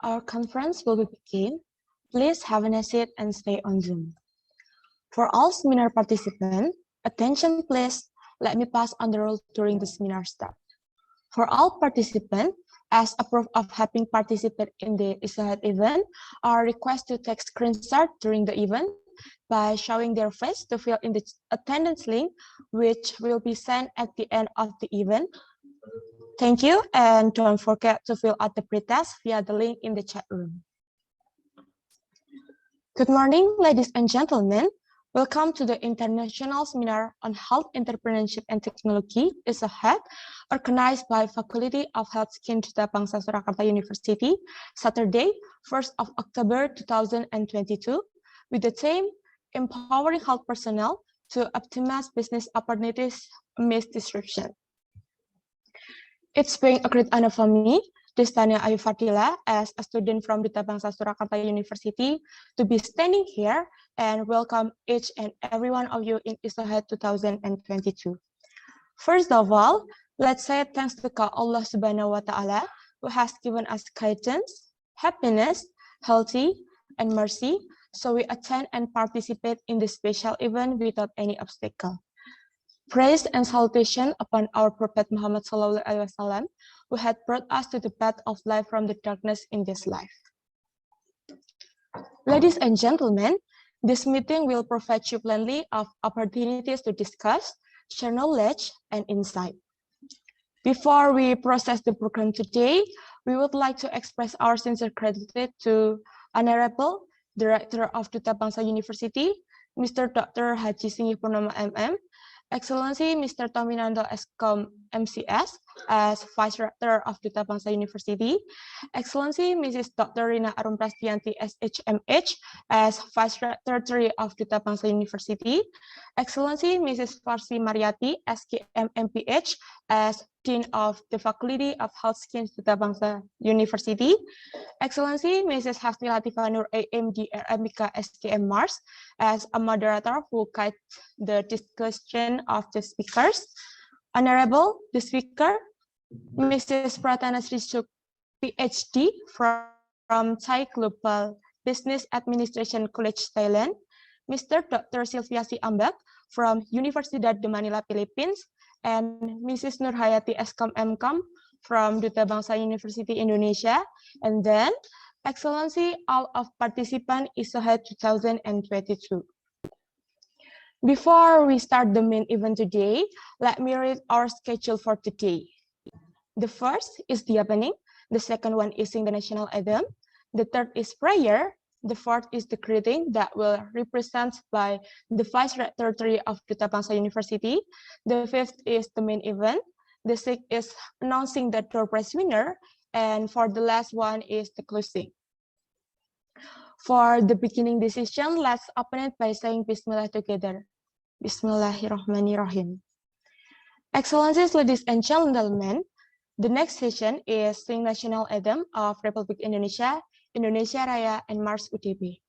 Our conference will begin. Please have a seat and stay on Zoom. For all seminar participants, attention please. Let me pass on the rule during the seminar start. For all participants, as a proof of having participated in the ISOHET event, are requested to take screenshot during the event by showing their face to fill in the attendance link, which will be sent at the end of the event. Thank you, and don't forget to fill out the pretest via the link in the chat room. Good morning, ladies and gentlemen. Welcome to the International Seminar on Health, Entrepreneurship, and Technology, ISOHET, organized by Faculty of Health Skin Duta Bangsa Surakarta University, Saturday, 1st of October 2022, with the theme, Empowering Health Personnel to Optimize Business Opportunities Amidst Disruption. It's been a great honor for me, Destania Ayu Fardila, as a student from Duta Bangsa Surakarta University, to be standing here and welcome each and every one of you in ISOHET 2022. First of all, let's say thanks to Allah Subhanahu wa Ta'ala, who has given us guidance, happiness, healthy, and mercy, so we attend and participate in this special event without any obstacle. Praise and salutation upon our Prophet Muhammad SAW, who had brought us to the path of life from the darkness in this life. Ladies and gentlemen, this meeting will provide you plenty of opportunities to discuss, share knowledge, and insight. Before we process the program today, we would like to express our sincere gratitude to Honorable Director of Duta Bangsa University, Mr. Dr. Haji Singih Purnama MM, Excellency Mr. Tominando Eskom MCS as Vice Rector of Duta Bangsa University, Excellency Mrs. Dr. Rina Arum Prastianti SHMH as Vice Rector of Duta Bangsa University, Excellency Mrs. Farsi Mariati SKM MPH as Dean of the Faculty of Health Sciences Duta Bangsa University, Excellency Mrs. Hasni Latifanur AMD RMK SKM Mars as a moderator who guides the discussion of the speakers, Honorable the speaker, Mrs. Pratana Srisuk, PhD from Thai Global Business Administration College, Thailand, Mr. Dr. Silviasi Ambak from Universidad de Manila, Philippines, and Mrs. Nurhayati Eskom MCom from Duta Bangsa University, Indonesia, and then Excellency, all of participants ISOHET 2022. Before we start the main event today, let me read our schedule for today. The first is the opening, the second one is sing the national anthem, the third is prayer, the fourth is the greeting that will represent by the Vice Rector of Duta Bangsa University, the fifth is the main event, the sixth is announcing the door prize winner, and for the last one is the closing. For the beginning decision, let's open it by saying Bismillah together. Bismillahirrahmanirrahim. Excellencies, ladies and gentlemen, the next session is Sing National Anthem of Republic Indonesia, Indonesia Raya, and Mars UTB.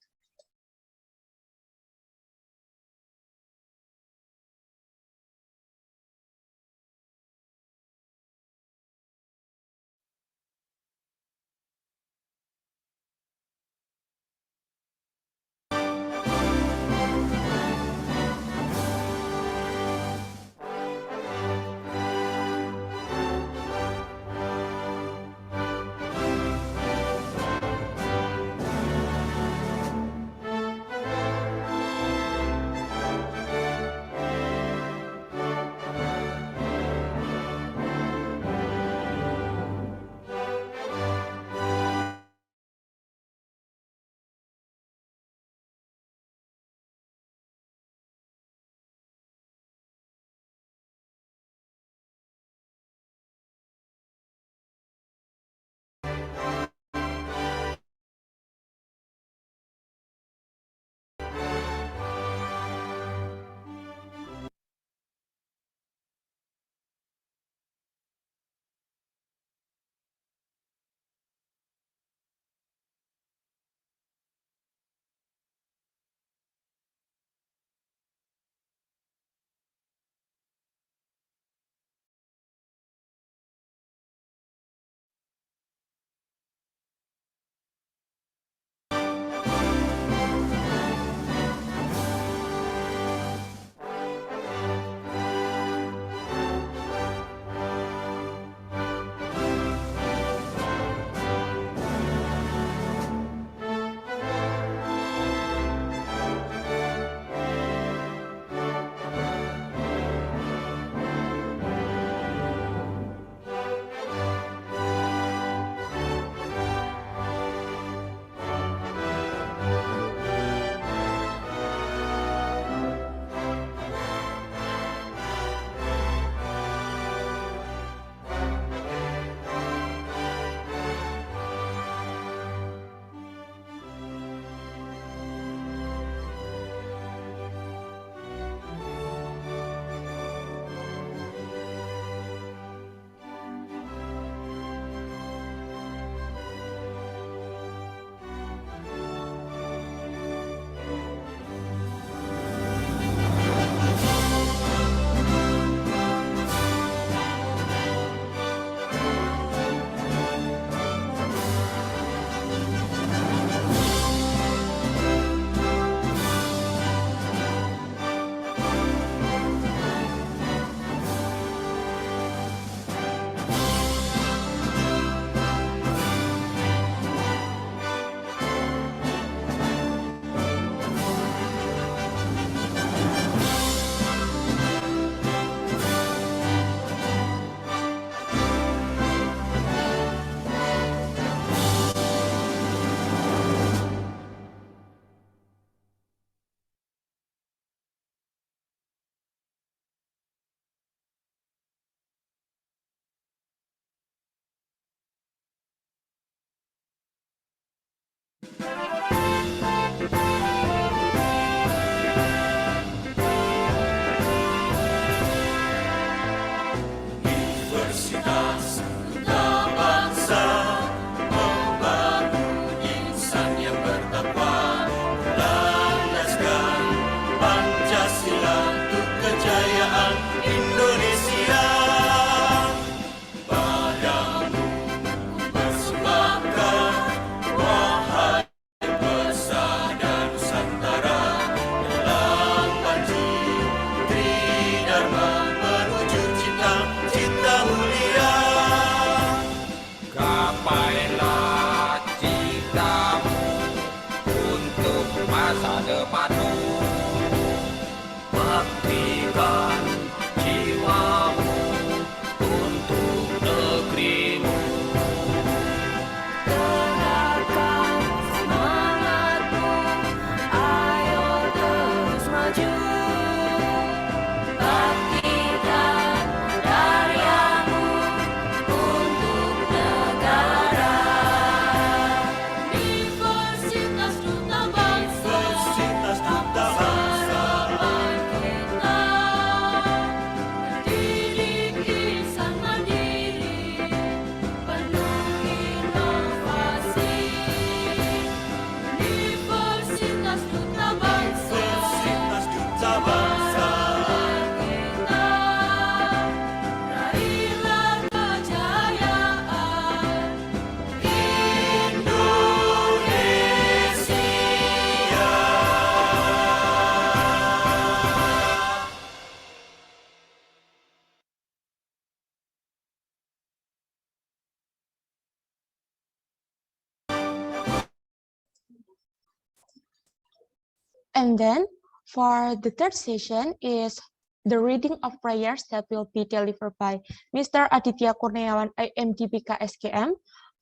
And then for the third session is the reading of prayers that will be delivered by Mr. Aditya Kurniawan, IMDBK SKM.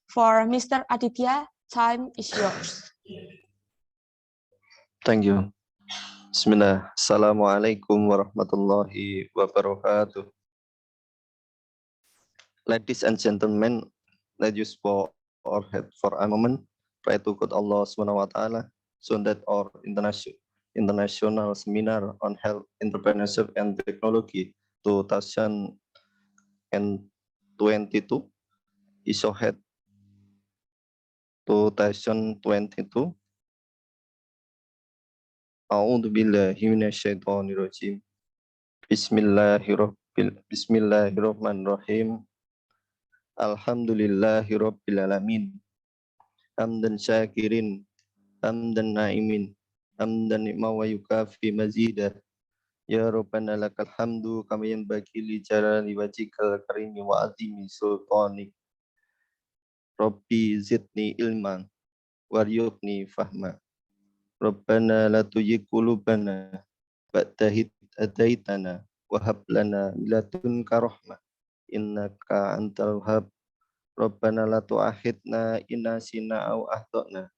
For Mr. Aditya, time is yours. Thank you. Bismillah. Assalamualaikum warahmatullahi wabarakatuh. Ladies and gentlemen, let us bow our head for a moment. Pray to God Allah SWT, so that our international seminar on health, entrepreneurship, and technology 2022, ISOHET 2022. A'udzu billahi minasyaitonir rajim. Bismillahirrahmanirrahim. Alhamdulillahirabbil alamin. Hamdan syakirin, hamdan naimin, hamdan ni'ma wa yukafi mazidah. Ya Rabbana lakal hamdu kama yanbaghi li jalali wajhikal karimi wa azimi sultanik. Rabbi zidni ilman warzuqni fahma. Rabbana la tuzigh qulubana ba'da idh hadaitana wa hab lana min ladunka rahmah innaka antal wahhab. Rabbana la tu'akhidna in nasina aw akhtana.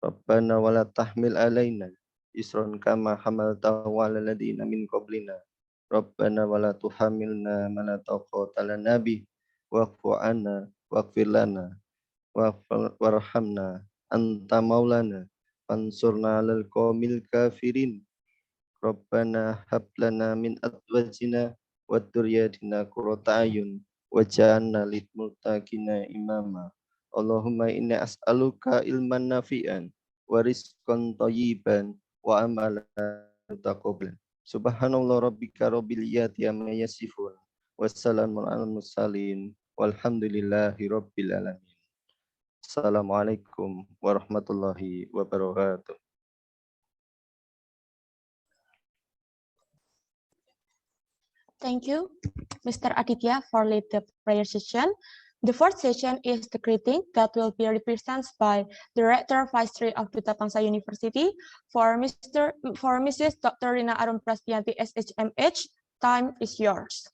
Rabbana wa la tahmil alaina isran kama hamaltahu 'alal ladzina min qablina. Rabbana wa la tuhammilna ma la taqata lana bih wa'fu 'anna waghfir lana warhamna anta maulana fansurna 'alal qaumil kafirin. Rabbana hab lana min azwajina wa dzurriyyatina qurrata a'yun waj'alna lil muttaqina imama. Allahumma inni as'aluka ilman nafi'an wa rizqan thayyiban wa amalan mutaqabbalan. Subhanallah rabbika rabbil izzati amma yasifun. Wassalamun alal mursalin walhamdulillahi rabbil alamin. Assalamualaikum warahmatullahi wabarakatuh. Thank you, Mr. Aditya, for lead the prayer session. The fourth session is the greeting that will be represented by Director Vice-Chair of Duta Bangsa University for Mrs. Dr. Rina Arum Prastianti, SHMH. Time is yours.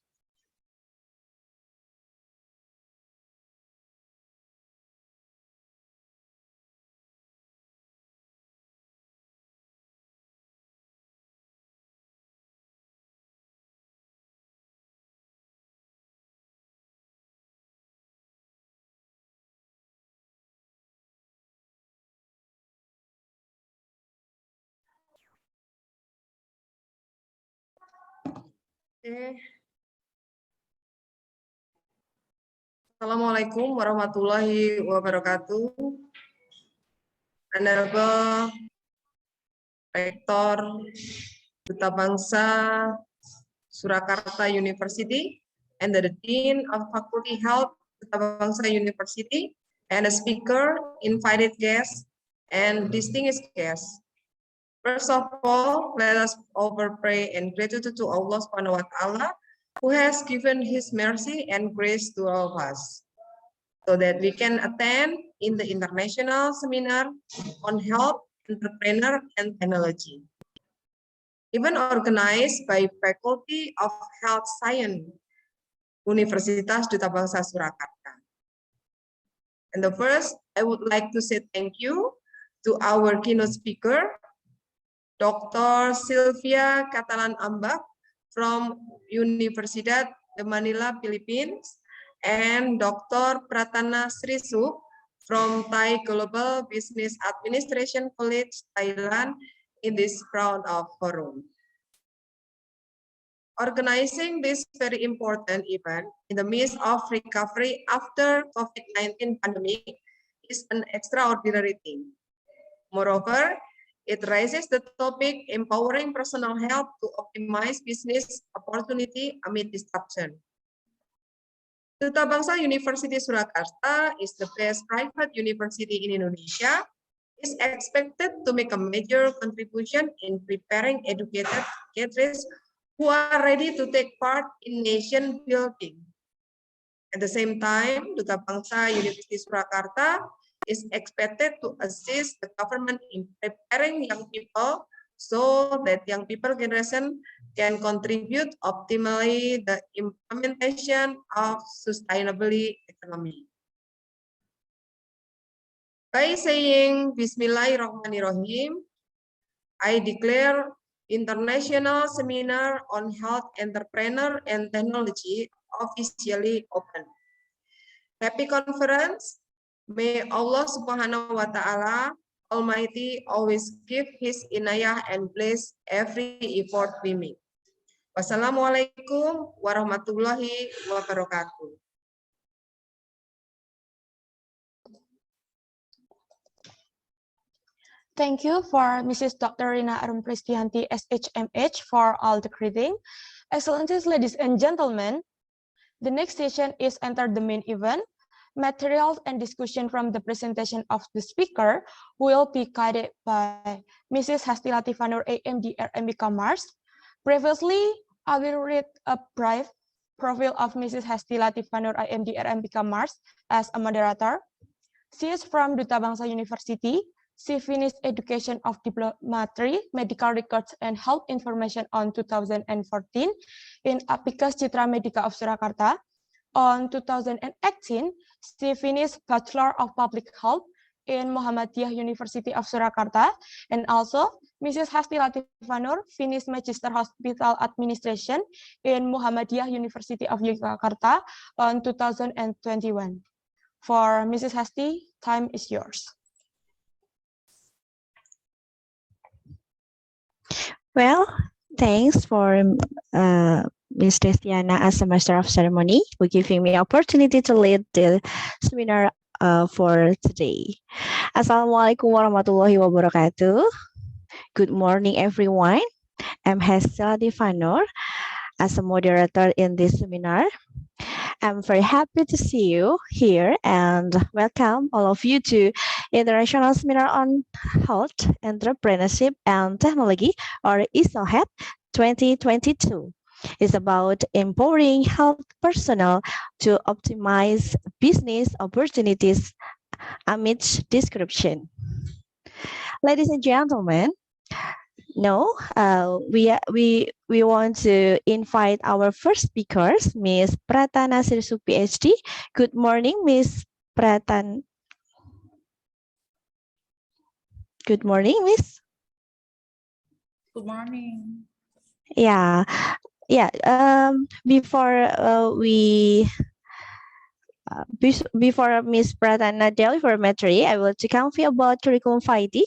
Assalamualaikum warahmatullahi wabarakatuh. Honorable Rektor Duta Bangsa Surakarta University and the Dean of Faculty Health Duta Bangsa University and a speaker, invited guests, and distinguished guests. First of all, let us offer prayer and gratitude to Allah Subhanahu wa Ta'ala, who has given His mercy and grace to all of us, so that we can attend in the international seminar on health, entrepreneur, and technology, even organized by Faculty of Health Science, Universitas Duta Bangsa Surakarta. And the first, I would like to say thank you to our keynote speaker, Dr. Sylvia Catalan Ambak from Universidad de Manila, Philippines, and Dr. Pratana Srisu from Thai Global Business Administration College, Thailand, in this round of forum. Organizing this very important event in the midst of recovery after COVID-19 pandemic is an extraordinary thing. Moreover, it raises the topic empowering personal health to optimize business opportunity amid disruption. Duta Bangsa University Surakarta is the best private university in Indonesia. Is expected to make a major contribution in preparing educated cadres who are ready to take part in nation building. At the same time, Duta Bangsa University Surakarta is expected to assist the government in preparing young people so that young people generation can contribute optimally the implementation of sustainability economy. By saying Bismillahirrahmanirrahim, I declare International Seminar on Health, Entrepreneur, and Technology officially open. Happy conference. May Allah Subhanahu wa Ta'ala Almighty always give His inayah and bless every effort we make. Wassalamualaikum warahmatullahi wabarakatuh. Thank you for Mrs. Dr. Rina Arumpristianti, SHMH, for all the greeting. Excellencies, ladies and gentlemen, the next session is enter the main event. Materials and discussion from the presentation of the speaker will be guided by Mrs. Hasti Latifanur, AMD RMB Commerce. Previously, I will read a brief profile of Mrs. Hasti Latifanur, IMD RMB Commerce as a moderator. She is from Duta Bangsa University. She finished education of diplomatry, medical records, and health information on 2014 in Apikes Citra Medica of Surakarta. On 2018, she finished Bachelor of Public Health in Muhammadiyah University of Surakarta. And also, Mrs. Hasti Latifanur finished Magister Hospital Administration in Muhammadiyah University of Yogyakarta on 2021. For Mrs. Hasti, time is yours. Well, thanks for Ms. Destiana as a Master of Ceremony for giving me opportunity to lead the seminar for today. Assalamualaikum warahmatullahi wabarakatuh. Good morning, everyone. I'm Hasti Latifanur as a moderator in this seminar. I'm very happy to see you here and welcome all of you to International Seminar on Health, Entrepreneurship, and Technology, or ISOHET 2022. It's about empowering health personnel to optimize business opportunities amidst disruption. Ladies and gentlemen, no, we want to invite our first speakers, Ms. Pratana Sirsu, PhD. Good morning, Ms. Pratan. Good morning, Miss. Good morning. Yeah. Before Ms. Pratana deliver material, I will to convey about curriculum vitae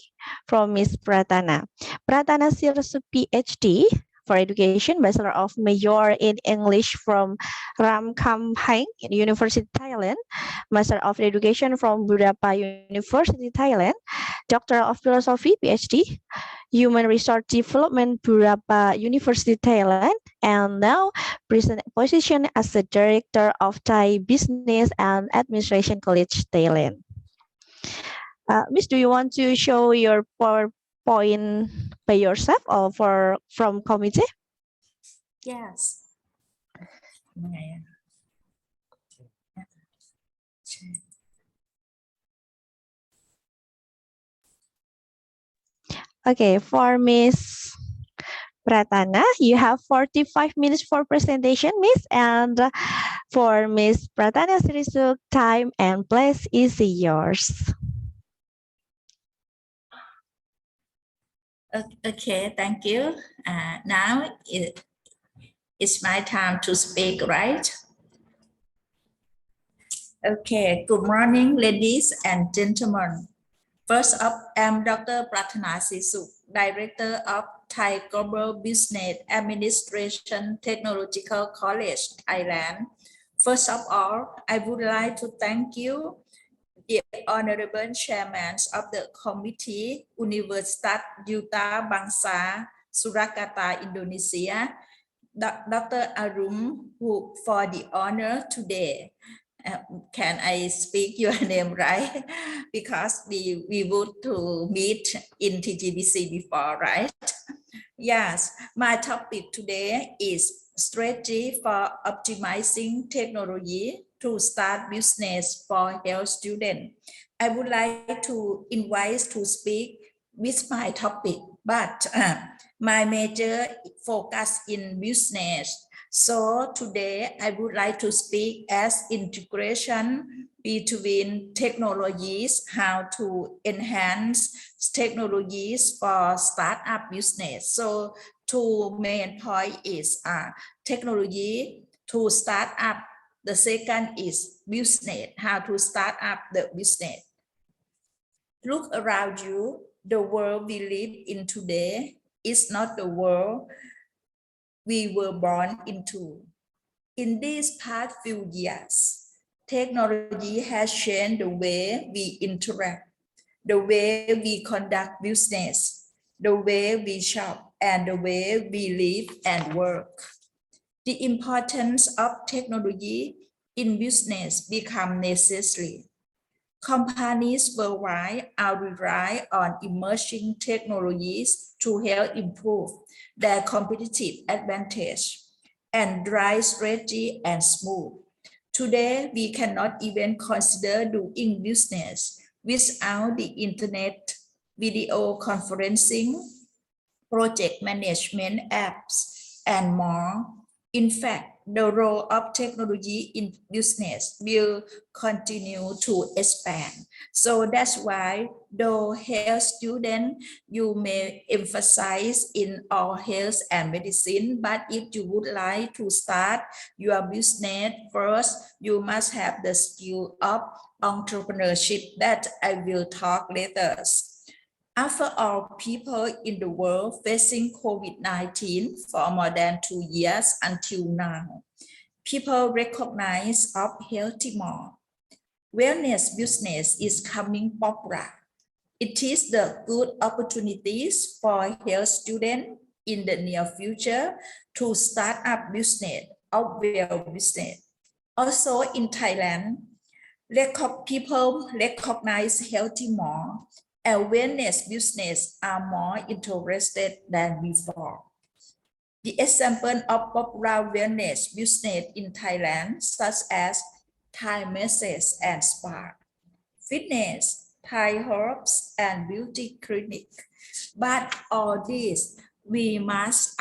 from Ms. Pratana. Pratana Sirsu, PhD for Education, Bachelor of Major in English from Ramkhamhaeng University, Thailand, Master of Education from Bureaucracy University, Thailand, Doctor of Philosophy, PhD, Human Resource Development, Bureaucracy University, Thailand, and now present position as the Director of Thai Business and Administration College, Thailand. Miss, do you want to show your PowerPoint by yourself or from committee? Yes. Okay, for Miss Pratana, you have 45 minutes for presentation, Miss, and for Miss Pratana Sirisu, time and place is yours. Okay, thank you. Now it's my time to speak, right? Okay, good morning, ladies and gentlemen. First up, I'm Dr. Pratana Sirsu, Director of Thai Global Business Administration Technological College, Thailand. First of all, I would like to thank you, the Honorable Chairman of the Committee, Universitas Duta Bangsa, Surakarta, Indonesia, Dr. Arum, for the honor today. Can I speak your name right? Because we would to meet in TGBC before, right? Yes, my topic today is strategy for optimizing technology to start business for health students. I would like to invite to speak with my topic, but my major focus in business. So today I would like to speak as integration between technologies, how to enhance technologies for startup business. So two main point is technology to start up. The second is business, how to start up the business. Look around you, the world we live in today is not the world we were born into. In these past few years, technology has changed the way we interact, the way we conduct business, the way we shop, and the way we live and work. The importance of technology in business become necessary. Companies worldwide are relying on emerging technologies to help improve their competitive advantage and drive strategy and smooth. Today, we cannot even consider doing business without the internet, video conferencing, project management apps, and more. In fact, the role of technology in business will continue to expand. So that's why, though health student, you may emphasize in all health and medicine, but if you would like to start your business first, you must have the skill of entrepreneurship that I will talk later. After all, people in the world facing COVID-19 for more than 2 years until now, people recognize of healthy more. Wellness business is coming popular. It is the good opportunities for health students in the near future to start up business of well business. Also in Thailand, people recognize healthy more, and wellness business are more interested than before. The example of popular wellness business in Thailand, such as Telemedicine and spa, fitness, Thai herbs, and beauty clinic. But all these, we must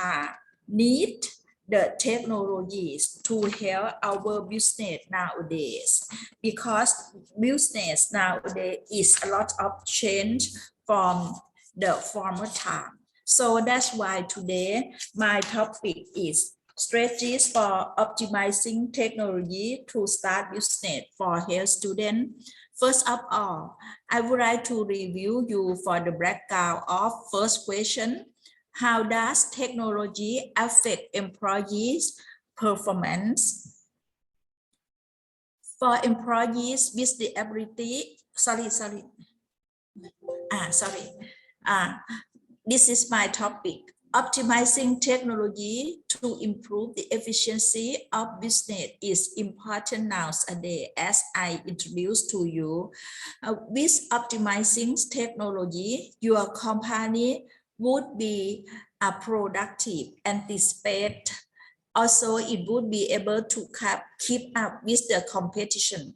need the technologies to help our business nowadays, because business nowadays is a lot of change from the former time. So that's why today my topic is strategies for optimizing technology to start business for health students. First of all, I would like to review you for the background of first question. How does technology affect employees' performance? For employees with disability, this is my topic. Optimizing technology to improve the efficiency of business is important nowadays, as I introduced to you. With optimizing technology, your company would be productive, anticipate. Also, it would be able to keep up with the competition.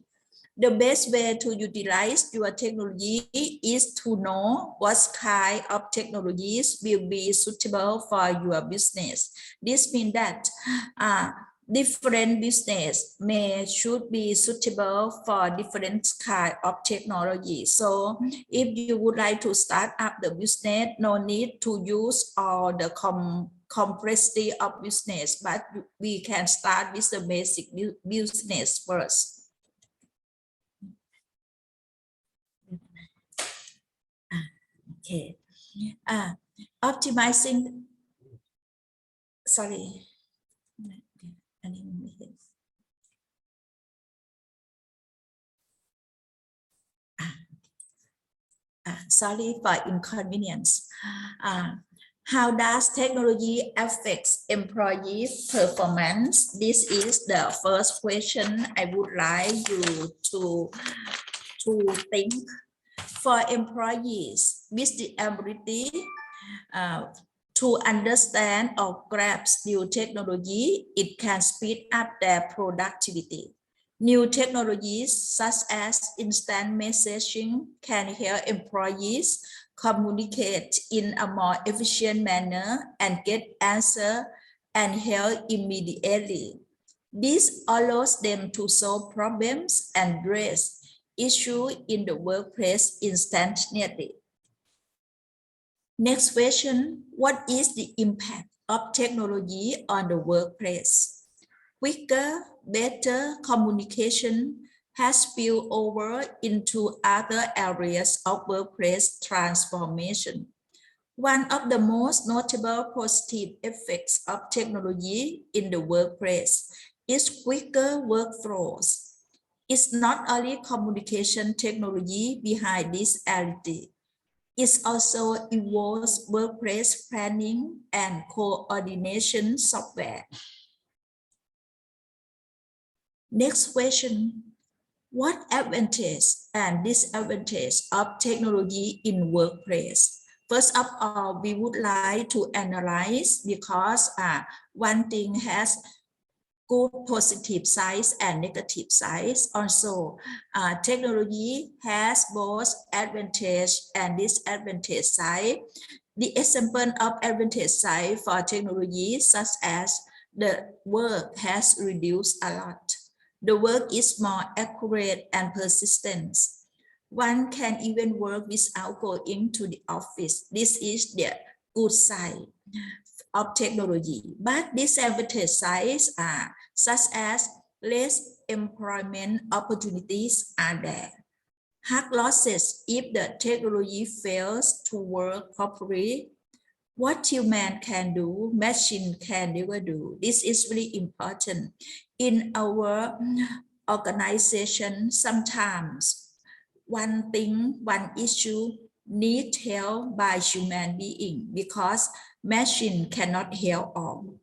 The best way to utilize your technology is to know what kind of technologies will be suitable for your business. This means that different business should be suitable for different kind of technology. So if you would like to start up the business, no need to use all the complexity of business, but we can start with the basic business first. Okay, optimizing, sorry. Sorry for inconvenience. How does technology affect employee performance? This is the first question I would like you to think. For employees with the ability to understand or grasp new technology, it can speed up their productivity. New technologies such as instant messaging can help employees communicate in a more efficient manner and get answers and help immediately. This allows them to solve problems and address issues in the workplace instantly. Next question, what is the impact of technology on the workplace? Quicker, better communication has spilled over into other areas of workplace transformation. One of the most notable positive effects of technology in the workplace is quicker workflows. It's not only communication technology behind this reality. It also involves workplace planning and coordination software. Next question. What advantage and disadvantage of technology in workplace? First of all, we would like to analyze because one thing has good positive sides and negative sides. Also, technology has both advantage and disadvantage side. The example of advantage side for technology such as the work has reduced a lot. The work is more accurate and persistent. One can even work without going to the office. This is the good side of technology, but disadvantage sides are such as less employment opportunities are there. Hard losses if the technology fails to work properly. What human can do, machine can never do. This is really important. In our organization, sometimes one issue need help by human being because machine cannot help all.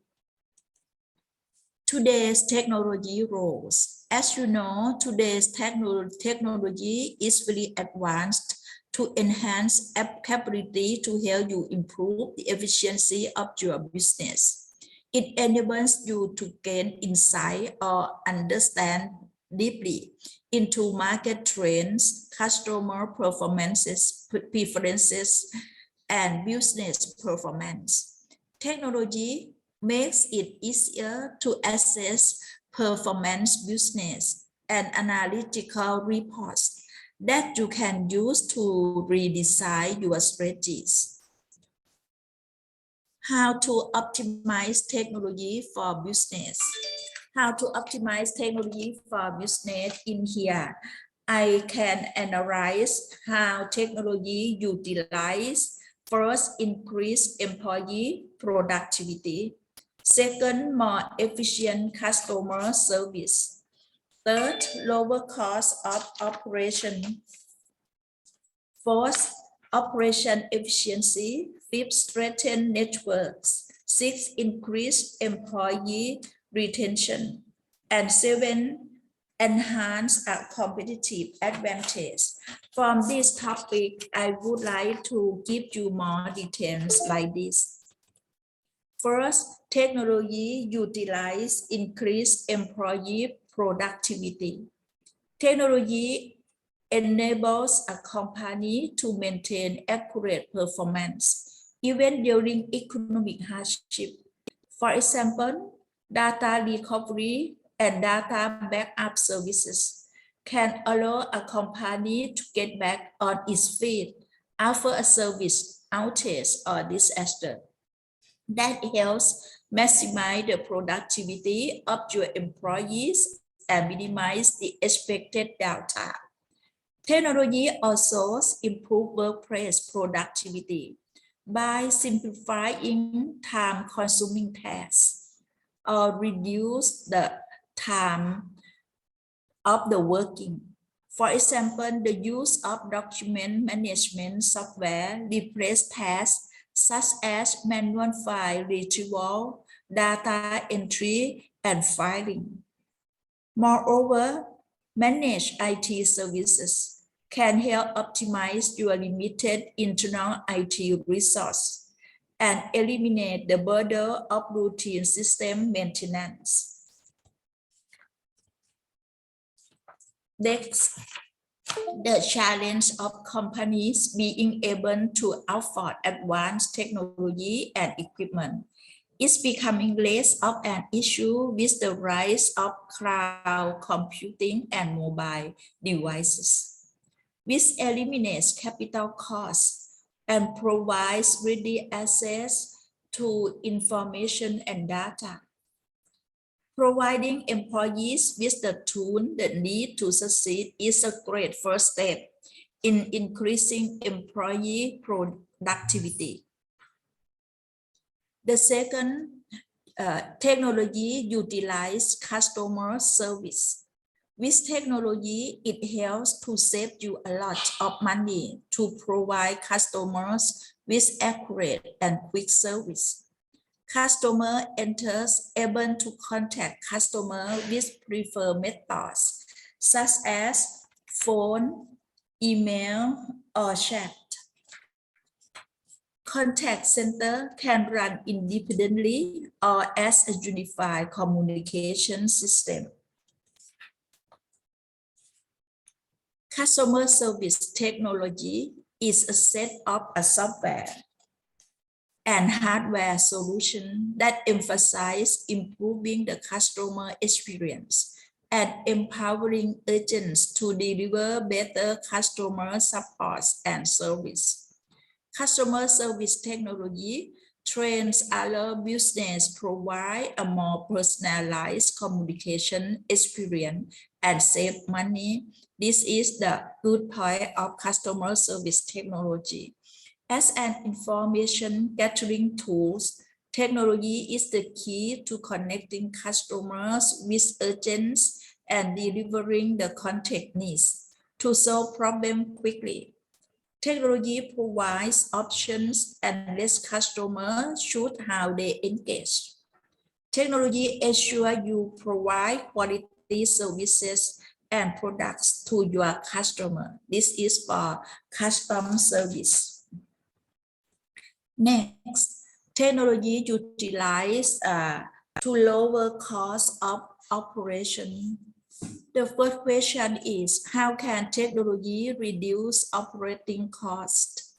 Today's technology roles. As you know, today's technology is very advanced to enhance capability to help you improve the efficiency of your business. It enables you to gain insight or understand deeply into market trends, customer performances, preferences, and business performance. Technology makes it easier to access performance business and analytical reports that you can use to redesign your strategies. How to optimize technology for business. How to optimize technology for business in here. I can analyze how technology utilized. First, increase employee productivity. Second, more efficient customer service. Third, lower cost of operation. Fourth, operation efficiency. Fifth, strengthen networks. Sixth, increase employee retention. And seven, enhance a competitive advantage. From this topic, I would like to give you more details like this. First, technology utilize increased employee productivity. Technology enables a company to maintain accurate performance, even during economic hardship. For example, data recovery and data backup services can allow a company to get back on its feet after a service outage or disaster. That helps maximize the productivity of your employees and minimize the expected downtime. Technology also improves workplace productivity by simplifying time-consuming tasks or reduce the time of the working. For example, the use of document management software replaces tasks such as manual file retrieval, data entry, and filing. Moreover, managed IT services can help optimize your limited internal IT resource and eliminate the burden of routine system maintenance. Next, the challenge of companies being able to afford advanced technology and equipment is becoming less of an issue with the rise of cloud computing and mobile devices, which eliminates capital costs and provides ready access to information and data. Providing employees with the tools they need to succeed is a great first step in increasing employee productivity. The second, technology utilizes customer service. With technology, it helps to save you a lot of money to provide customers with accurate and quick service. Customer enters able to contact customer with preferred methods, such as phone, email, or chat. Contact center can run independently or as a unified communication system. Customer service technology is a set of a software and hardware solution that emphasize improving the customer experience and empowering agents to deliver better customer support and service. Customer service technology trains other business provide a more personalized communication experience and save money. This is the good point of customer service technology. As an information gathering tool, technology is the key to connecting customers with agents and delivering the contact needs to solve problems quickly. Technology provides options and lets customers choose how they engage. Technology ensures you provide quality services and products to your customer. This is for customer service. Next, technology utilized to lower cost of operation. The first question is, how can technology reduce operating cost?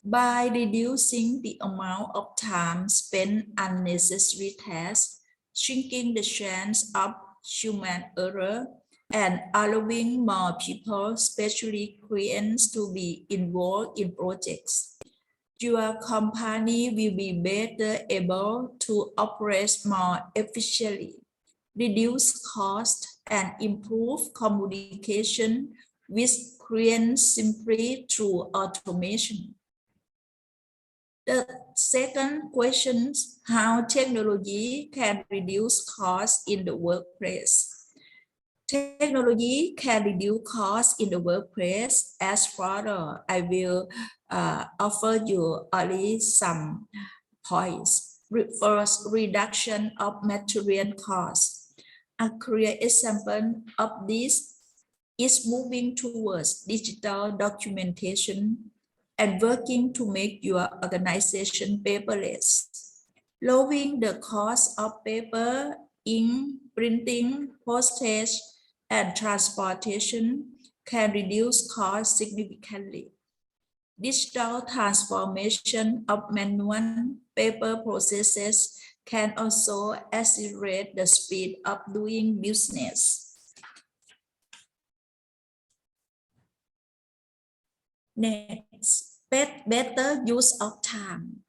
By reducing the amount of time spent on unnecessary tasks, shrinking the chance of human error, and allowing more people, especially clients, to be involved in projects. Your company will be better able to operate more efficiently, reduce cost, and improve communication with clients simply through automation. The second question is how technology can reduce costs in the workplace. Technology can reduce costs in the workplace. As further, I will offer you only some points. First, reduction of material costs. A clear example of this is moving towards digital documentation and working to make your organization paperless. Lowering the cost of paper, ink, printing, postage, and transportation can reduce costs significantly. Digital transformation of manual paper processes can also accelerate the speed of doing business. Next, better use of time.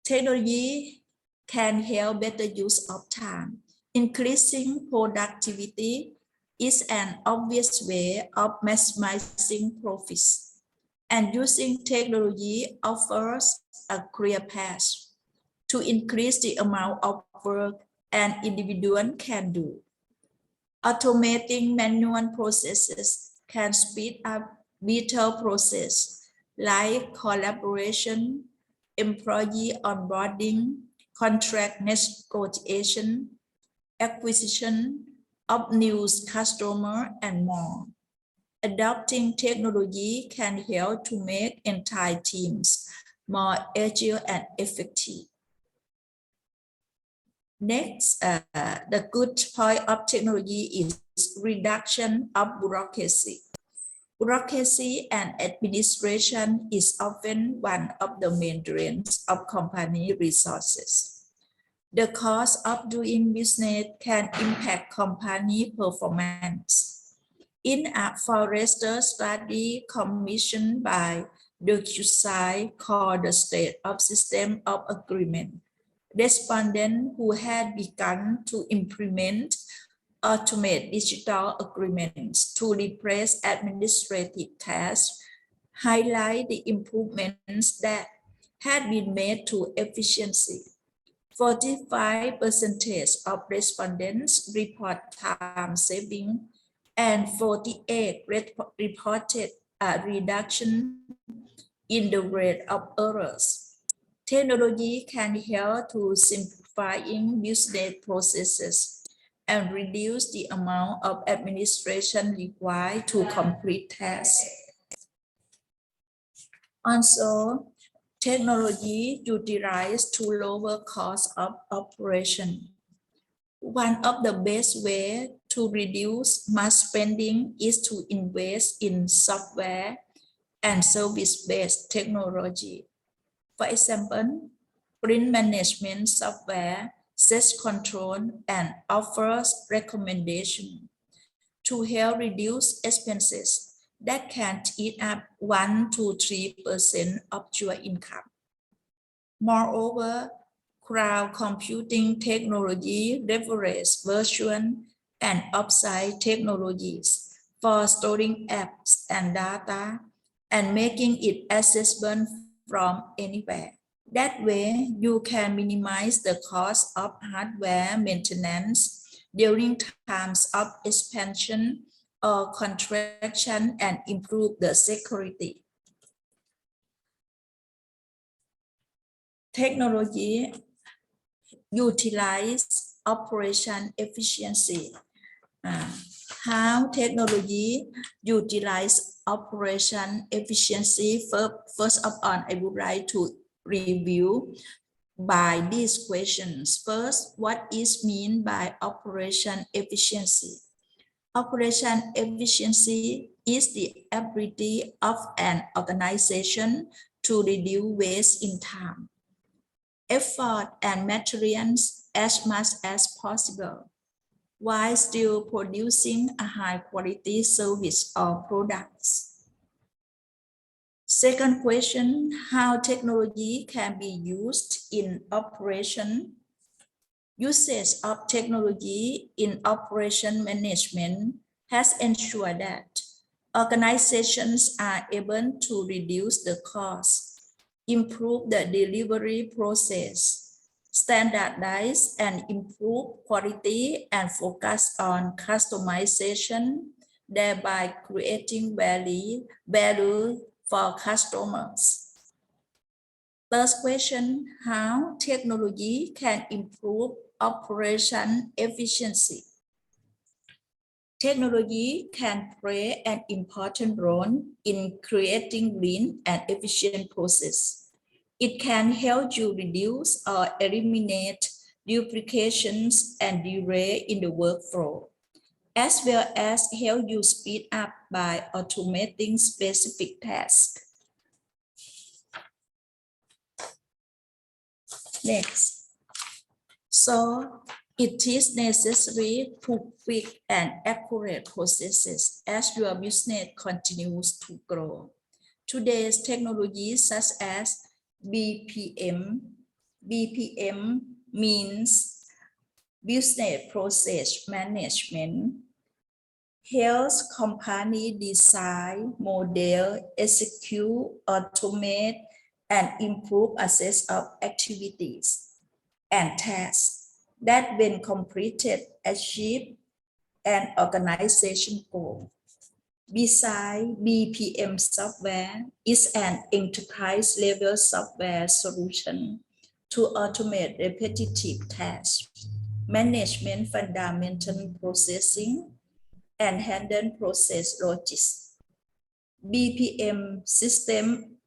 Technology can help better use of time. Increasing productivity is an obvious way of maximizing profits, and using technology offers a clear path to increase the amount of work an individual can do. Automating manual processes can speed up vital processes like collaboration, employee onboarding, contract negotiation, acquisition of new customers, and more. Adopting technology can help to make entire teams more agile and effective. Next, the good point of technology is reduction of bureaucracy. Bureaucracy and administration is often one of the main drains of company resources. The cost of doing business can impact company performance. In a Forrester study commissioned by DocuSign called the State of System of Agreement, respondents who had begun to implement automate digital agreements to replace administrative tasks highlight the improvements that had been made to efficiency. 45% of respondents report time saving and 48 reported a reduction in the rate of errors. Technology can help to simplifying business processes and reduce the amount of administration required to complete tasks. Also, technology utilized to lower cost of operation. One of the best ways to reduce mass spending is to invest in software and service-based technology. For example, print management software sets control and offers recommendations to help reduce expenses that can eat up 1 to 3% of your income. Moreover, cloud computing technology leverages virtual and offsite technologies for storing apps and data and making it accessible from anywhere. That way, you can minimize the cost of hardware maintenance during times of expansion or contraction and improve the security. Technology utilize operation efficiency. How technology utilize operation efficiency? First of all, I would like to review by these questions. First, what is mean by operation efficiency? Operation efficiency is the ability of an organization to reduce waste in time, effort, and materials as much as possible, while still producing a high quality service or products. Second question, how technology can be used in operation? Usage of technology in operation management has ensured that organizations are able to reduce the cost, improve the delivery process, standardize and improve quality, and focus on customization, thereby creating value for customers. Third question, how technology can improve operation efficiency? Technology can play an important role in creating lean and efficient process. It can help you reduce or eliminate duplications and delay in the workflow, as well as help you speed up by automating specific tasks. Next, so it is necessary to quick and accurate processes as your business continues to grow. Today's technologies such as BPM means business process management, helps company design, model, execute, automate, and improve access of activities and tasks that when completed achieve an organization goal. Besides, BPM software is an enterprise level software solution to automate repetitive tasks, management fundamental processing, and handle process logistics. BPM system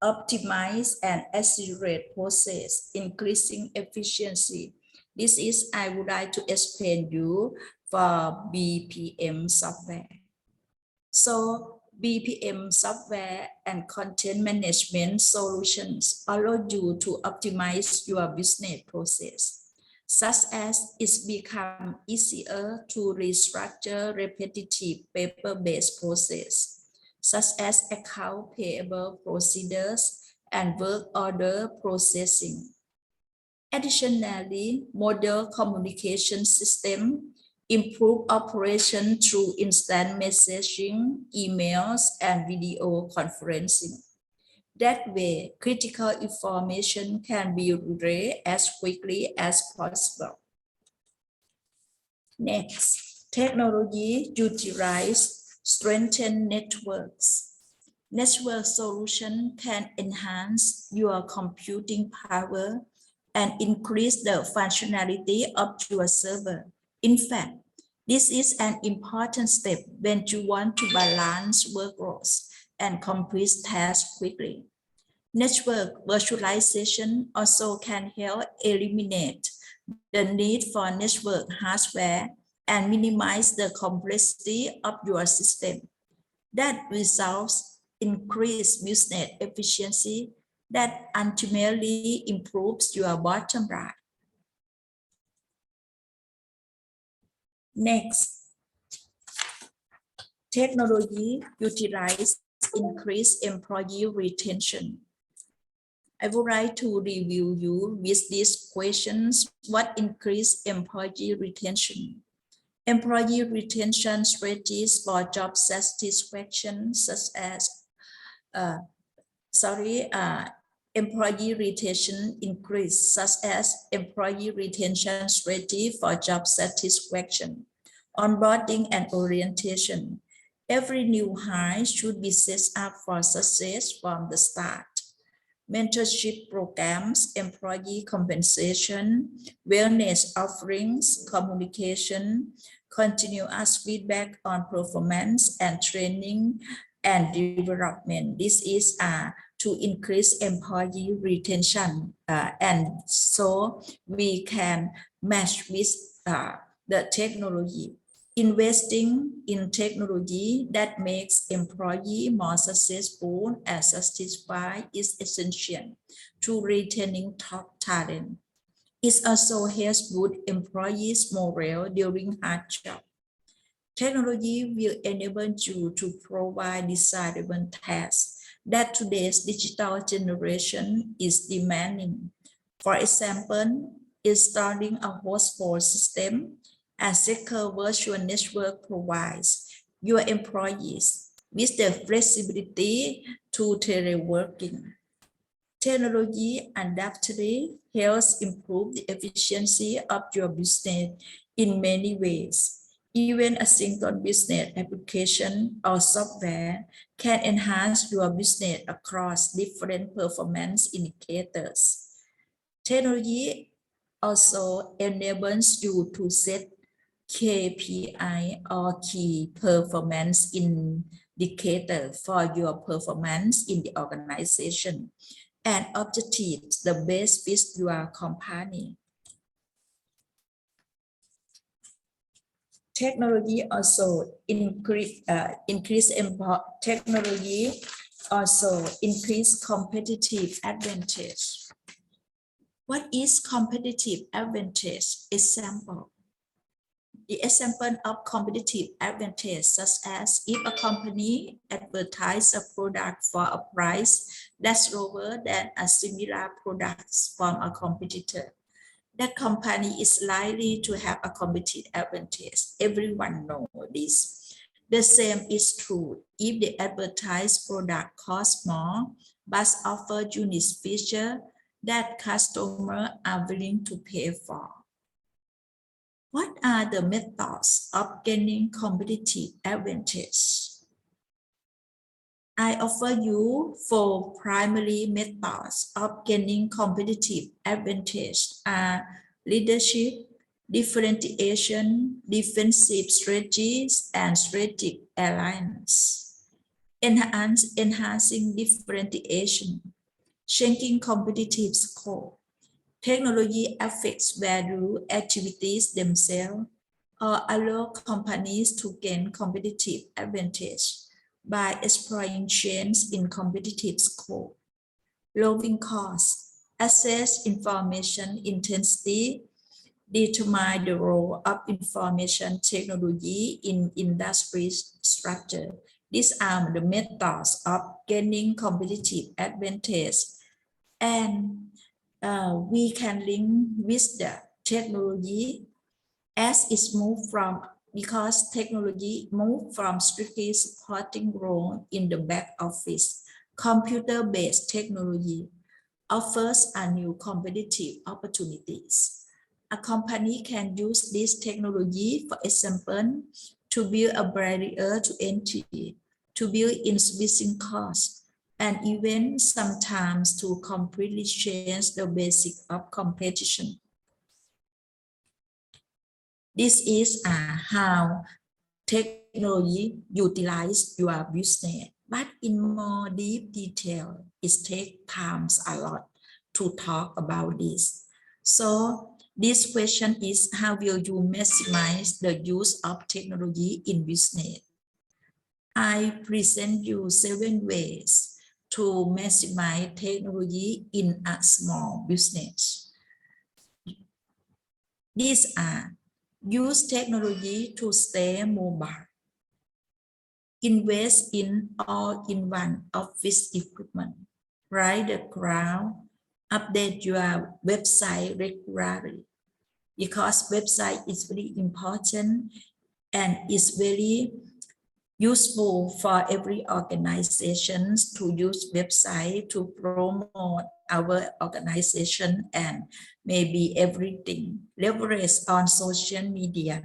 optimize and accelerate process, increasing efficiency. This is I would like to explain you for BPM software. So BPM software and content management solutions allow you to optimize your business process, such as it's become easier to restructure repetitive paper-based process, such as account payable procedures and work order processing. Additionally, model communication system improve operation through instant messaging, emails, and video conferencing. That way, critical information can be relayed as quickly as possible. Next, technology utilize strengthen networks. Network solution can enhance your computing power and increase the functionality of your server. In fact, this is an important step when you want to balance workloads and complete tasks quickly. Network virtualization also can help eliminate the need for network hardware and minimize the complexity of your system. That results in increased business efficiency that ultimately improves your bottom line. Next, technology utilizes increased employee retention. I would like to review you with these questions. What increased employee retention? Employee retention strategies for job satisfaction, such as employee retention increase, such as employee retention strategy for job satisfaction, onboarding and orientation. Every new hire should be set up for success from the start. Mentorship programs, employee compensation, wellness offerings, communication, continuous feedback on performance and training and development. This is to increase employee retention, and so we can match with the technology. Investing in technology that makes employee more successful and satisfied is essential to retaining top talent. It also helps boost employees' morale during hard jobs. Technology will enable you to provide desirable tasks that today's digital generation is demanding. For example, installing a host phone system and secure virtual network provides your employees with the flexibility to teleworking. Technology undoubtedly helps improve the efficiency of your business in many ways. Even a single business application or software can enhance your business across different performance indicators. Technology also enables you to set KPI or key performance indicator for your performance in the organization and objectives that best fit your company. Technology also increase competitive advantage. What is competitive advantage? Example. The example of competitive advantage, such as if a company advertises a product for a price that's lower than a similar product from a competitor, that company is likely to have a competitive advantage. Everyone knows this. The same is true if the advertised product costs more but offers unique features that customers are willing to pay for. What are the methods of gaining competitive advantage? I offer you 4 primary methods of gaining competitive advantage are leadership, differentiation, defensive strategies, and strategic alliance. Enhancing differentiation, changing competitive scope. Technology affects value activities themselves. or allow companies to gain competitive advantage by exploring changes in competitive scope, lowering costs, assess information intensity, determine the role of information technology in industry structure. These are the methods of gaining competitive advantage, and we can link with the technology as it's moved from, because technology moved from strictly supporting role in the back office. Computer-based technology offers a new competitive opportunities. A company can use this technology, for example, to build a barrier to entry, to build in switching costs, and even sometimes to completely change the basic of competition. This is how technology utilize your business, but in more deep detail, it takes time a lot to talk about this. So this question is, how will you maximize the use of technology in business? I present you 7 ways to maximize technology in a small business. These are: use technology to stay mobile, invest in all-in-one office equipment, write the crowd, update your website regularly, because website is very important and is very useful for every organization to use website to promote our organization and maybe everything. Leverage on social media.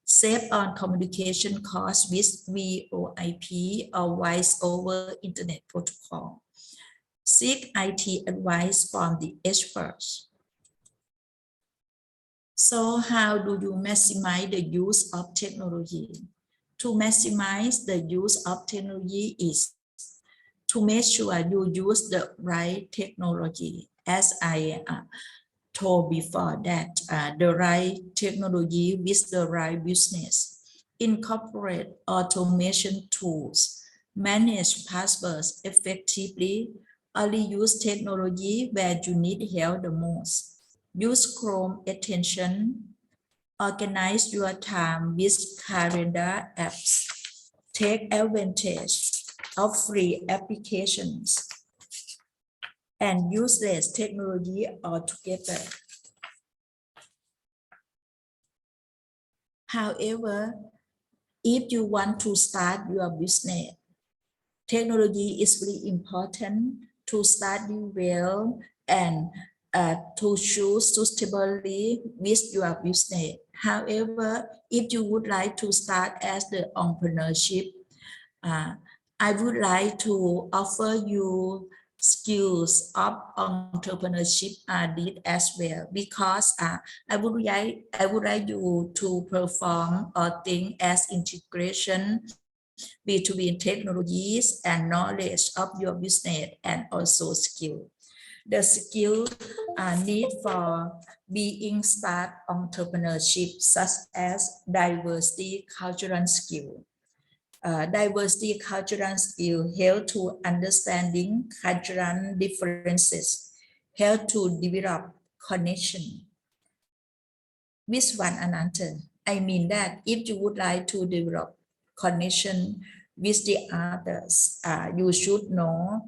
Save on communication costs with VoIP or voice over internet protocol. Seek IT advice from the experts. So how do you maximize the use of technology? To maximize the use of technology is to make sure you use the right technology. As I told before, that the right technology with the right business. Incorporate automation tools. Manage passwords effectively. Only use technology where you need help the most. Use Chrome extension. Organize your time with calendar apps. Take advantage of free applications and use less technology altogether. However, if you want to start your business, technology is very important to study well and to choose suitably with your business. However, if you would like to start as the entrepreneurship, I would like to offer you skills of entrepreneurship did as well, because I would like you to perform or think as integration between technologies and knowledge of your business and also skill. The skill need for being start entrepreneurship, such as diversity cultural skill. Diversity cultural skill help to understanding cultural differences, help to develop connection with one another. I mean that if you would like to develop connection with the others, you should know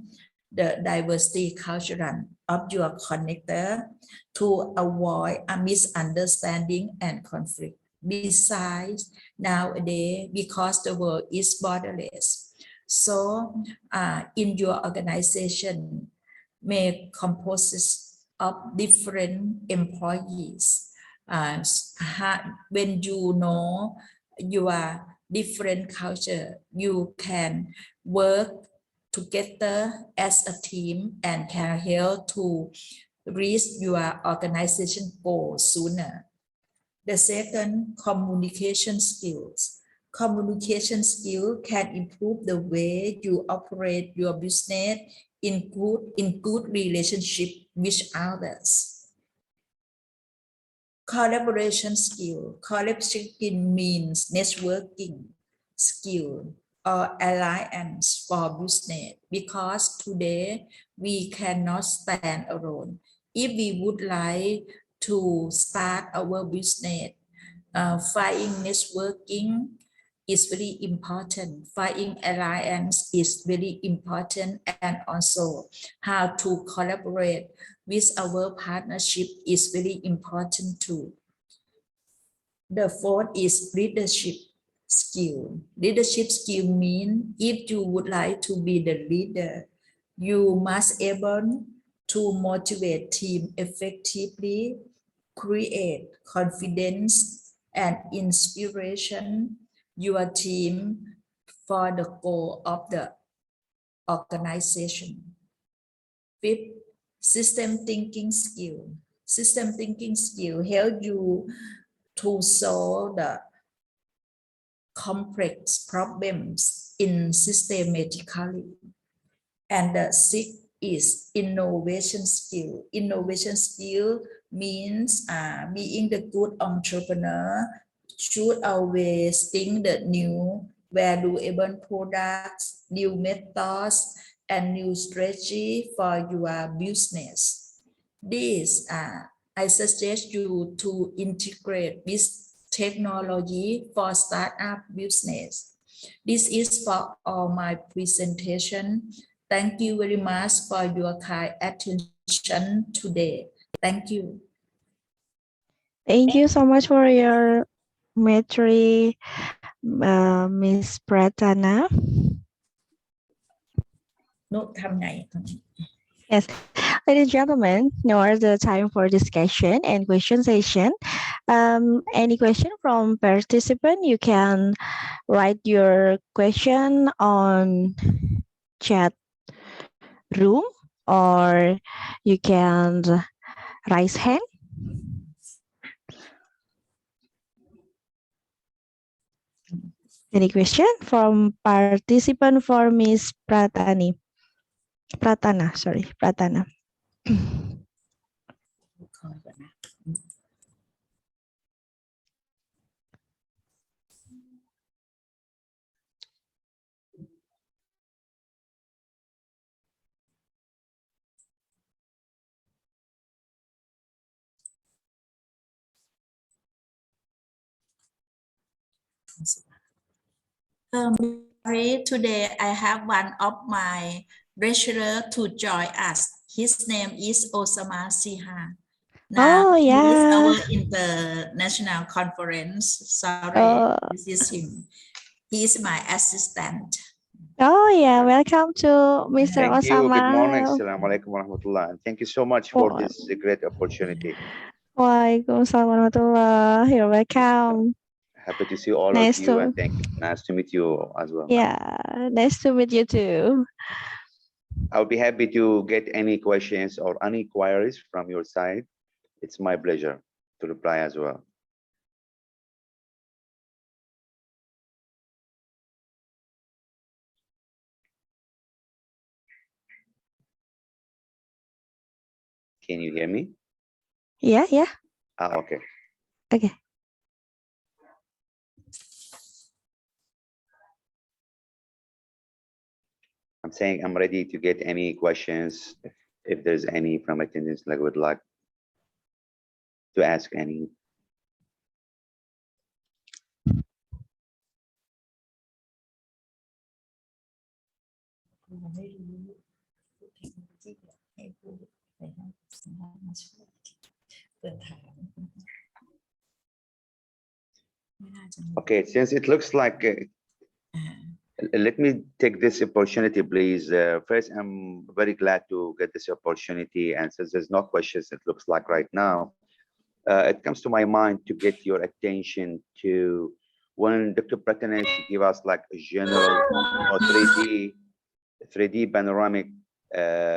the diversity cultural of your connector to avoid a misunderstanding and conflict. Besides, nowadays, because the world is borderless, so in your organization may compose of different employees. When you know your different culture, you can work together as a team and can help to reach your organization goal sooner. The second, communication skills. Communication skill can improve the way you operate your business in good relationship with others. Collaboration skill. Collaboration skill means networking skill or alliance for business, because today we cannot stand alone. If we would like to start our business, finding networking is very important. Finding alliance is very important, and also how to collaborate with our partnership is very important too. The fourth is leadership skill. Leadership skill means if you would like to be the leader, you must able to motivate team effectively, create confidence and inspiration your team for the goal of the organization. Fifth, system thinking skill. System thinking skill help you to solve the complex problems in systematically. And the sixth is innovation skill. Innovation skill means being the good entrepreneur should always think the new valuable products, new methods, and new strategy for your business. This I suggest you to integrate this technology for startup business. This is for all my presentation. Thank you very much for your kind attention today. Thank you. Thank you so much for your metry, Miss Pratana. Nốt thăm này. Yes, ladies and gentlemen, now is the time for discussion and question session. Any question from participant, you can write your question on chat room, or you can raise hand. Any question from participant for Miss Pratana, sorry, Pratana. Today I have one of my lecturer to join us. His name is Osama Siha. Now Oh, he is yeah. our international conference. Sorry, this is him. He is my assistant. Oh, yeah. Welcome to Mr. Thank you. Osama. Good morning. Assalamu alaikum warahmatullah. And thank you so much for this great opportunity. Waalaikumsalam warahmatullah. You're welcome. Happy to see all Nice of you to- and thank you. Nice to meet you as well. Yeah, nice to meet you too. I'll be happy to get any questions or any queries from your side. It's my pleasure to reply as well. Can you hear me? Yeah. Okay. Okay. I'm saying I'm ready to get any questions if there's any from attendance like would like to ask any. Okay, since it looks like let me take this opportunity, please. First, I'm very glad to get this opportunity. And since there's no questions, it looks like right now, it comes to my mind to get your attention to when Dr. Pratana give us like a general or 3D panoramic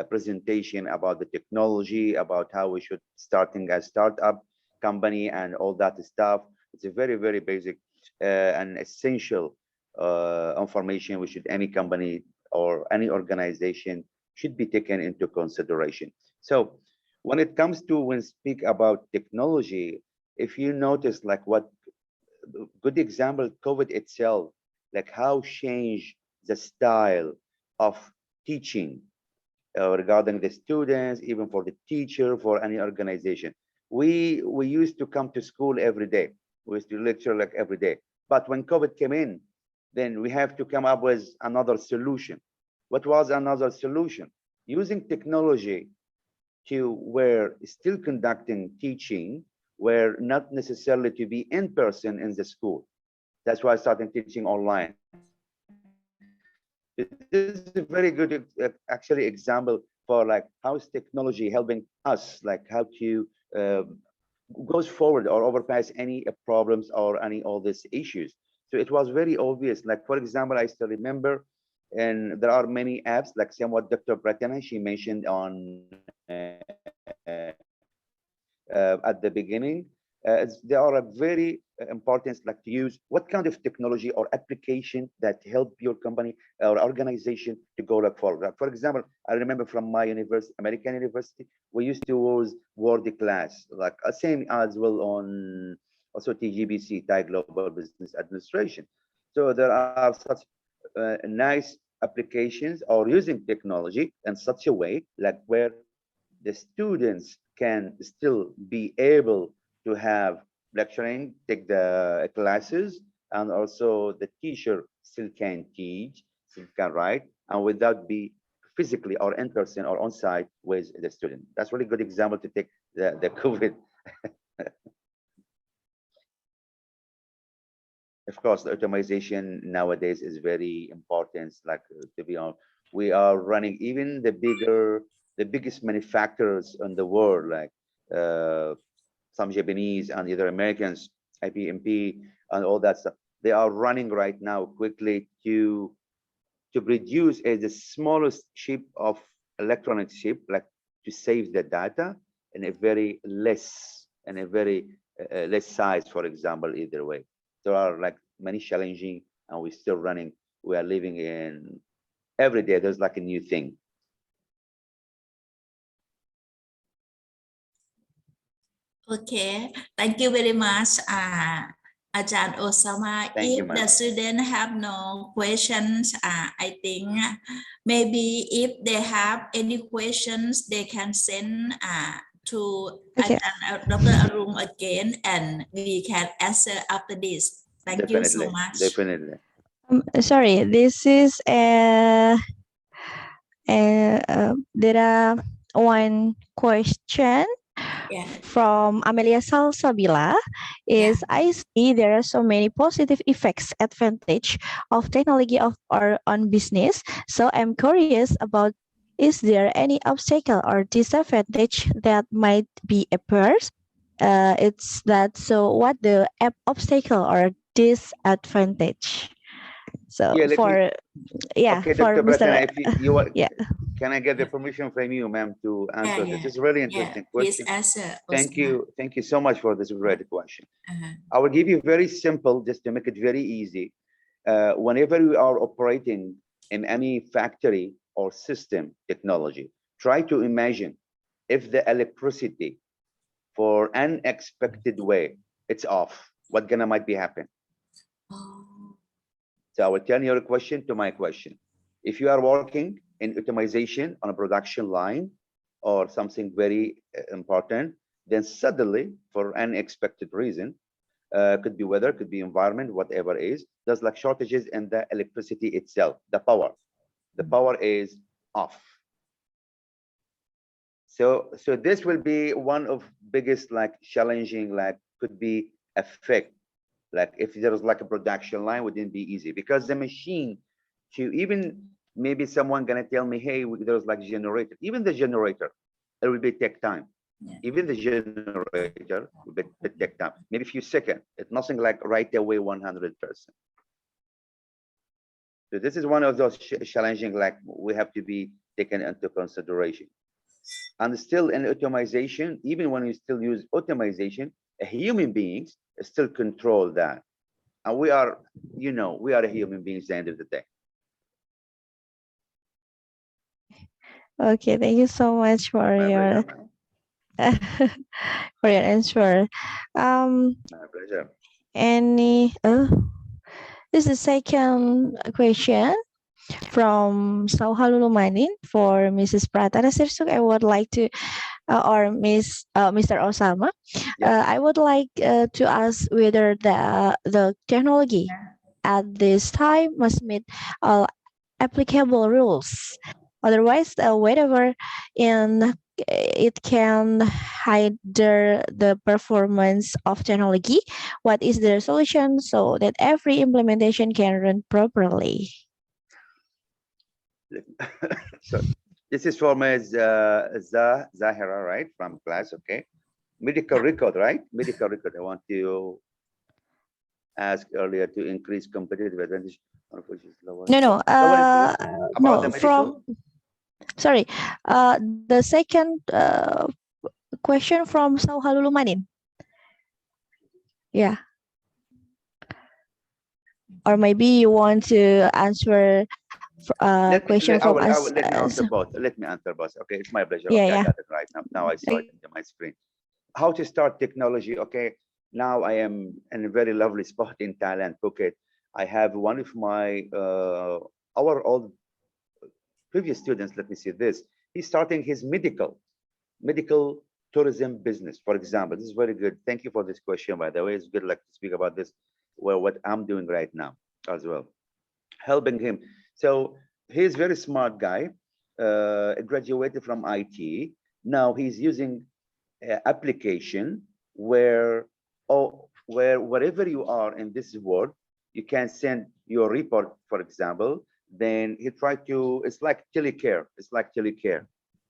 presentation about the technology, about how we should starting a startup company and all that stuff. It's a very, very basic and essential information which should any company or any organization should be taken into consideration. So when it comes to when speak about technology, if you notice, like what good example, COVID itself, like how changed the style of teaching regarding the students, even for the teacher, for any organization. We used to come to school every day. We used to lecture like every day. But when COVID came in, then we have to come up with another solution. What was another solution? Using technology to where still conducting teaching, where not necessarily to be in person in the school. That's why I started teaching online. This is a very good actually example for like how is technology helping us, like how to goes forward or overpass any problems or any all these issues. So it was very obvious. Like for example, I still remember, and there are many apps like somewhat Dr. Pratana, she mentioned on at the beginning. They are a very important, like to use what kind of technology or application that help your company or organization to go like forward. Like for example, I remember from my university, American University, we used to use Word class, like same as well on also TGBC, Thai Global Business Administration. So there are such nice applications or using technology in such a way, like where the students can still be able to have lecturing, take the classes, and also the teacher still can teach, still can write, and without be physically or in person or on site with the student. That's really good example to take the COVID. Of course, the automation nowadays is very important. Like to be honest, we are running even the biggest manufacturers in the world, like some Japanese and either Americans, IPMP and all that stuff. They are running right now quickly to produce the smallest chip of electronic chip, like to save the data in a very less less size, for example, either way. There are like many challenging, and we're still running. We are living in every day. There's like a new thing. Okay, thank you very much, Ajahn Osama. Thank you, If ma'am. the students have no questions, I think maybe if they have any questions, they can send to Okay. Dr. Arun again, and we can answer after this. Thank you so much. Definitely. Sorry, this is there are one question from Amelia Salsabila is I see there are so many positive effects, advantage of technology of our own business. So I'm curious about, is there any obstacle or disadvantage that might be appears? It's that, so what the obstacle or disadvantage? So Yeah, okay, for Dr. Mr. Pratana, if you want, yeah. Can I get the permission from you, ma'am, to answer this? It's a really interesting question. Please answer. Thank you so much for this great question. Uh-huh. I will give you very simple, just to make it very easy. Whenever we are operating in any factory or system technology, try to imagine if the electricity for unexpected way, it's off, what gonna might be happen? So I will turn your question to my question. If you are working in automation on a production line or something very important, then suddenly, for unexpected reason, could be weather, could be environment, whatever it is, there's like shortages in the electricity itself, the power. The power is off. So this will be one of biggest like challenging, like could be affect. Like if there was like a production line, wouldn't be easy because the machine to even maybe someone gonna tell me, hey, there's like generator, even the generator, it will be take time. Even the generator will be take time, maybe a few seconds. It's nothing like right away 100%. So this is one of those challenging, like we have to be taken into consideration. And still in automation, even when you still use automation, human beings still control that. And we are, we are a human beings at the end of the day. Okay, thank you so much for your for your answer. My pleasure. Any this is the second question from Sauhalulu Manin for Mrs. Pratana Sirsuk. I would like to or Mr. Osama. Yeah. I would like to ask whether the technology at this time must meet all applicable rules. Otherwise, whatever in it can hinder the performance of technology. What is the solution so that every implementation can run properly? So this is from Zahira, right, from class. Okay, medical record, right? Medical record. I want to ask earlier to increase competitive advantage. No, About no. the From sorry, the second question from Sauhalulu Manin. Yeah. Or maybe you want to answer question from us. Let me answer both. Let me answer both. Okay, it's my pleasure. Yeah, Okay, yeah. I got it right now. Now I saw it in my screen. How to start technology? Okay, now I am in a very lovely spot in Thailand, Phuket. I have one of my our old previous students. Let me see this. He's starting his medical tourism business, for example. This is very good. Thank you for this question, by the way. It's good like to speak about this. Well, what I'm doing right now as well, helping him. So he's a very smart guy, graduated from IT. Now he's using application where wherever you are in this world, you can send your report, for example. Then he tried to, it's like telecare. It's like telecare.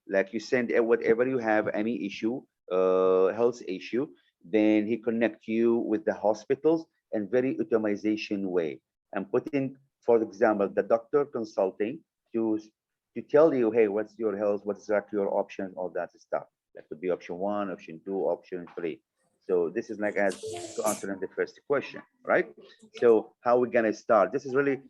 Like you send whatever you have, any issue, health issue, then he connect you with the hospitals in very automation way. And putting, for example, the doctor consulting to tell you, hey, what's your health, what's exactly your options, all that stuff. That could be option 1, option 2, option 3. So this is like as to answer the first question, right? So how we gonna start? This is really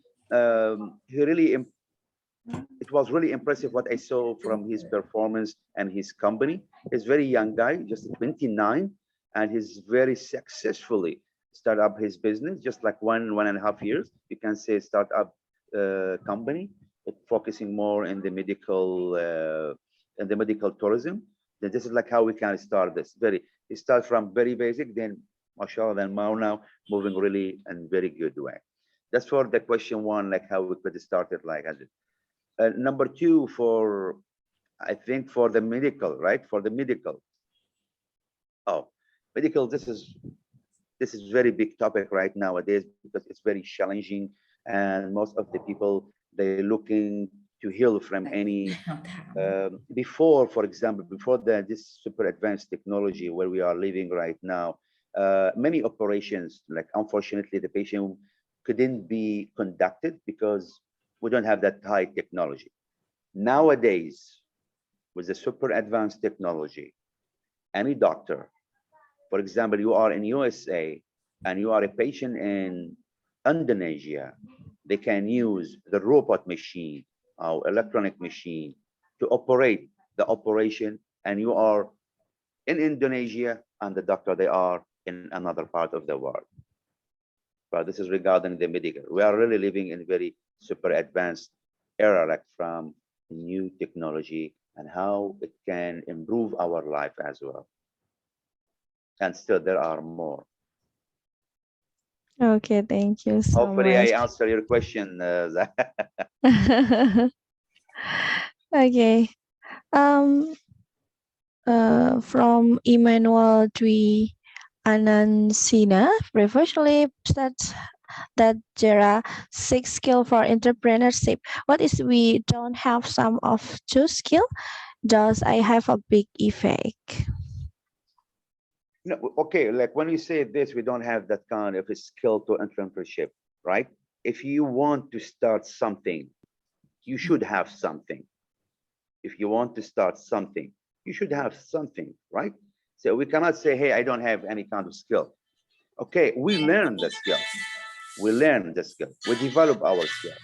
it was really impressive what I saw from his performance and his company. He's a very young guy, just 29, and he's very successfully start up his business, just like 1.5 years. You can say startup company, focusing more in the medical tourism. Then this is like how we can start this. It starts from very basic, then mashallah, then now moving really in very good way. That's for the question 1, like how we could start it, like as it. Number 2, for I think for the medical, right? For the medical. Oh, medical. This is very big topic right nowadays because it's very challenging, and most of the people they're looking to heal from any before, for example, before this super advanced technology where we are living right now. Many operations, like unfortunately, the patient couldn't be conducted because we don't have that high technology. Nowadays, with the super advanced technology, any doctor, for example, you are in USA and you are a patient in Indonesia, they can use the robot machine or electronic machine to operate the operation, and you are in Indonesia and the doctor, they are in another part of the world. But this is regarding the medical. We are really living in very super advanced era, like from new technology and how it can improve our life as well. And still there are more. Okay, thank you so Hopefully much. I answer your question. Okay. From Emmanuel Dwi Anansina, professionally states that there are 6 skills for entrepreneurship. What is we don't have some of 2 skills? Does I have a big effect? No, okay, like when you say this, we don't have that kind of a skill to entrepreneurship, right? If you want to start something, you should have something. If you want to start something, you should have something, right? So we cannot say, hey, I don't have any kind of skill. Okay, we learn the skill. We learn the skill. We develop our skill.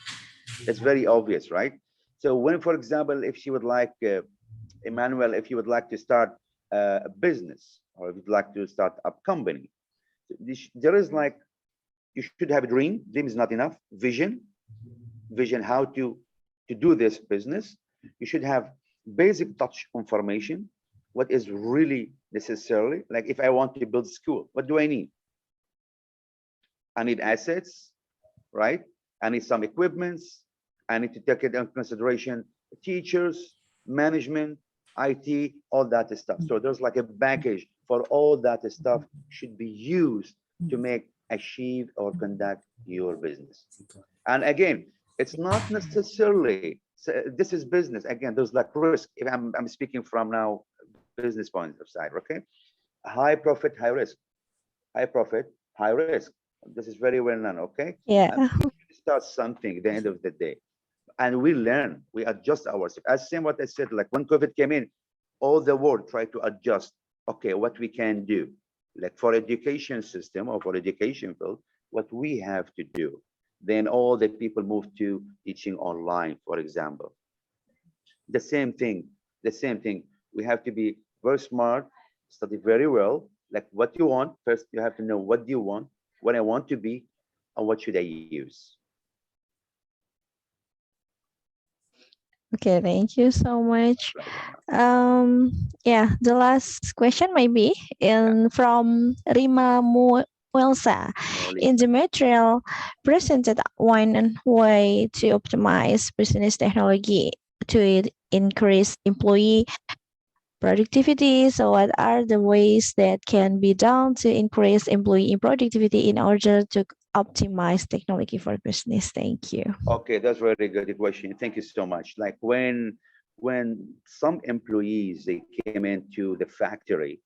It's very obvious, right? So when, for example, if she would like, Emmanuel, if you would like to start a business, or if you'd like to start a company, there is like, you should have a dream. Dream is not enough. Vision how to do this business. You should have basic touch information. What is really necessarily, like if I want to build school, what do I need? I need assets, right? I need some equipments. I need to take it into consideration teachers, management, IT, all that stuff. So there's like a package for all that stuff should be used to achieve or conduct your business. And again, it's not necessarily, so this is business. Again, there's like risk. If I'm speaking from now business point of side, okay? High profit, high risk. High profit, high risk. This is very well known, okay? Yeah. We start something at the end of the day, and we learn, we adjust ourselves. As same what I said, like when COVID came in, all the world tried to adjust, okay, what we can do. Like for education system or for education field, what we have to do. Then all the people moved to teaching online, for example. The same thing. We have to be very smart, study very well, like what you want. First, you have to know what do you want, what I want to be, and what should I use. Okay, thank you so much. Yeah, the last question maybe from Rima Muelsa. In the material presented one way to optimize business technology to increase employee productivity. So what are the ways that can be done to increase employee productivity in order to optimize technology for business? Thank you. Okay, that's very good question. Thank you so much. Like when some employees, they came into the factory,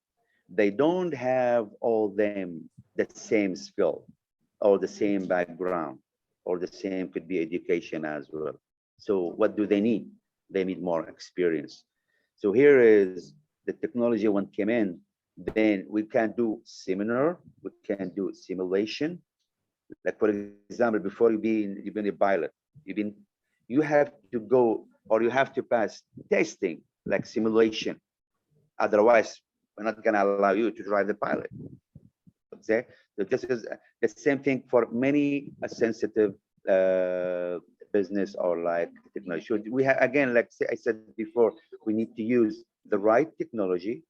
they don't have all them the same skill or the same background or the same could be education as well. So what do they need? They need more experience. So here is the technology when came in, then we can do seminar, we can do simulation. Like for example, before you've been a pilot, you have to go or you have to pass testing like simulation. Otherwise, we're not gonna allow you to drive the pilot. Okay, so this is the same thing for many sensitive business or like technology. So we have, again, like I said before, we need to use the right technology.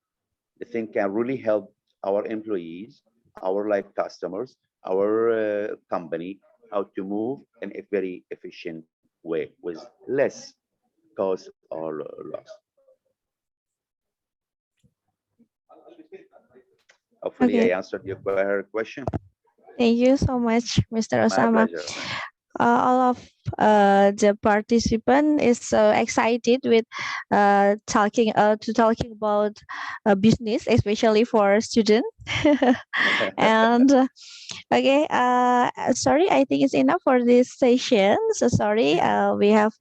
The thing can really help our employees, our like customers, our company, how to move in a very efficient way with less cost or loss. Hopefully I answered your question. Thank you so much, Mr. My Osama. pleasure. All of the participant is so excited with talking about business, especially for students. And okay, sorry, I think it's enough for this session. So sorry, we have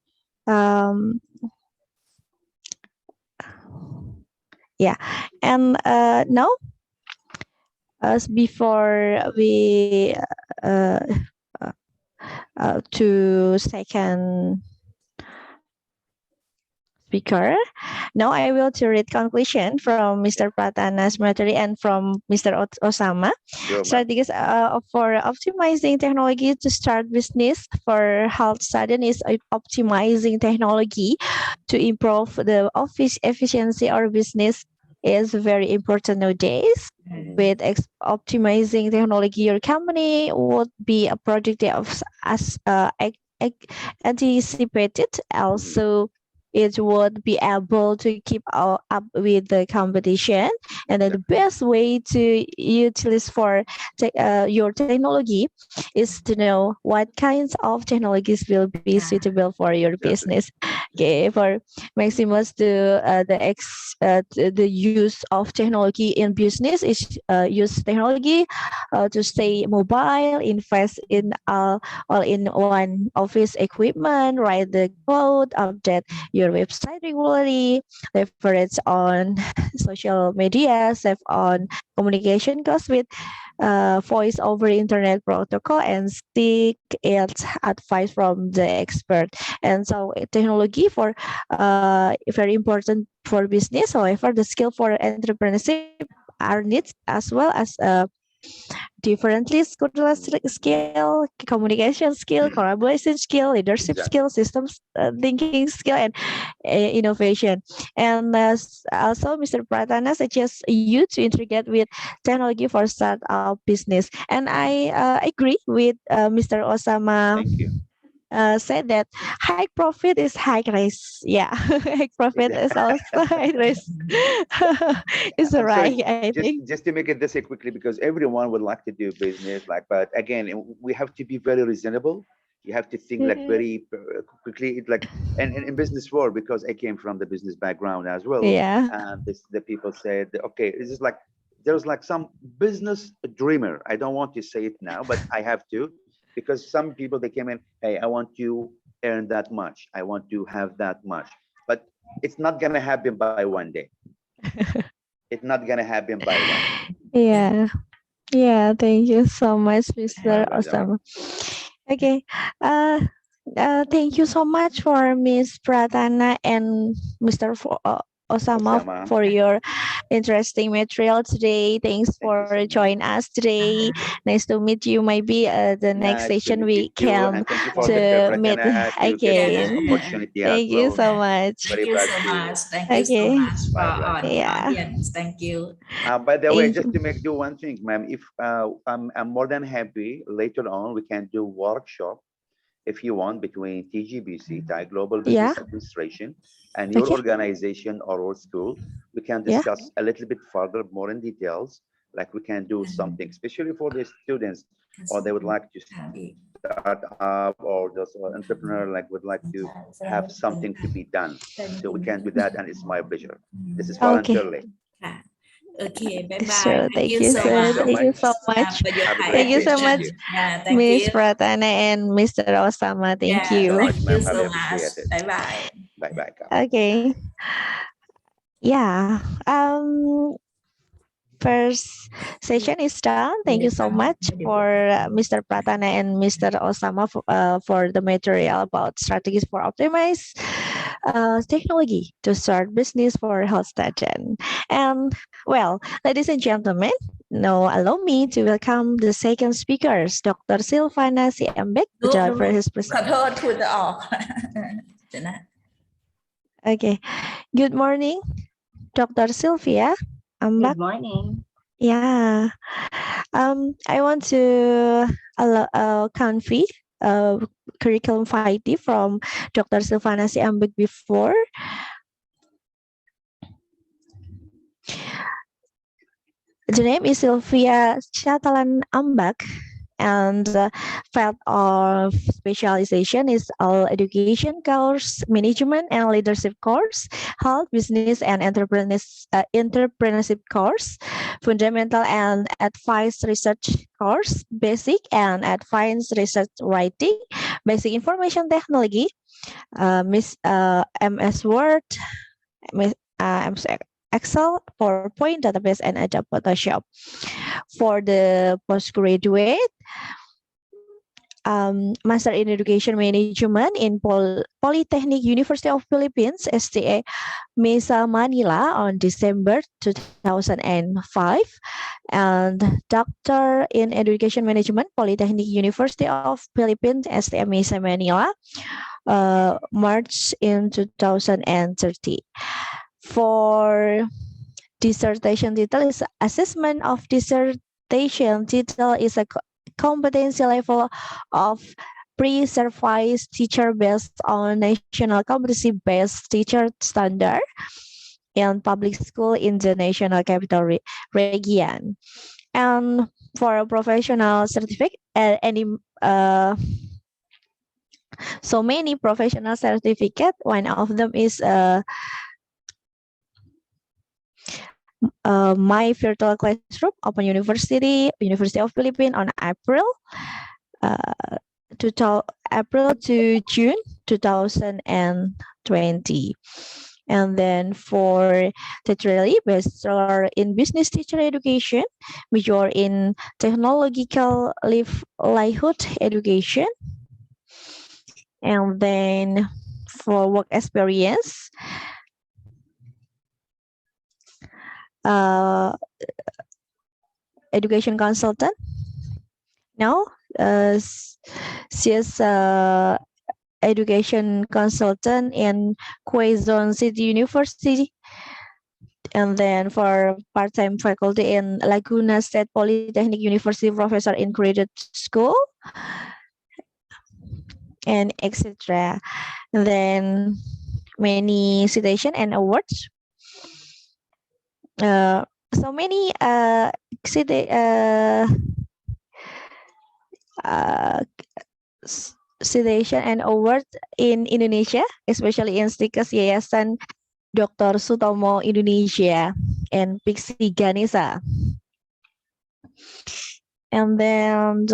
yeah, and now as before we to second speaker. Now I will to read conclusion from Mr. Pratana's material and from Mr. Osama. Strategies for optimizing technology to start business for health study is optimizing technology to improve the office efficiency or business is very important nowadays. With optimizing technology, your company would be a productive as anticipated. Also, it would be able to keep up with the competition. And then the best way to utilize for your technology is to know what kinds of technologies will be suitable for your business. Okay, for maximize the use of technology in business is use technology to stay mobile, invest in all-in-one office equipment, write the code, update your website regularly, leverage on social media, media, save on communication costs with voice over internet protocol, and seek its advice from the expert. And so technology for very important for business. However, the skill for entrepreneurship are needs as well as differently skill, communication skill, collaboration skill, leadership Exactly. skill, systems thinking skill, and innovation. And also, Mr. Pratana suggests you to integrate with technology for startup business. And I agree with Mr. Osama. Thank you. Said that high profit is high risk. Yeah, high profit is also high risk. It's I'm sorry, right, I think. just to make it this quickly, because everyone would like to do business, like, but again, we have to be very reasonable. You have to think like very quickly, like, and in business world, because I came from the business background as well. Yeah. And the people said, okay, this is like, there's like some business dreamer. I don't want to say it now, but I have to, because some people, they came in, hey, I want to earn that much. I want to have that much, but it's not gonna happen by one day. It's not gonna happen by one. Yeah. Yeah. Thank you so much, Mr. Bye, Osama. Okay. Thank you so much for Miss Pratana and Mr. Osama Osama. for your interesting material today. Thanks Thank you for so much. joining us today. Nice to meet you. Maybe the next Nice to session meet we you, can and thank you for to Dr. meet Pratana to get me this again. opportunity as Thank you well. so much. Very Thank you proud so to. much. Thank you so Okay. much for My our pleasure. Yeah. audience. Thank you. By the way, Thank just you. to make do one thing, ma'am, if I'm more than happy later on, we can do workshop if you want between TGBC, Thai Global Yeah. Business Administration, and your Okay. organization or your school. We can Yeah. discuss a little bit further, more in details. Like we can do something, especially for the students, or they would like to start up, or those entrepreneur like would like to have something to be done. So we can do that, and it's my pleasure. This is Okay. voluntarily. Okay, bye bye. Sure. Thank Thank you you, so Thank you sir. so Thank you much. so much. for your Have a kind great Thank you day. so Thank much, you. Yeah, thank Miss you. Pratana and Mr. Osama. Thank Yeah, you. So much, thank ma'am. you Highly so much. appreciate it. Bye bye. Bye bye. Okay. Yeah. First session is done. Thank you so much for Mr. Pratana and Mr. Osama for the material about strategies for optimize technology to start business for health station. And well, ladies and gentlemen, now allow me to welcome the second speakers, Dr. Silvana Siambek, to deliver his ขอโทษพูดจะออก Okay. Good morning, Dr. Sylvia. Good morning. Yeah. I want to convey curriculum vitae from Dr. Silvana Siambek before. The name is Sylvia Chatalan Ambak, and field of specialization is all education course, management and leadership course, health, business and entrepreneurship course, fundamental and advanced research course, basic and advanced research writing, basic information technology, MS Word, MS Excel, PowerPoint, database, and Adobe Photoshop. For the postgraduate, Master in Education Management in Polytechnic University of Philippines, STA Mesa Manila on December 2005, and Doctor in Education Management, Polytechnic University of Philippines, STA Mesa Manila, March in 2030. For dissertation title is assessment of dissertation title is a competency level of pre-certified teacher based on national competency-based teacher standard in public school in the national capital region. And for a professional certificate, so many professional certificate. One of them is my virtual classroom, Open University, University of Philippines on April to June 2020. And then for tertiary, Bachelor in Business Teacher Education, major in Technological Livelihood Education. And then for work experience, education consultant. Now, she is education consultant in Quezon City University. And then for part-time faculty in Laguna State Polytechnic University, professor in credit school, and etc. Then many citation and awards. So many citation and award in Indonesia, especially in Stikas Yayasan Dr. Sutomo Indonesia and Pixie Ganesa. And then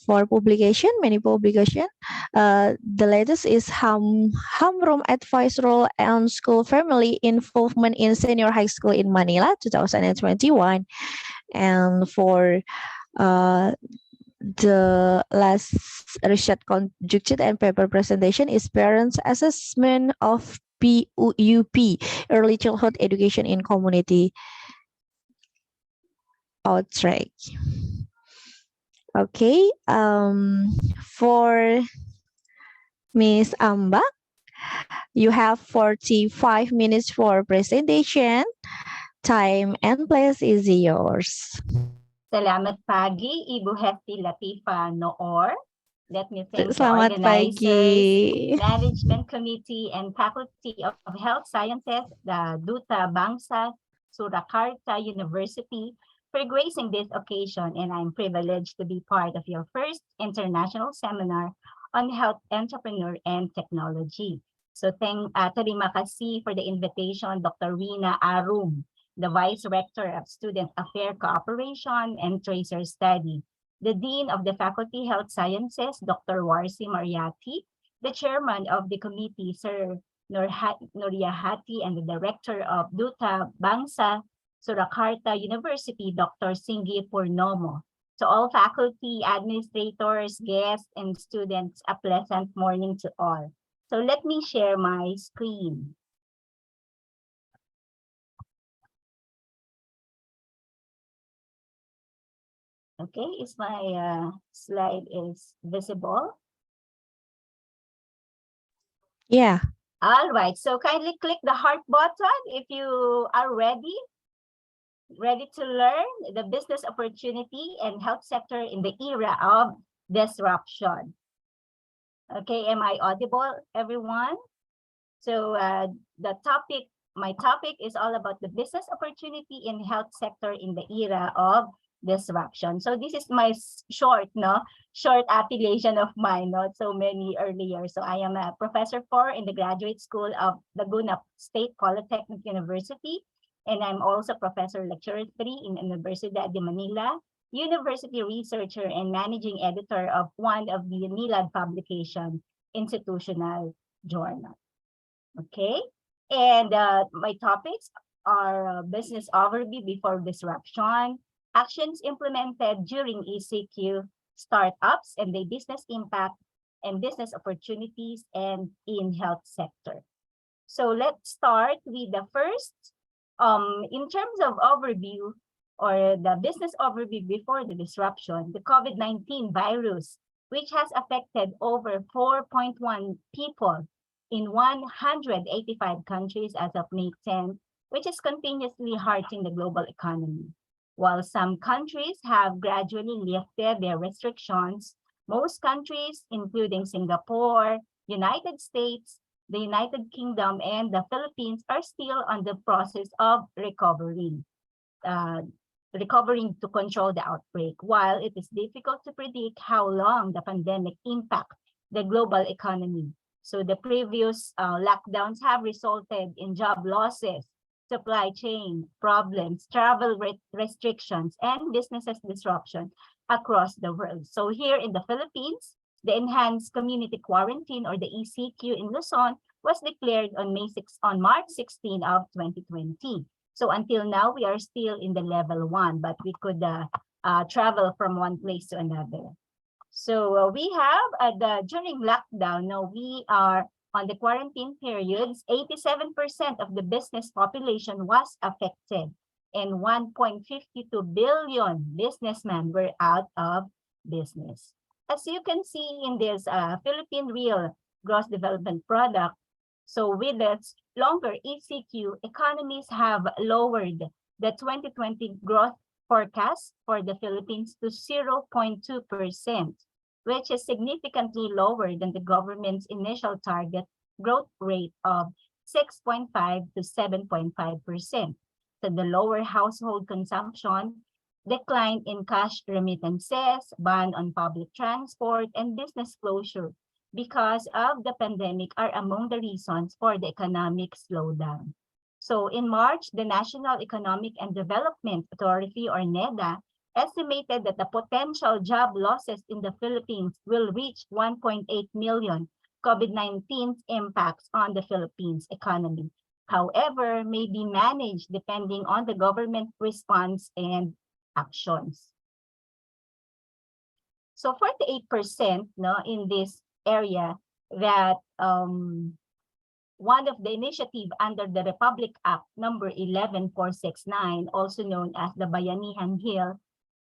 for publication, many publication. The latest is Hamrum Advice Role on School Family Involvement in Senior High School in Manila, 2021. And for the last research conducted and paper presentation is Parents Assessment of PUP, Early Childhood Education in Community Outreach. Okay, for Miss Amba, you have 45 minutes for presentation. Time and place is yours. Salamat pagi, Ibu Hefty Latifa Noor. Let me thank the Selamat organizers, pagi. Management Committee, and Faculty of Health Sciences, the Duta Bangsa Surakarta University, for gracing this occasion, and I'm privileged to be part of your first international seminar on health, entrepreneur, and technology. So terima kasih for the invitation, Dr. Rina Arum, the Vice Rector of Student Affairs Cooperation and Tracer Study, the Dean of the Faculty Health Sciences, Dr. Warsi Mariati, the Chairman of the Committee, Sir Nuriyahati, and the Director of Duta Bangsa Surakarta University, Dr. Singgi Purnomo. To all faculty, administrators, guests, and students, a pleasant morning to all. So let me share my screen. Okay, is my slide is visible? Yeah. All right, so kindly click the heart button if you are ready to learn the business opportunity and health sector in the era of disruption. Okay, am I audible, everyone? So my topic is all about the business opportunity in health sector in the era of disruption. So this is my short affiliation of mine, not so many earlier. So I am a professor in the graduate school of Laguna State Polytechnic University, and I'm also professor lecturer 3 in Universidad de Manila, university researcher and managing editor of one of the NILAD publication, Institutional Journal. Okay, and my topics are business overview before disruption, actions implemented during ECQ, startups and the business impact, and business opportunities and in health sector. So let's start with the first, in terms of overview or the business overview before the disruption, the COVID-19 virus, which has affected over 4.1 people in 185 countries as of May 10, which is continuously hurting the global economy. While some countries have gradually lifted their restrictions, most countries, including Singapore, United States, the United Kingdom, and the Philippines, are still on the process of recovering to control the outbreak. While it is difficult to predict how long the pandemic impacts the global economy. So the previous lockdowns have resulted in job losses, supply chain problems, travel restrictions, and businesses disruption across the world. So here in the Philippines, The enhanced community quarantine, or the ECQ, in Luzon was declared on March 16 of 2020. So until now, we are still in the level 1, but we could travel from one place to another. So we have during lockdown, we are on the quarantine periods, 87% of the business population was affected, and 1.52 billion businessmen were out of business. As you can see in this Philippine Real Gross Development Product, so with the longer ECQ, economies have lowered the 2020 growth forecast for the Philippines to 0.2%, which is significantly lower than the government's initial target growth rate of 6.5 to 7.5%. So the lower household consumption, decline in cash remittances, ban on public transport, and business closure because of the pandemic are among the reasons for the economic slowdown. So in March, the National Economic and Development Authority, or NEDA, estimated that the potential job losses in the Philippines will reach 1.8 million COVID-19's impacts on the Philippines economy. However, may be managed depending on the government response and actions. So 48% in this area that one of the initiative under the Republic Act number 11469, also known as the Bayanihan Hill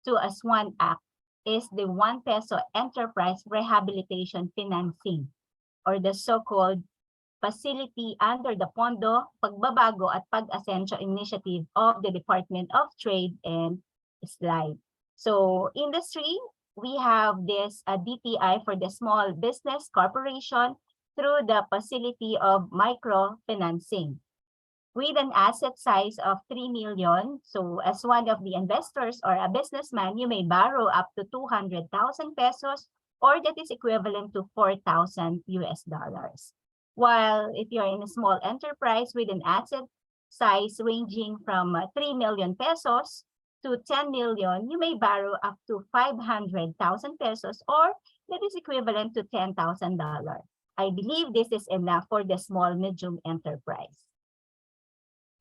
to Aswan Act, is the 1 peso enterprise rehabilitation financing, or the so-called facility under the Pondo Pagbabago at Pag-Asensyo initiative of the Department of Trade and SLIDE. So industry, we have this DTI for the Small Business Corporation through the facility of microfinancing with an asset size of 3 million. So as one of the investors or a businessman, you may borrow up to 200,000 pesos, or that is equivalent to $4,000 US. While if you're in a small enterprise with an asset size ranging from 3 million pesos to 10 million, you may borrow up to 500,000 pesos, or that is equivalent to $10,000. I believe this is enough for the small medium enterprise.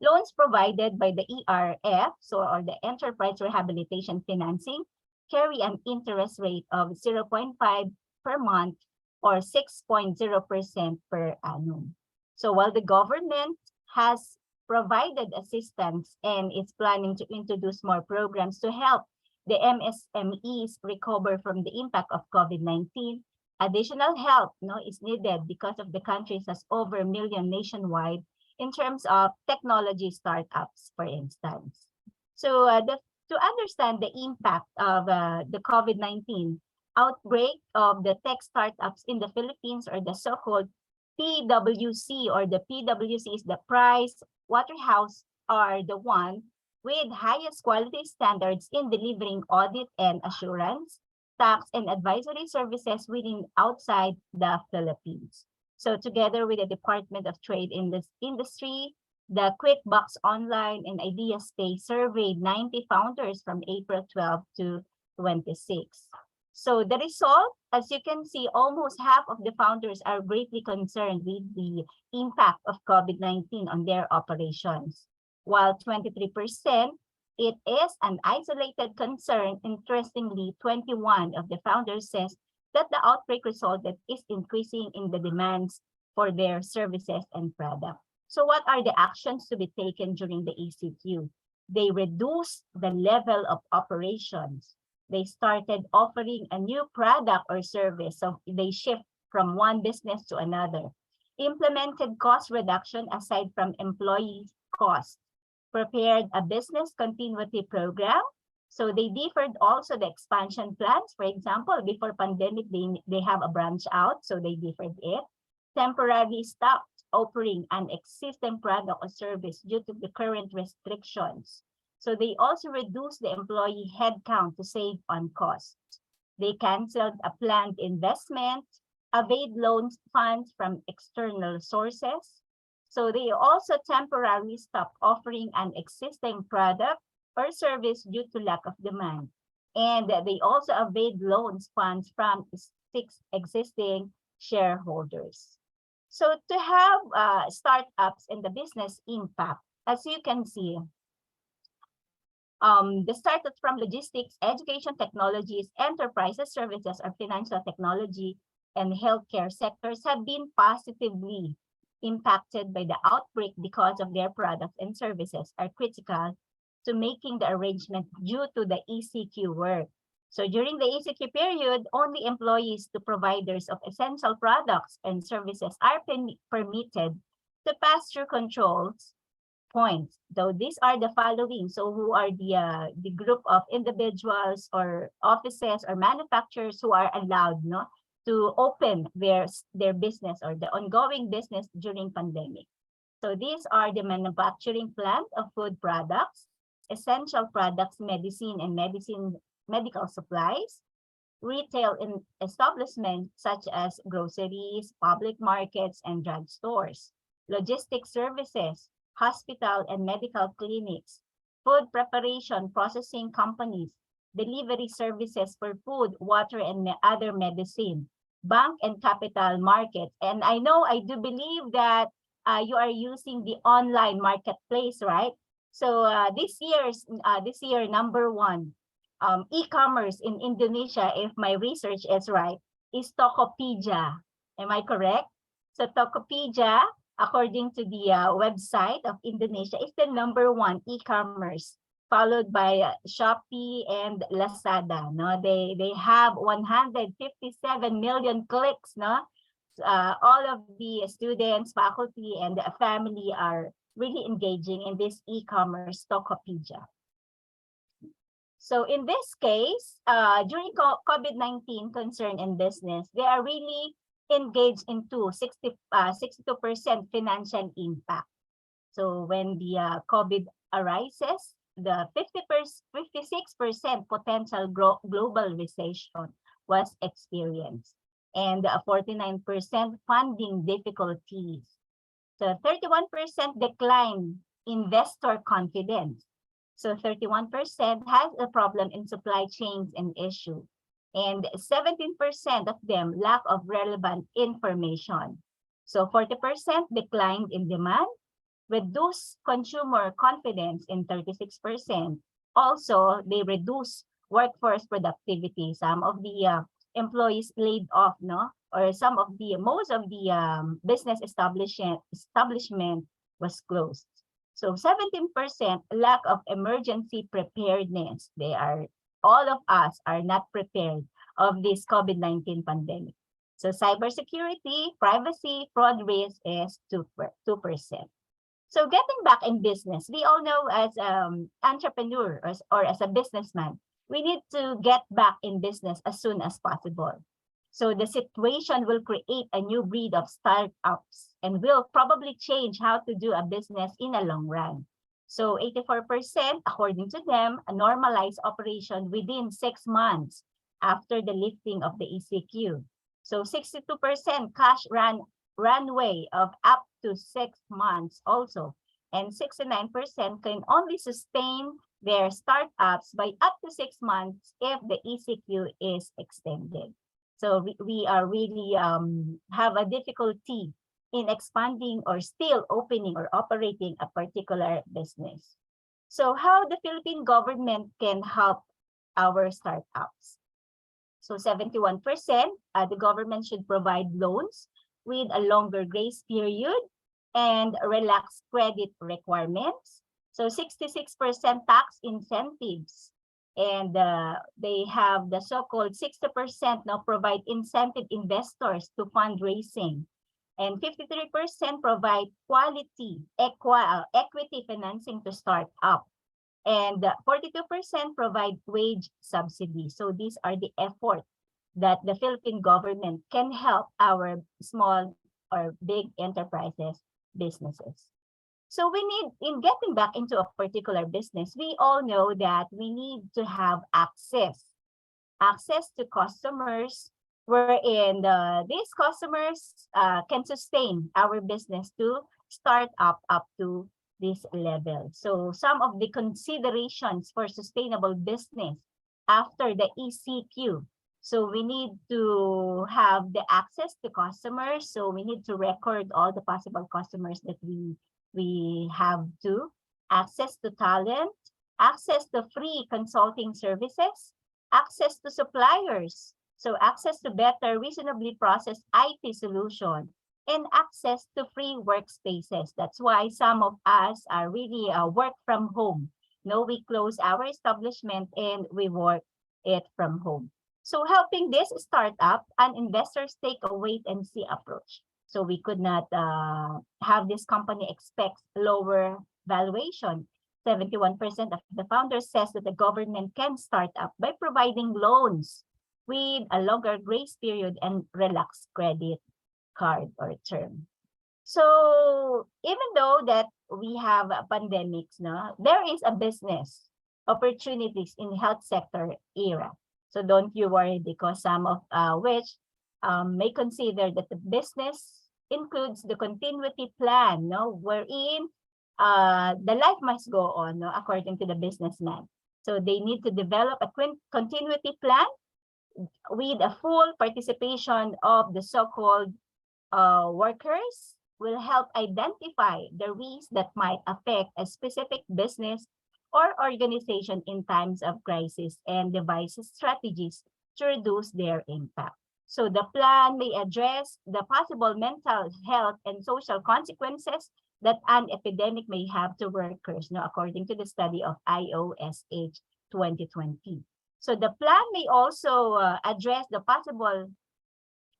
Loans provided by the ERF, or the Enterprise Rehabilitation Financing, carry an interest rate of 0.5 per month or 6.0% per annum. So while the government has provided assistance and is planning to introduce more programs to help the MSMEs recover from the impact of COVID-19, additional help is needed because of the country has over a million nationwide in terms of technology startups, for instance. So to understand the impact of the COVID-19 outbreak of the tech startups in the Philippines, or the so-called PwC, or the PwC is the Price Waterhouse, are the one with highest quality standards in delivering audit and assurance, tax and advisory services within outside the Philippines. So together with the Department of Trade in this industry, the QuickBox Online and IdeaSpace surveyed 90 founders from April 12 to 26. So the result, as you can see, almost half of the founders are greatly concerned with the impact of COVID-19 on their operations, while 23%, it is an isolated concern. Interestingly, 21 of the founders says that the outbreak resulted is increasing in the demands for their services and products. So what are the actions to be taken during the ECQ? They reduced the level of operations. They started offering a new product or service, so they shift from one business to another. Implemented cost reduction aside from employee costs. Prepared a business continuity program. So they deferred also the expansion plans. For example, before pandemic, they have a branch out, so they deferred it. Temporarily stopped offering an existing product or service due to the current restrictions. So they also reduced the employee headcount to save on costs. They canceled a planned investment, evade loans funds from external sources. So they also temporarily stopped offering an existing product or service due to lack of demand. And they also evade loans funds from existing shareholders. So to have startups and the business impact, as you can see, the startups from logistics, education technologies, enterprises, services, or financial technology and healthcare sectors have been positively impacted by the outbreak because of their products and services are critical to making the arrangement due to the ECQ work. So during the ECQ period, only employees to providers of essential products and services are permitted to pass through controls points. So these are the following. So who are the group of individuals or offices or manufacturers who are allowed to open their business or the ongoing business during pandemic. So these are the manufacturing plant of food products, essential products, medicine and medical supplies, retail establishments such as groceries, public markets, and drugstores, logistics services, hospital and medical clinics, food preparation processing companies, delivery services for food, water, and other medicine, bank and capital markets. And I do believe that you are using the online marketplace, right? So this year, number one, e-commerce in Indonesia, if my research is right, is Tokopedia. Am I correct? So Tokopedia, according to the website of Indonesia, is the number one e-commerce, followed by Shopee and Lazada. They have 157 million clicks. All of the students, faculty, and the family are really engaging in this e-commerce Tokopedia. So in this case, during COVID-19 concern in business, they are really engaged into 62% financial impact. So when the COVID arises, the 56% potential global recession was experienced, and 49% funding difficulties. So 31% decline investor confidence. So 31% has a problem in supply chains and issue. And 17% of them lack of relevant information. So 40% declined in demand, reduced consumer confidence in 36%. Also, they reduce workforce productivity. Some of the employees laid off, or most of the business establishment was closed. So 17% lack of emergency preparedness. All of us are not prepared of this COVID-19 pandemic. So cybersecurity, privacy, fraud risk is 2%. So getting back in business, we all know as entrepreneur or as a businessman, we need to get back in business as soon as possible. So the situation will create a new breed of startups and will probably change how to do a business in a long run. So 84%, according to them, a normalized operation within 6 months after the lifting of the ECQ. So 62% cash runway of up to 6 months also. And 69% can only sustain their startups by up to 6 months if the ECQ is extended. So we are really have a difficulty in expanding or still opening or operating a particular business. So how the Philippine government can help our startups? So 71%, the government should provide loans with a longer grace period and relaxed credit requirements. So 66% tax incentives. And they have the so-called 60% now provide incentive investors to fundraising. And 53% provide quality equity financing to start up. And 42% provide wage subsidy. So these are the efforts that the Philippine government can help our small or big enterprises, businesses. So we need, in getting back into a particular business, we all know that we need to have access to customers, wherein these customers can sustain our business to start up to this level. So some of the considerations for sustainable business after the ECQ. So we need to have the access to customers. So we need to record all the possible customers that we have to. Access to talent, access to free consulting services, access to suppliers. So access to better, reasonably processed IT solution, and access to free workspaces. That's why some of us are really work from home. No, we close our establishment and we work it from home. So helping this startup and investors take a wait and see approach. So we could not have this company expect lower valuation. 71% of the founders says that the government can start up by providing loans with a longer grace period and relaxed credit card or term. So even though that we have pandemics, no, there is a business opportunities in health sector era. So don't you worry, because some of which may consider that the business includes the continuity plan, no, wherein the life must go on, no, according to the businessman. So they need to develop a continuity plan with a full participation of the so-called workers, will help identify the risks that might affect a specific business or organization in times of crisis and devise strategies to reduce their impact. So the plan may address the possible mental health and social consequences that an epidemic may have to workers, no, according to the study of ISOHET 2020. So the plan may also address the possible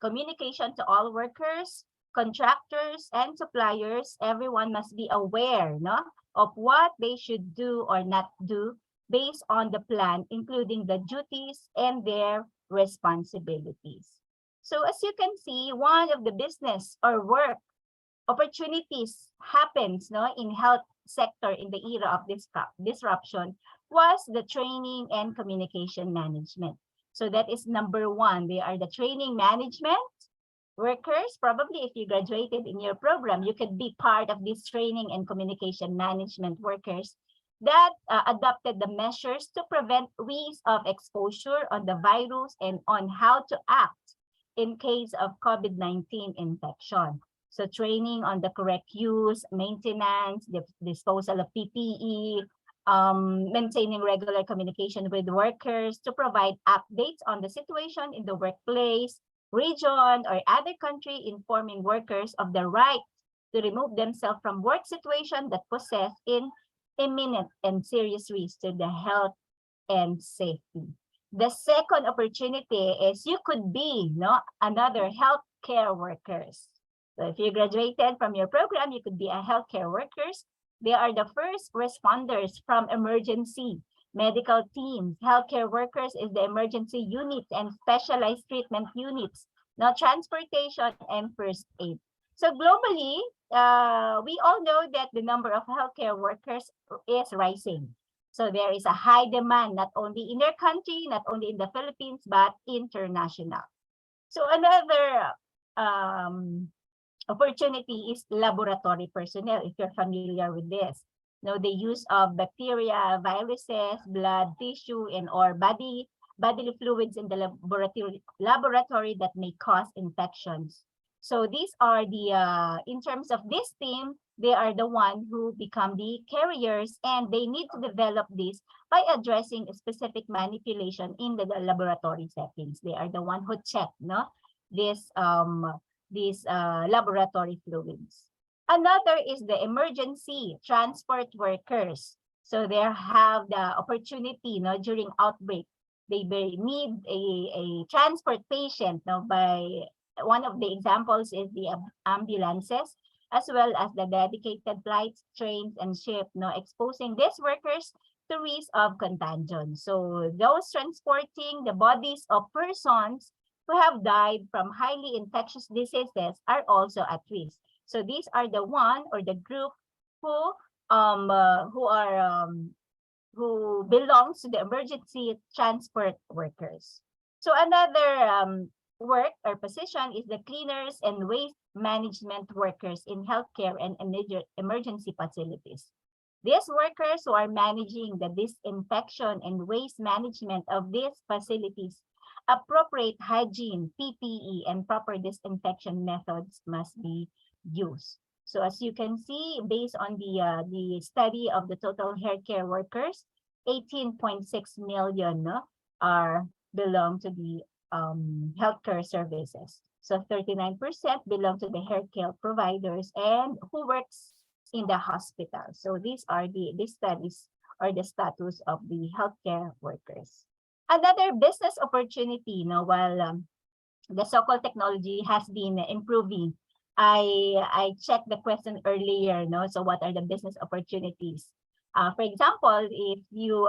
communication to all workers, contractors, and suppliers. Everyone must be aware, no, of what they should do or not do based on the plan, including the duties and their responsibilities. So as you can see, one of the business or work opportunities happens, no, in health sector in the era of this disruption was the training and communication management. So that is number one. They are the training management workers. Probably if you graduated in your program, you could be part of this training and communication management workers that adopted the measures to prevent risk of exposure on the virus and on how to act in case of COVID-19 infection. So training on the correct use, maintenance, the disposal of PPE, maintaining regular communication with workers to provide updates on the situation in the workplace, region, or other country, informing workers of the right to remove themselves from work situation that possess in imminent and serious risk to the health and safety. The second opportunity is you could be, no, another healthcare workers. So if you graduated from your program, you could be a healthcare workers. They are the first responders from emergency medical teams. Healthcare workers is the emergency units and specialized treatment units, no, transportation and first aid. So globally, we all know that the number of healthcare workers is rising. So there is a high demand, not only in their country, not only in the Philippines, but international. So another opportunity is laboratory personnel, if you're familiar with this. Now, the use of bacteria, viruses, blood, tissue, and or bodily fluids in the laboratory that may cause infections. So these are the, in terms of this team, they are the one who become the carriers, and they need to develop this by addressing a specific manipulation in the laboratory settings. They are the one who check, no, this laboratory fluids. Another is the emergency transport workers. So they have the opportunity, no, during outbreak. They need a transport patient, no, by one of the examples is the ambulances, as well as the dedicated flights, trains, and ships, no, exposing these workers to risk of contagion. So those transporting the bodies of persons who have died from highly infectious diseases are also at risk. So these are the one or the group who belongs to the emergency transport workers. So another work or position is the cleaners and waste management workers in healthcare and emergency facilities. These workers who are managing the disinfection and waste management of these facilities appropriate hygiene, PPE, and proper disinfection methods must be used. So as you can see, based on the study of the total healthcare workers, 18.6 million belong to the healthcare services. So 39% belong to the healthcare providers and who works in the hospital. So these are the studies or the status of the healthcare workers. Another business opportunity, while the so-called technology has been improving, I checked the question earlier, so what are the business opportunities? For example, if you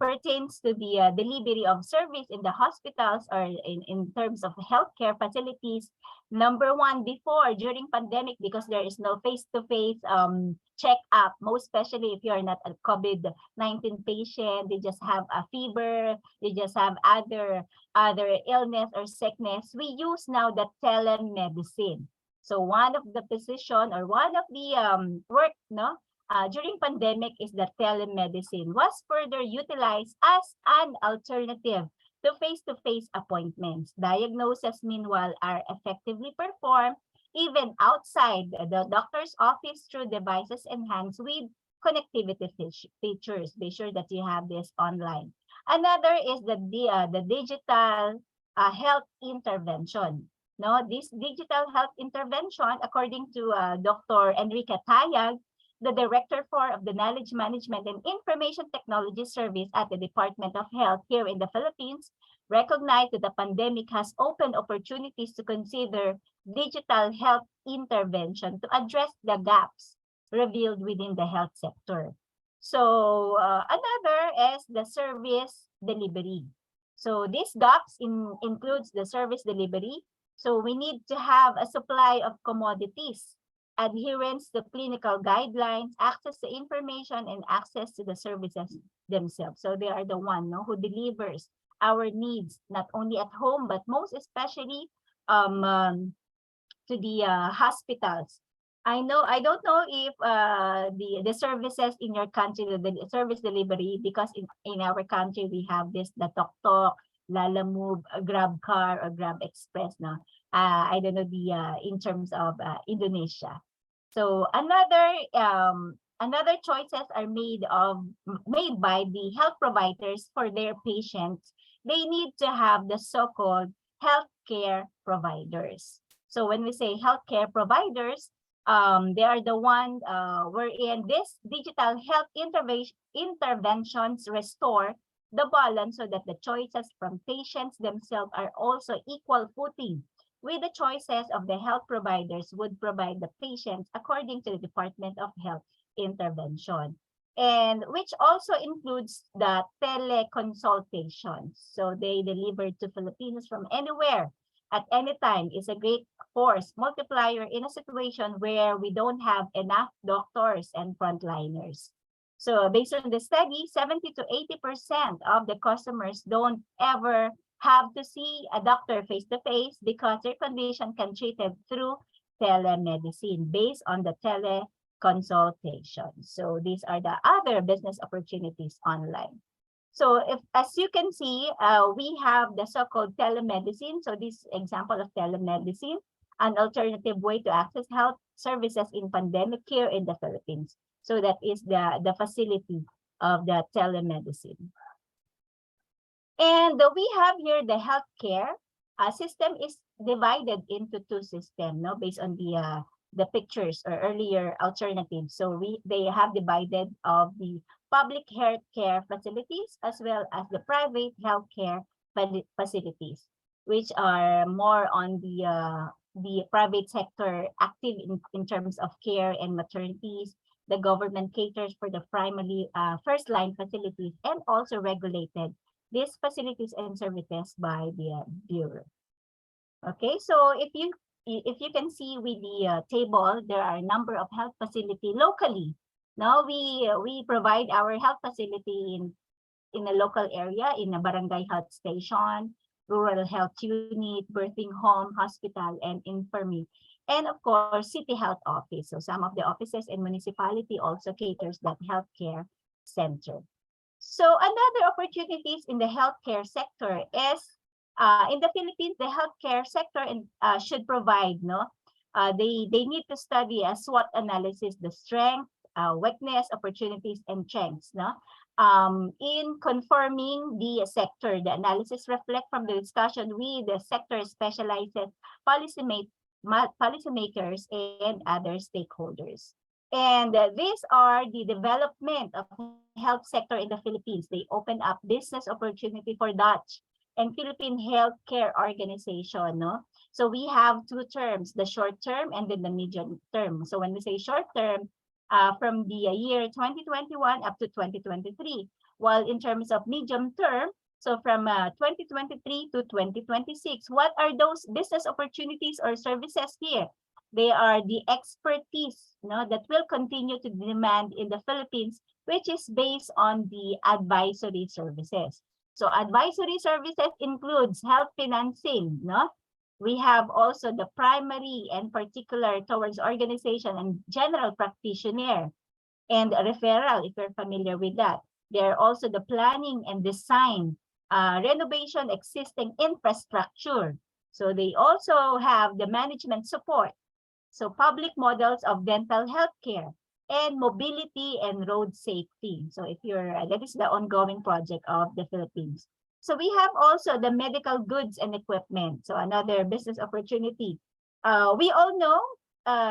pertains to the delivery of service in the hospitals or in terms of healthcare facilities, number one, before, during pandemic, because there is no face-to-face check-up, most especially if you are not a COVID-19 patient, they just have a fever, they just have other illness or sickness, we use now the telemedicine. So one of the position or one of the work, during pandemic is that telemedicine was further utilized as an alternative to face-to-face appointments. Diagnoses, meanwhile, are effectively performed even outside the doctor's office through devices enhanced with connectivity features. Be sure that you have this online. Another is the digital health intervention. This digital health intervention, according to Dr. Enrique Tayag, the Director of the Knowledge Management and Information Technology Service at the Department of Health here in the Philippines, recognized that the pandemic has opened opportunities to consider digital health intervention to address the gaps revealed within the health sector. So another is the service delivery. So these gaps includes the service delivery. So we need to have a supply of commodities, adherence to clinical guidelines, access to information, and access to the services themselves. So they are the one who delivers our needs, not only at home, but most especially to the hospitals. I don't know if the services in your country, the service delivery, because in our country we have this, the Tok Tok, Lala Move, Grab Car, or Grab Express. I don't know in terms of Indonesia. So another choices are made by the health providers for their patients. They need to have the so-called healthcare providers. So when we say healthcare providers, they are the one wherein this digital health interventions restore the balance so that the choices from patients themselves are also equal footing with the choices of the health providers would provide the patients according to the Department of Health intervention, and which also includes the teleconsultations. So they deliver to Filipinos from anywhere at any time is a great force multiplier in a situation where we don't have enough doctors and frontliners. So based on the study, 70 to 80% of the customers don't ever have to see a doctor face-to-face because their condition can be treated through telemedicine based on the teleconsultation. So these are the other business opportunities online. So as you can see, we have the so-called telemedicine. So this example of telemedicine, an alternative way to access health services in pandemic care in the Philippines. So that is the facility of the telemedicine. And we have here the healthcare system is divided into two systems, based on the pictures or earlier alternatives. So they have divided of the public healthcare facilities as well as the private healthcare facilities, which are more on the private sector active in terms of care and maternities. The government caters for the primary first line facilities and also regulated these facilities and services by the Bureau. Okay, so if you can see with the table, there are a number of health facility locally. Now we provide our health facility in a local area, in a barangay health station, rural health unit, birthing home, hospital, and infirmary. And of course, city health office. So some of the offices in municipality also caters that healthcare center. So another opportunities in the healthcare sector is In the Philippines, the healthcare sector should provide, they need to study a SWOT analysis, the strength, weakness, opportunities, and strengths, in conforming the sector. The analysis reflect from the discussion with the sector specialized policymakers and other stakeholders. And these are the development of health sector in the Philippines. They open up business opportunity for Dutch and Philippine healthcare organization, So we have two terms, the short term and then the medium term. So when we say short term, from the year 2021 up to 2023, while in terms of medium term, so from 2023 to 2026, what are those business opportunities or services here? They are the expertise, that will continue to demand in the Philippines, which is based on the advisory services. So advisory services includes health financing, We have also the primary and particular towards organization and general practitioner and referral, if you're familiar with that. There are also the planning and design, renovation existing infrastructure. So they also have the management support. So public models of dental health care and mobility and road safety. So if that is the ongoing project of the Philippines. So we have also the medical goods and equipment. So another business opportunity. We all know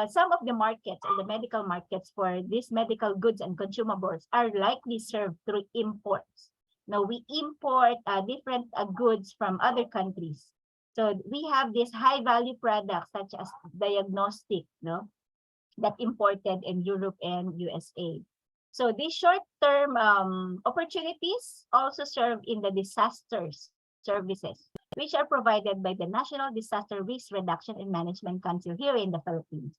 some of the markets or the medical markets for these medical goods and consumables are likely served through imports. Now we import different goods from other countries. So we have these high value products such as Diagnostic, that imported in Europe and USA. So these short-term opportunities also serve in the disasters services, which are provided by the National Disaster Risk Reduction and Management Council here in the Philippines.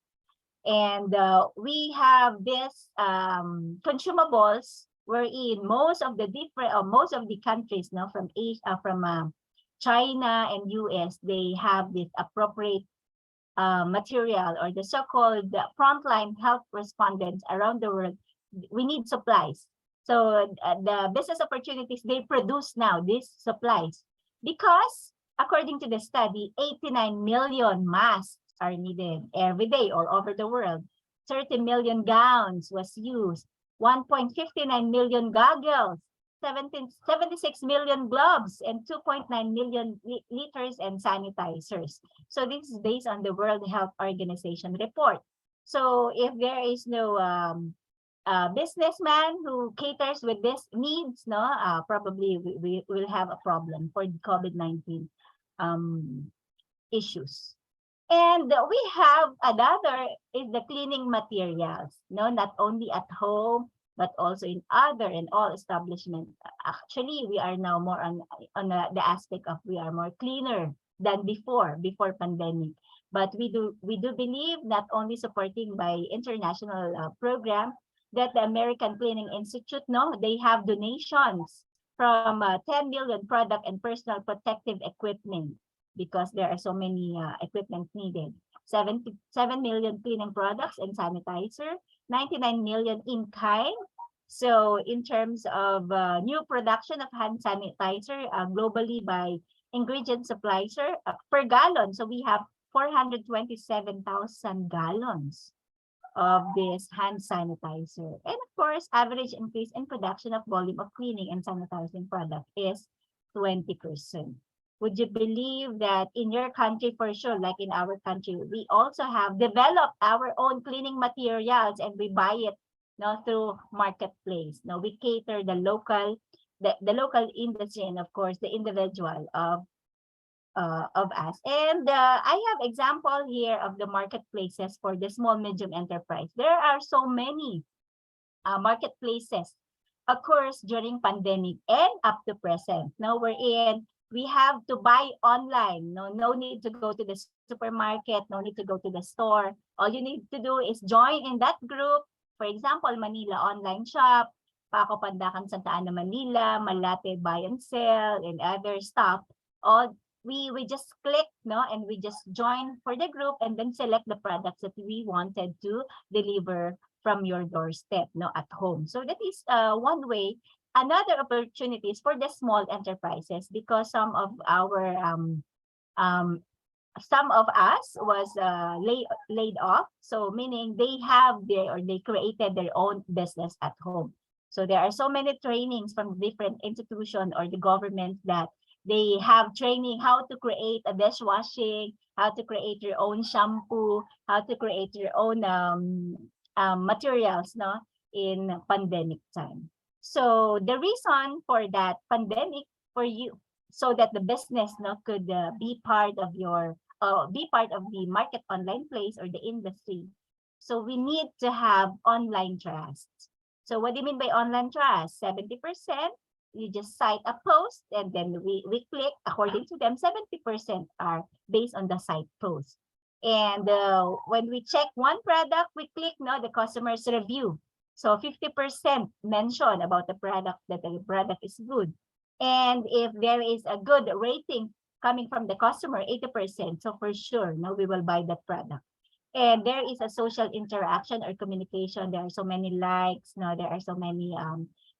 And we have this consumables wherein most of the countries from Asia, from China and US, they have this appropriate material or the so-called frontline health respondents around the world. We need supplies. So the business opportunities, they produce now these supplies because according to the study, 89 million masks are needed every day all over the world. 30 million gowns was used, 1.59 million goggles, 76 million gloves, and 2.9 million liters and sanitizers. So this is based on the World Health Organization report. So if there is no businessman who caters with these needs, probably we will have a problem for the COVID-19 issues. And we have another is the cleaning materials, not only at home, but also in other and all establishments. Actually, we are now more on the aspect of we are more cleaner than before pandemic. But we do believe not only supporting by international program, that the American Cleaning Institute, they have donations from 10 million product and personal protective equipment because there are so many equipment needed. 77 million cleaning products and sanitizer, 99 million in kind. So in terms of new production of hand sanitizer globally by ingredient suppliers per gallon. So we have 427,000 gallons of this hand sanitizer. And of course, average increase in production of volume of cleaning and sanitizing product is 20%. Would you believe that in your country, for sure, like in our country, we also have developed our own cleaning materials and we buy it through marketplace. We cater the local industry and of course the individual of us. And I have example here of the marketplaces for the small medium enterprise. There are so many marketplaces, of course, during pandemic and up to present. Now we have to buy online. No need to go to the supermarket, no need to go to the store. All you need to do is join in that group. For example, Manila Online Shop, Paco Pandacan Santa Ana Manila, Malate Buy and Sell, and other stuff. All we just click and we just join for the group and then select the products that we wanted to deliver from your doorstep at home. So that is one way another opportunity is for the small enterprises, because some of us was laid off. So meaning they created their own business at home. So there are so many trainings from different institutions or the government that they have training how to create a dishwashing, how to create your own shampoo, how to create your own materials, no, in pandemic time. So the reason for that pandemic for you, so that the business, no, could be part of your be part of the market online place or the industry. So we need to have online trust. So what do you mean by online trust? 70%, you just cite a post and then we click. According to them, 70% are based on the site post. And when we check one product, we click now the customer's review. So 50% mention about the product, that the product is good. And if there is a good rating coming from the customer, 80%, so for sure, now we will buy that product. And there is a social interaction or communication. There are so many likes, no, there are so many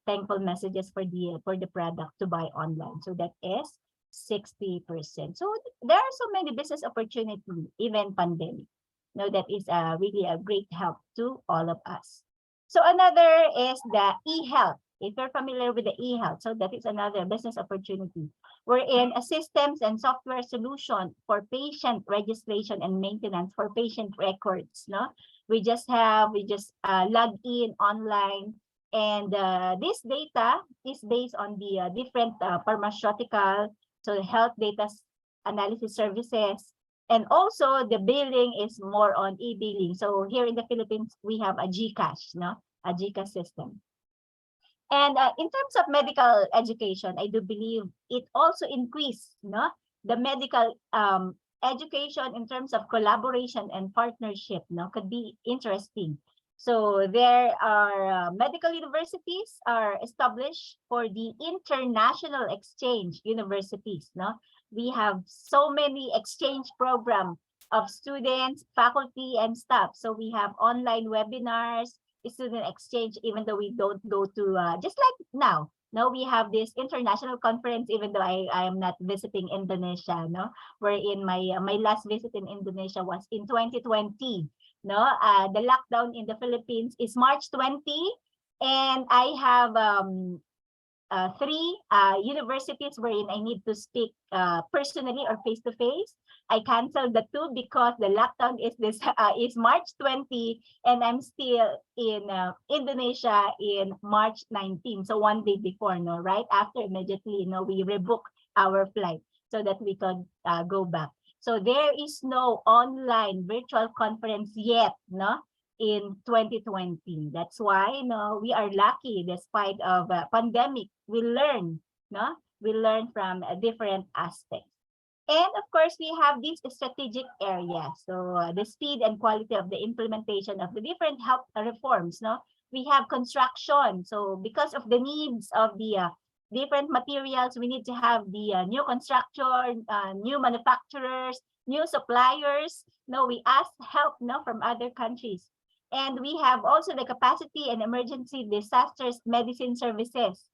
thankful messages for the product to buy online. So that is 60%. So there are so many business opportunities, even pandemic. No, that is really a great help to all of us. So another is the e-health. If you're familiar with the e-health, so that is another business opportunity. We're in a systems and software solution for patient registration and maintenance for patient records. No, we just log in online, and this data is based on the different pharmaceutical, so health data analysis services, and also the billing is more on e-billing. So here in the Philippines, we have a GCash, no, a GCash system. And in terms of medical education, I do believe it also increased, no, the medical education in terms of collaboration and partnership, no, could be interesting. So there are medical universities are established for the international exchange universities, no. We have so many exchange programs of students, faculty, and staff. So we have online webinars, student exchange, even though we don't go to just like now we have this international conference, even though I am not visiting Indonesia, no, wherein my last visit in Indonesia was in 2020, no. The lockdown in the Philippines is March 20, and I have 3 universities wherein I need to speak personally or face to face. I canceled the 2 because the lockdown is March 20, and I'm still in Indonesia in March 19. So one day before, no, right after, immediately, no, we rebook our flight so that we could go back. So there is no online virtual conference yet, no, in 2020. That's why, no, we are lucky despite of pandemic. We learn, no, we learn from different aspects. And of course, we have these strategic areas. So the speed and quality of the implementation of the different health reforms, no. We have construction. So because of the needs of the different materials, we need to have the new construction, new manufacturers, new suppliers. No, we ask help, no, from other countries. And we have also the capacity and emergency disasters medicine services.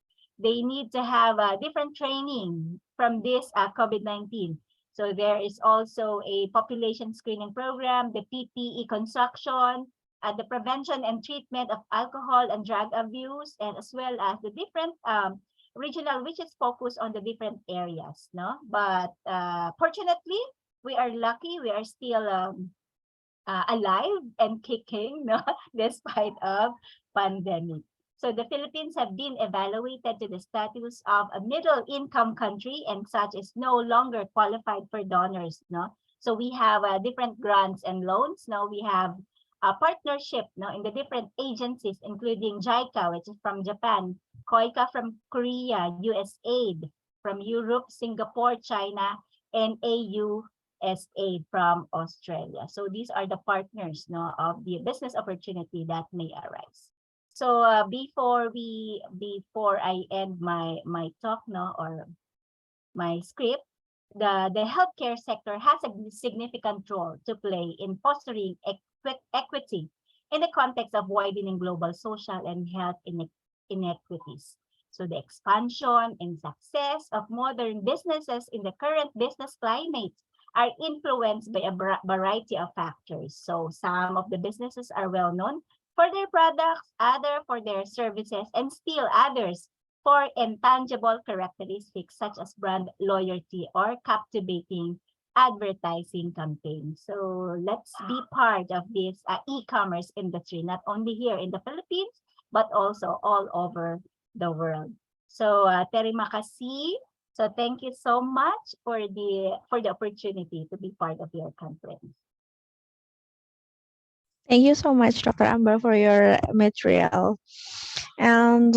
They need to have a different training from this COVID-19. So there is also a population screening program, the PPE construction, the prevention and treatment of alcohol and drug abuse, and as well as the different regional, which is focused on the different areas, no. But fortunately, we are lucky. We are still alive and kicking, no, despite of pandemic. So the Philippines have been evaluated to the status of a middle income country, and such is no longer qualified for donors, no. So we have different grants and loans. Now we have a partnership, no, in the different agencies, including JICA, which is from Japan, COICA from Korea, USAID from Europe, Singapore, China, and AUSAID from Australia. So these are the partners, no, of the business opportunity that may arise. So before I end my talk, no, or my script, the healthcare sector has a significant role to play in fostering equity in the context of widening global social and health inequities. So the expansion and success of modern businesses in the current business climate are influenced by a variety of factors. So some of the businesses are well known for their products, other for their services, and still others for intangible characteristics such as brand loyalty or captivating advertising campaigns. So let's be part of this e-commerce industry, not only here in the Philippines, but also all over the world. So terima kasih. So thank you so much for the opportunity to be part of your conference. Thank you so much, Dr. Amber, for your material. And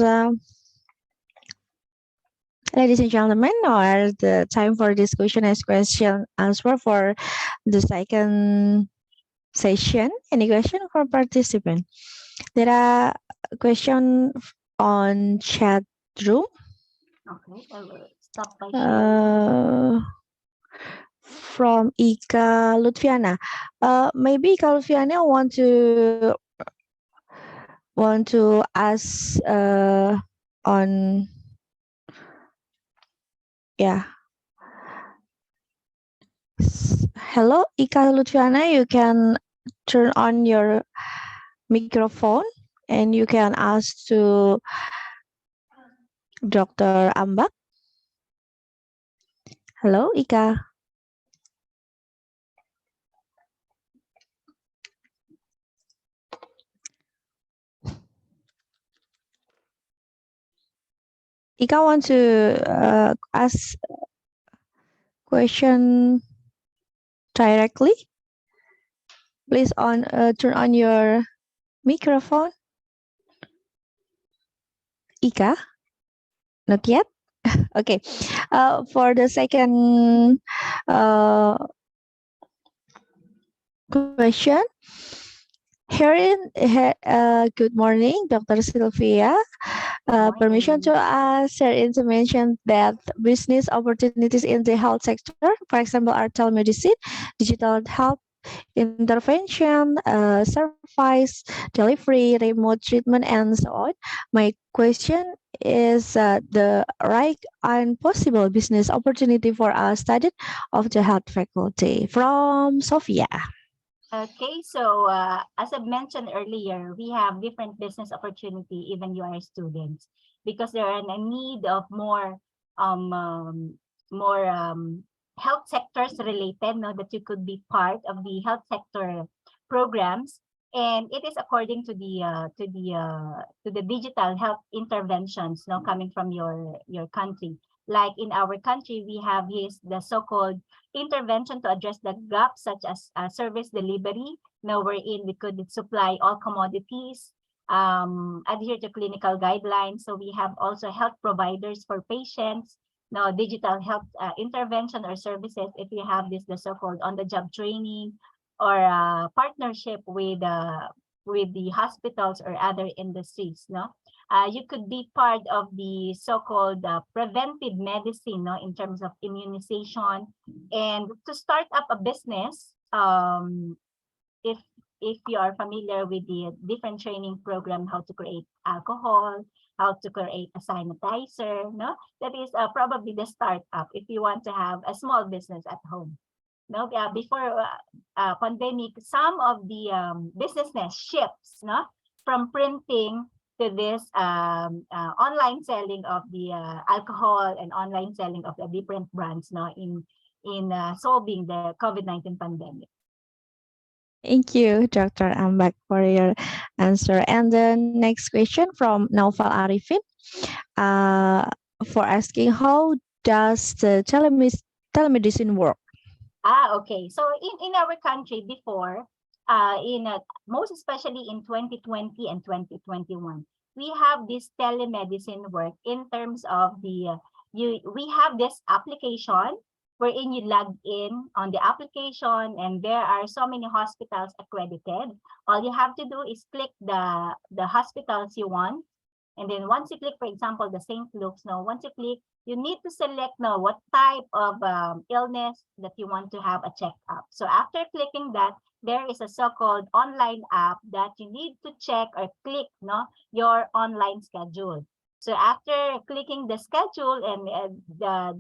ladies and gentlemen, now is the time for this question and question answer for the second session. Any question for participant? There are questions on chat room. Okay, I will stop by sharing. From Ika Lutfiana. Maybe Ika Lutfiana want to ask on Hello, Ika Lutfiana, you can turn on your microphone and you can ask to Dr. Ambak. Hello, Ika. Ika want to ask question directly. Please turn on your microphone. Ika? Not yet? Okay. For the second question. Good morning, Dr. Sylvia. Permission to ask Sherin to mention that business opportunities in the health sector, for example, are telemedicine, digital health intervention, service delivery, remote treatment, and so on. My question is the right and possible business opportunity for a student of the health faculty from Sophia. Okay, so as I mentioned earlier, we have different business opportunity even you are students, because there are a need of more health sectors related, that you could be part of the health sector programs, and it is according to the digital health interventions coming from your country. Like in our country, we have the so-called intervention to address the gaps such as service delivery, wherein we could supply all commodities, adhere to clinical guidelines. So we have also health providers for patients, digital health intervention or services. If you have the so-called on-the-job training or partnership with the hospitals or other industries, you could be part of the so-called preventive medicine, in terms of immunization. And to start up a business, if you are familiar with the different training program, how to create alcohol, how to create a sanitizer, that is probably the startup if you want to have a small business at home. Before pandemic, some of the business shifts, from printing to this online selling of the alcohol and online selling of the different brands, in solving the COVID-19 pandemic. Thank you, Dr. Ambak, for your answer. And the next question from Naufal Arifin, for asking, how does the telemedicine work? Okay. So in our country before, most especially in 2020 and 2021, we have this telemedicine work in terms of we have this application wherein you log in on the application, and there are so many hospitals accredited. All you have to do is click the hospitals you want. And then once you click, for example, the St. Luke's, once you click, you need to select what type of illness that you want to have a checkup. So after clicking that, there is a so-called online app that you need to check or click your online schedule. So after clicking the schedule and the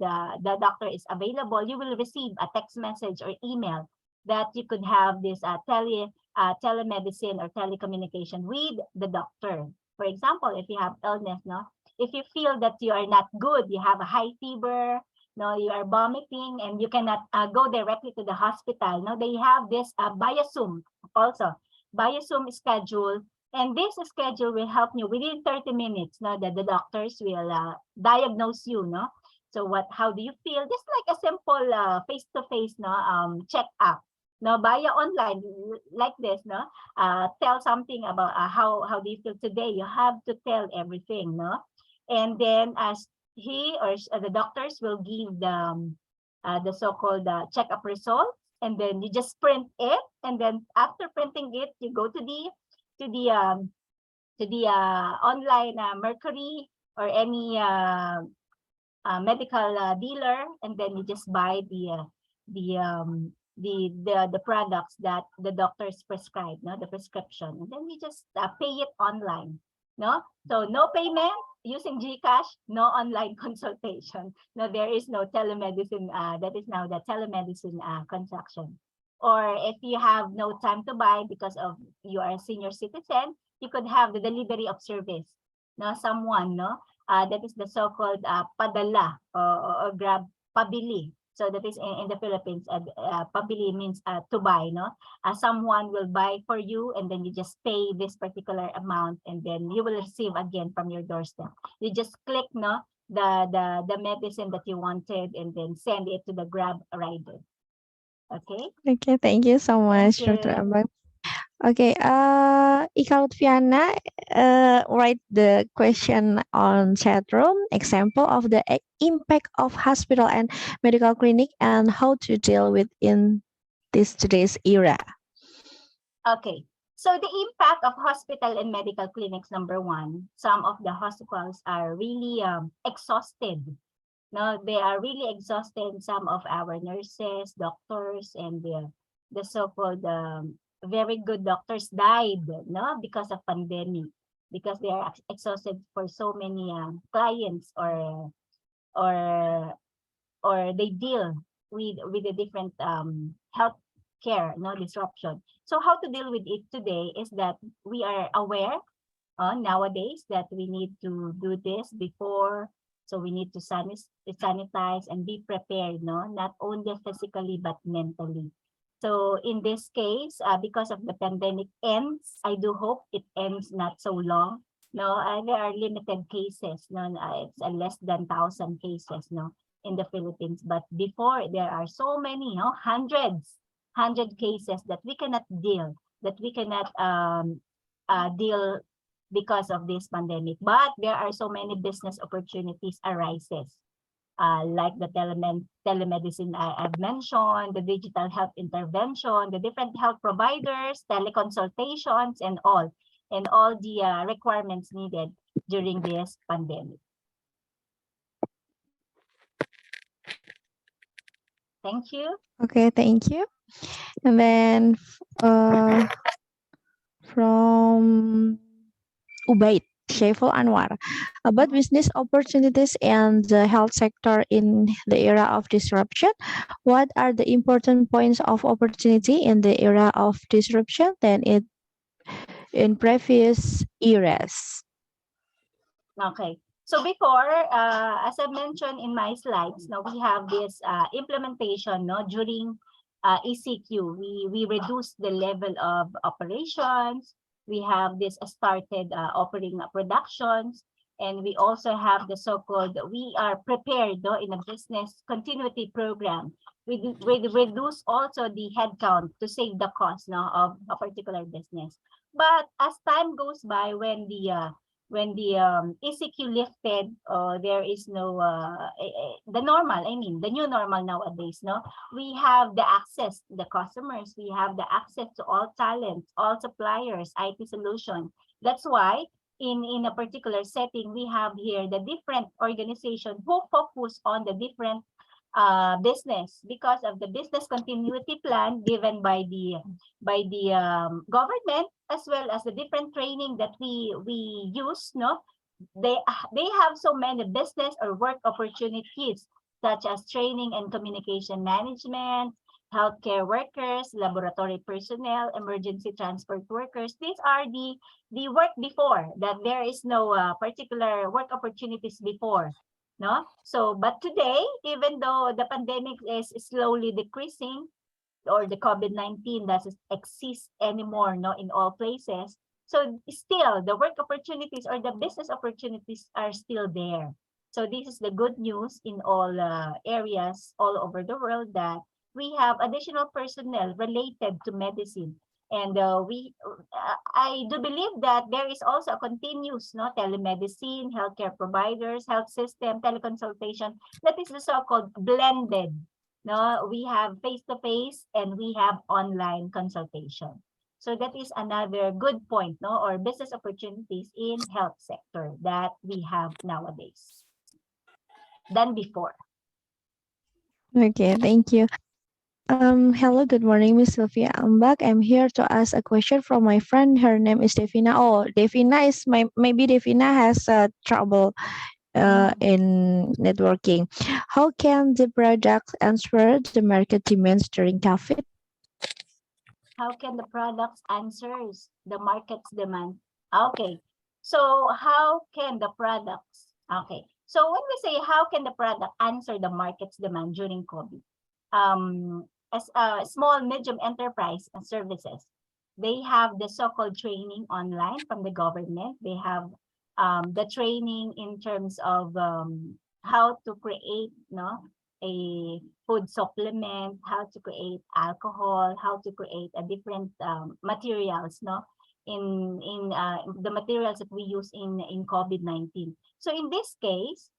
doctor is available, you will receive a text message or email that you could have this telemedicine or telecommunication with the doctor. For example, if you have illness, no, if you feel that you are not good, you have a high fever, no, you are vomiting, and you cannot go directly to the hospital. No, they have this via Zoom also, via Zoom schedule. And this schedule will help you within 30 minutes, no, that the doctors will diagnose you, no. So how do you feel? Just like a simple face-to-face, no, check-up, no, via online, like this, no. Tell something about how do you feel today. You have to tell everything, no. And then as he or the doctors will give the so-called check-up result, and then you just print it, and then after printing it, you go to the online Mercury or any medical dealer, and then you just buy the products that the doctors prescribe, no, the prescription, and then you just pay it online, no. So no payment using GCash, no online consultation, no, there is no telemedicine. That is now the telemedicine transaction. Or if you have no time to buy because of you are a senior citizen, you could have the delivery of service, no, someone, no, that is the so-called padala or grab pabili. So that is in the Philippines, pabili means to buy, no. Someone will buy for you, and then you just pay this particular amount, and then you will receive again from your doorstep. You just click, no, the medicine that you wanted, and then send it to the Grab rider. Okay. Okay, thank you so much, Dr. Abang. Okay, Ika Lutfiana write the question on chat room. Example of the impact of hospital and medical clinic and how to deal with in today's era. Okay, so the impact of hospital and medical clinics, number one, some of the hospitals are really exhausted. No, they are really exhausted. Some of our nurses, doctors, and the so-called very good doctors died, no, because of pandemic, because they are exhausted for so many clients, or they deal with the different health care, no, disruption. So how to deal with it today is that we are aware nowadays that we need to do this before. So we need to sanitize and be prepared, no, not only physically but mentally. So in this case, because of the pandemic ends, I do hope it ends not so long. No, there are limited cases. No, it's less than 1,000 cases, no, in the Philippines. But before, there are so many, no, hundred cases that we cannot deal, deal because of this pandemic. But there are so many business opportunities arises, like the telemedicine I've mentioned, the digital health intervention, the different health providers, teleconsultations, and all the requirements needed during this pandemic. Thank you. Okay, thank you. And then from Ubaid Shaiful Anwar about business opportunities and the health sector in the era of disruption. What are the important points of opportunity in the era of disruption than in previous eras? Okay. So before, as I mentioned in my slides, now we have this implementation, no, during ECQ. We reduce the level of operations. We have this started operating productions, and we also have the so-called we are prepared, no, in a business continuity program. We reduce also the headcount to save the cost, no, of a particular business. But as time goes by, when the ECQ lifted, there is no the normal, I mean the new normal nowadays, no, we have the access to the customers, we have the access to all talents, all suppliers, IT solution. That's why in a particular setting, we have here the different organization who focus on the different business, because of the business continuity plan given by the government, as well as the different training that we use, no, they have so many business or work opportunities, such as training and communication management, healthcare workers, laboratory personnel, emergency transport workers. These are the work before that there is no particular work opportunities before, no? So, but today, even though the pandemic is slowly decreasing, or the COVID-19 doesn't exist anymore, no, in all places. So still, the work opportunities or the business opportunities are still there. So this is the good news in all areas all over the world, that we have additional personnel related to medicine. And I do believe that there is also a continuous, no, telemedicine, healthcare providers, health system, teleconsultation. That is the so-called blended. No, we have face-to-face and we have online consultation. So that is another good point, no, or business opportunities in health sector that we have nowadays than before. Okay, thank you. Hello, good morning, Miss Sylvia. I'm back. I'm here to ask a question from my friend. Her name is Devina. Oh, Devina is maybe Devina has trouble in networking. How can the product answer the market demands during COVID? How can the products answers the market's demand? Okay, so how can the products, okay, so when we say how can the product answer the market's demand during COVID, as a small medium enterprise and services, they have the so-called training online from the government. They have the training in terms of how to create, no, a food supplement, how to create alcohol, how to create a different materials, no, in the materials that we use in COVID-19. So in this case,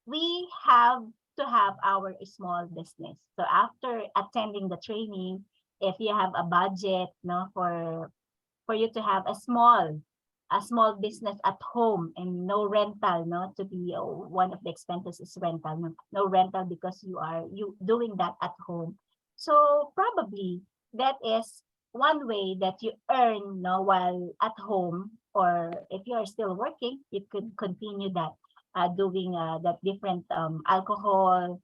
we have to have our small business. So after attending the training, if you have a budget, no, for you to have a small business at home and no rental, no, to be one of the expenses is rental, no rental because you doing that at home. So probably that is one way that you earn, no, while at home, or if you are still working, you could continue that doing that different alcohol.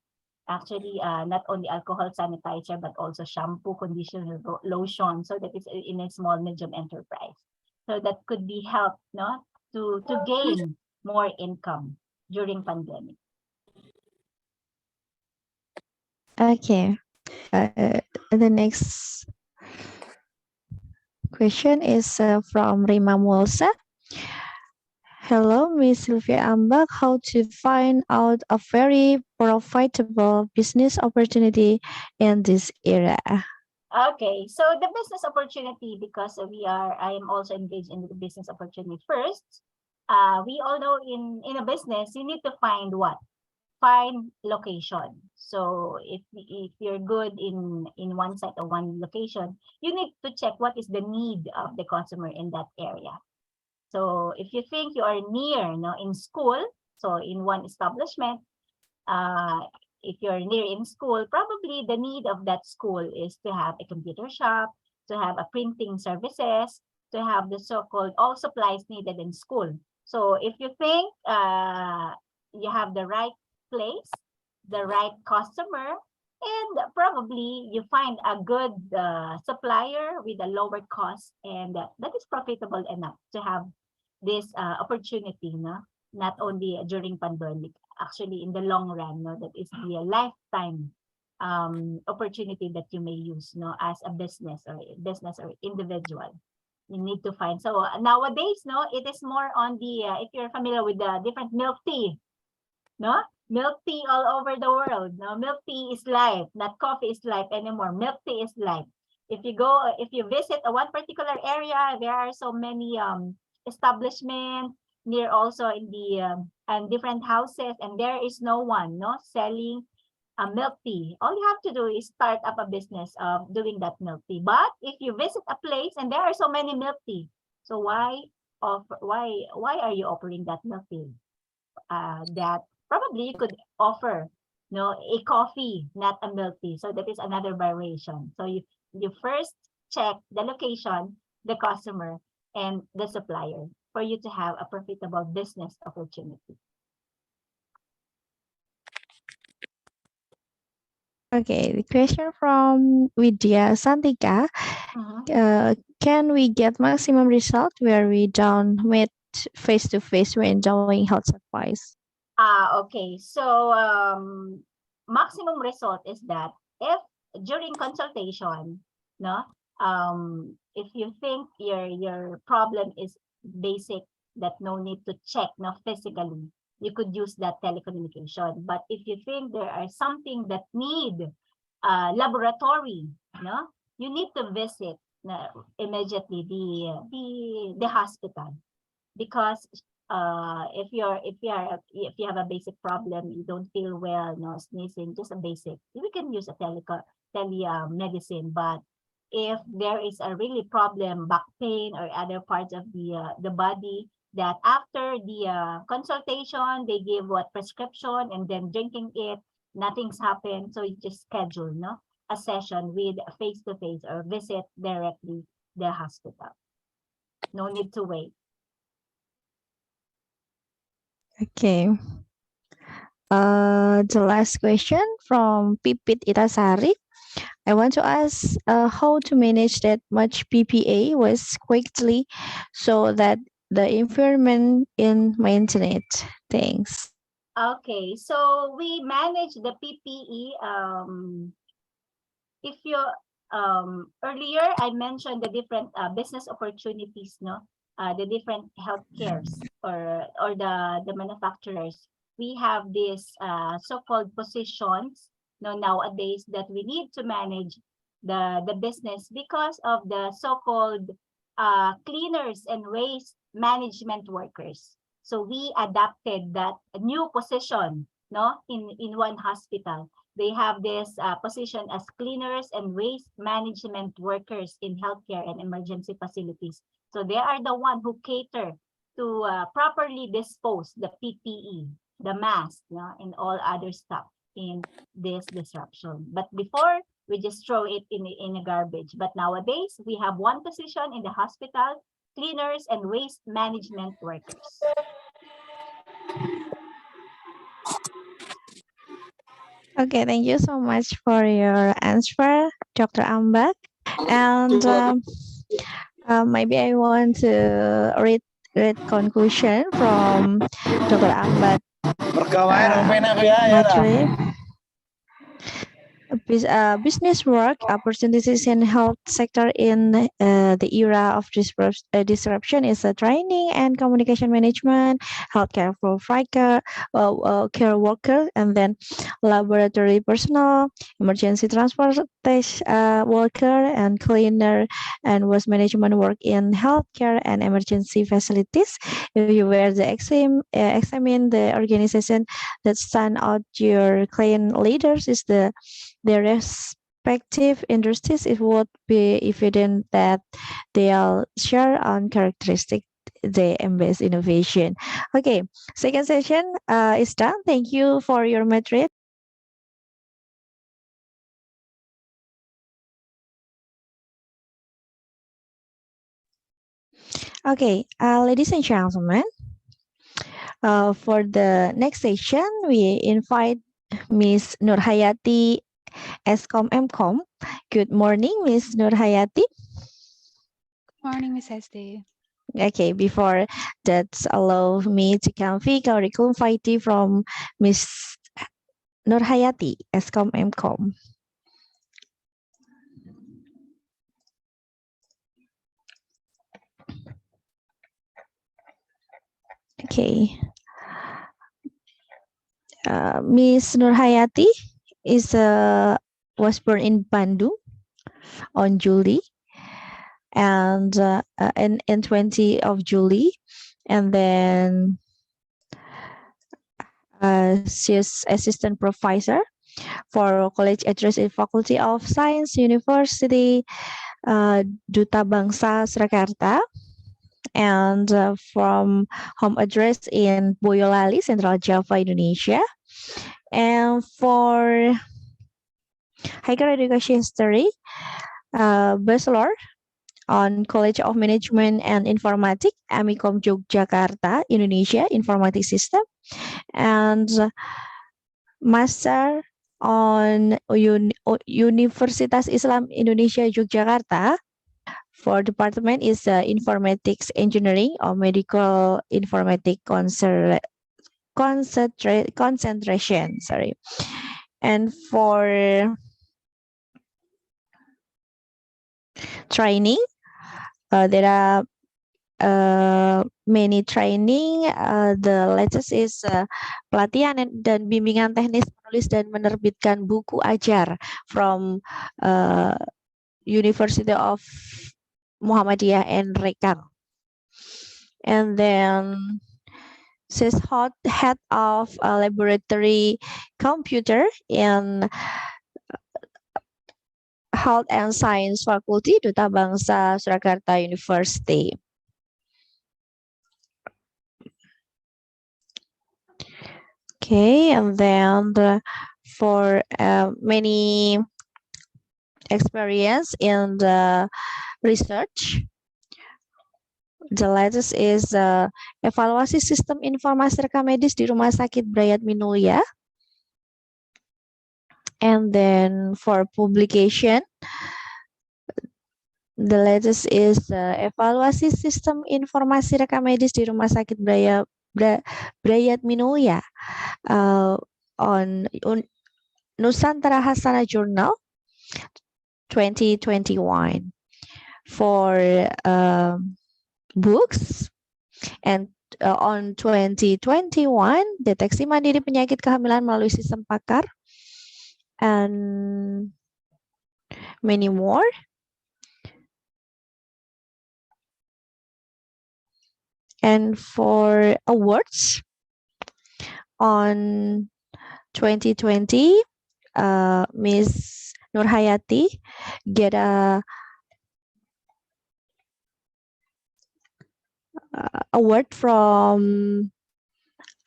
Actually, not only alcohol, sanitizer, but also shampoo, conditioner, lotion. So that is in a small medium enterprise. So that could be helped, no, to gain more income during pandemic. Okay. The next question is from Rima Mulsa. Hello, Miss Sylvia Ambak. How to find out a very profitable business opportunity in this era? Okay, so the business opportunity, because I am also engaged in the business opportunity. First, we all know in a business, you need to find what? Find location. So if you're good in one site or one location, you need to check what is the need of the customer in that area. So if you think you are near, no, in school, so in one establishment, if you're near in school, probably the need of that school is to have a computer shop, to have a printing services, to have the so-called all supplies needed in school. So if you think you have the right place, the right customer, and probably you find a good supplier with a lower cost, and that is profitable enough to have this opportunity, no? Not only during pandemic, actually in the long run, no, that is the lifetime opportunity that you may use, no, as a business or individual. You need to find. So nowadays, no, it is more on the if you're familiar with the different milk tea, no, milk tea all over the world. No, milk tea is life. Not coffee is life anymore. Milk tea is life. If you visit one particular area, there are so many establishment near also in the and different houses, and there is no one, no, selling a milk tea. All you have to do is start up a business of doing that milk tea. But if you visit a place and there are so many milk tea, so why are you offering that milk tea? That probably you could offer, no, a coffee, not a milk tea. So that is another variation. So you first check the location, the customer, and the supplier. for you to have a profitable business opportunity. Okay, the question from Vidya Santika. Can we get maximum result where we don't meet face-to-face when doing health advice? Okay. So maximum result is that if during consultation, no, if you think your problem is basic, that no need to check no physically, you could use that telecommunication. But if you think there are something that need laboratory, no, you need to visit immediately the hospital, because if you have a basic problem, you don't feel well, no sneezing, just a basic, we can use a telemedicine. But if there is a really problem, back pain or other parts of the body, that after the consultation they give what prescription and then drinking it, nothing's happened, so you just schedule a session with face-to-face or visit directly the hospital. No need to wait. Okay. The last question from Pipit Itasari. I want to ask how to manage that much PPA was quickly so that the environment in maintained. Thanks. Okay, so we manage the PPE. If you earlier I mentioned the different business opportunities, the different healthcares or the manufacturers. We have these so-called positions nowadays that we need to manage the business because of the so-called cleaners and waste management workers. So we adapted that new position in one hospital. They have this position as cleaners and waste management workers in healthcare and emergency facilities. So they are the one who cater to properly dispose the PPE, the mask, and all other stuff in this disruption. But before, we just throw it in a garbage. But nowadays, we have one position in the hospital, cleaners and waste management workers. Okay, thank you so much for your answer, Dr. Ambak. And maybe I want to read conclusion from Dr. Ambak. Business work opportunities in health sector in the era of disruption is training and communication management, healthcare provider, care worker, and then laboratory personnel, emergency transportation worker, and cleaner and waste management work in healthcare and emergency facilities. If you were to examine the organization that stand out your client leaders is their respective industries, it would be evident that they all share on characteristics they embrace innovation. Okay, second session is done. Thank you for your material. Okay, ladies and gentlemen, for the next session, we invite Ms. Nurhayati Eskom MCom. Good morning, Ms. Nurhayati. Morning, Ms. SD. Okay, before that, allow me to convey curriculum vitae from Ms. Nurhayati Eskom MCom. Okay. Ms. Nurhayati was born in Bandung on July and in 20 of July, and then she's assistant professor for college address in Faculty of Science, University Duta Bangsa Surakarta, and from home address in Boyolali, Central Java, Indonesia. And for higher education history, bachelor on College of Management and Informatics, Amikom Yogyakarta, Indonesia, Informatics System, and Master on Universitas Islam Indonesia Yogyakarta. For department is Informatics Engineering or Medical Informatics concentration. Sorry, and for training, there are many training. The latest is pelatihan dan bimbingan teknis menulis dan menerbitkan buku ajar from University of Muhammadiyah and Rekang. And then she's head of a laboratory computer in Health and Science Faculty, Duta Bangsa Surakarta University. Okay, and then for many experience in the research, the latest is evaluasi sistem informasi rekam medis di Rumah Sakit Brayat Minulya. And then for publication, the latest is evaluasi sistem informasi rekam medis di Rumah Sakit Brayat Minulya on Nusantara Hasana Journal 2021. For books, and on 2021, deteksi mandiri penyakit kehamilan melalui sistem pakar, and many more. And for awards, on 2020, Miss Nurhayati get a award from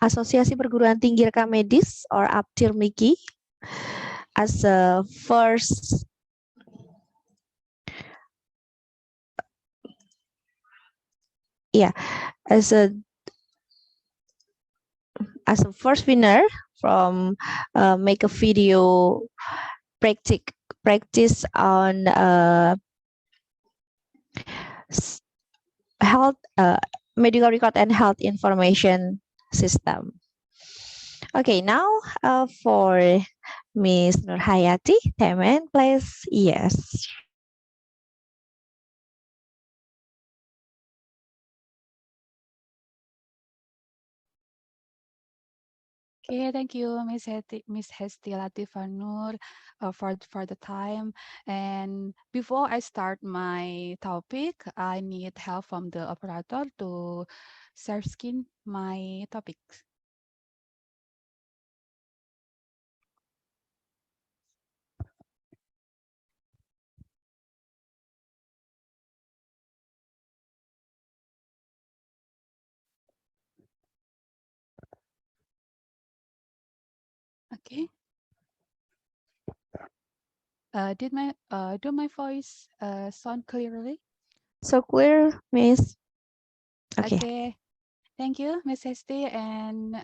Asosiasi Perguruan Tinggi Rekam Medis or APTIR-MIKI as a first as a first winner from make a video practice on health medical record and health information system. Okay, now for Miss Nurhayati, Temen, please. Yes. Okay, thank you, Miss Hesti Latifanur, for the time. And before I start my topic, I need help from the operator to share screen my topics. Okay. Do my voice sound clearly? So clear, Miss. Okay. Thank you, Miss Hesti, and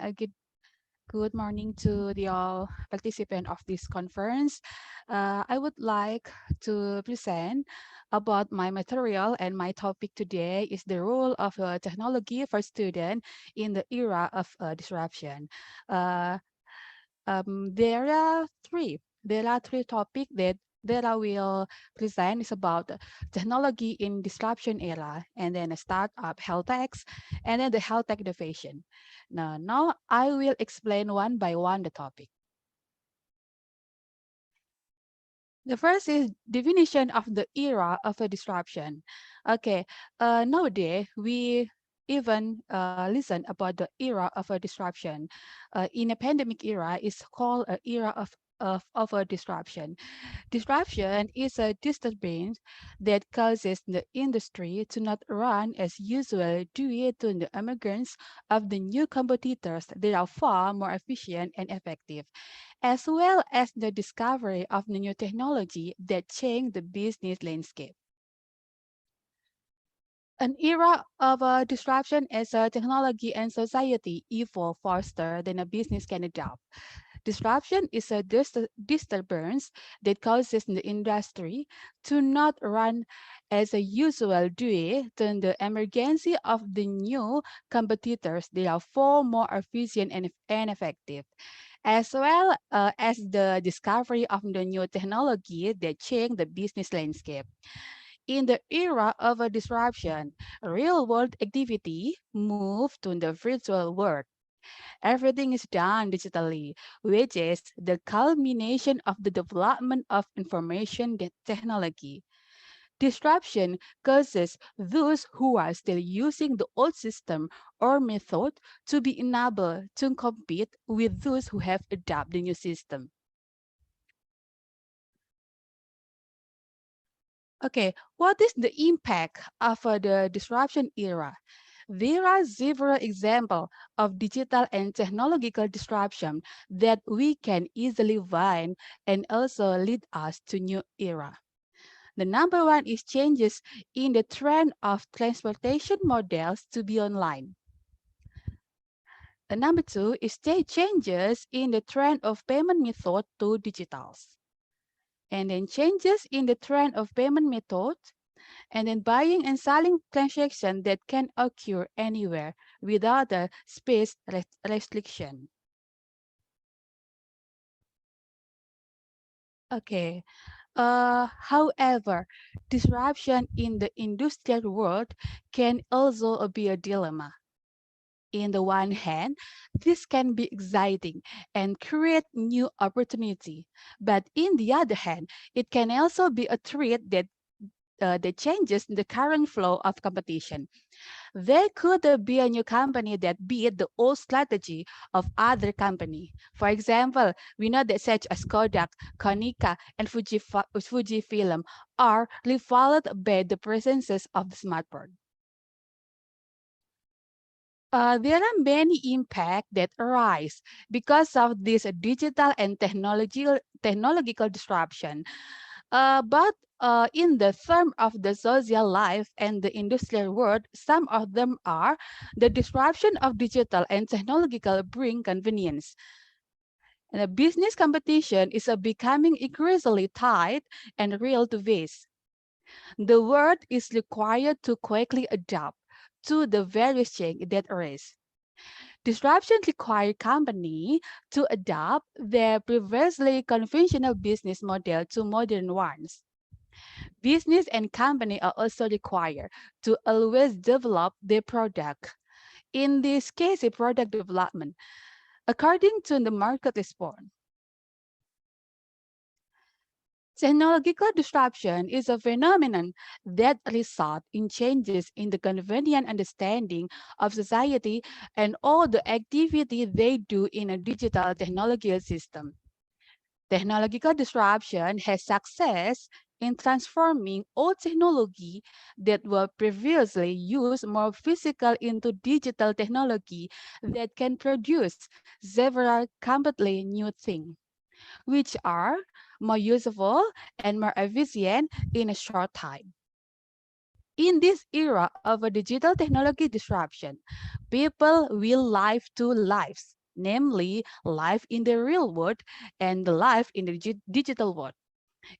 good morning to the all participants of this conference. I would like to present about my material, and my topic today is the role of technology for students in the era of disruption. There are three topics that I will present. Is about technology in disruption era, and then a startup health tech, and then the health tech innovation. Now I will explain one by one the topic. The first is definition of the era of a disruption. Okay, nowadays we even listen about the era of a disruption. In a pandemic era, is called an era of a disruption. Disruption is a disturbance that causes the industry to not run as usual due to the emergence of the new competitors that are far more efficient and effective, as well as the discovery of the new technology that change the business landscape. An era of disruption as a technology and society evolve faster than a business can adapt. Disruption is a disturbance that causes the industry to not run as a usual due to the emergence of the new competitors. They are far more efficient and effective, as well as the discovery of the new technology that change the business landscape. In the era of a disruption, real-world activity moved to the virtual world. Everything is done digitally, which is the culmination of the development of information technology. Disruption causes those who are still using the old system or method to be enabled to compete with those who have adopted the new system. Okay, what is the impact of the disruption era? There are several examples of digital and technological disruption that we can easily find and also lead us to new era. The number one is changes in the trend of transportation models to be online. The number two is changes in the trend of payment method to digitals. And then changes in the trend of payment method, and then buying and selling transactions that can occur anywhere without a space restriction. Okay. However, disruption in the industrial world can also be a dilemma. In the one hand, this can be exciting and create new opportunity. But in the other hand, it can also be a threat that changes the current flow of competition. There could be a new company that beat the old strategy of other company. For example, we know that such as Kodak, Konica, and Fujifilm are rivaled by the presences of the smartphone. There are many impacts that arise because of this digital and technological disruption. But in the term of the social life and the industrial world, some of them are the disruption of digital and technological bring convenience. And the business competition is becoming increasingly tight and real to face. The world is required to quickly adapt to the various changes that arise. Disruptions require companies to adapt their previously conventional business model to modern ones. Business and company are also required to always develop their product. In this case, a product development, according to the market response. Technological disruption is a phenomenon that results in changes in the convenient understanding of society and all the activity they do in a digital technological system. Technological disruption has success in transforming old technology that were previously used more physical into digital technology that can produce several completely new things, which are more useful and more efficient in a short time. In this era of a digital technology disruption, people will live two lives, namely life in the real world and the life in the digital world.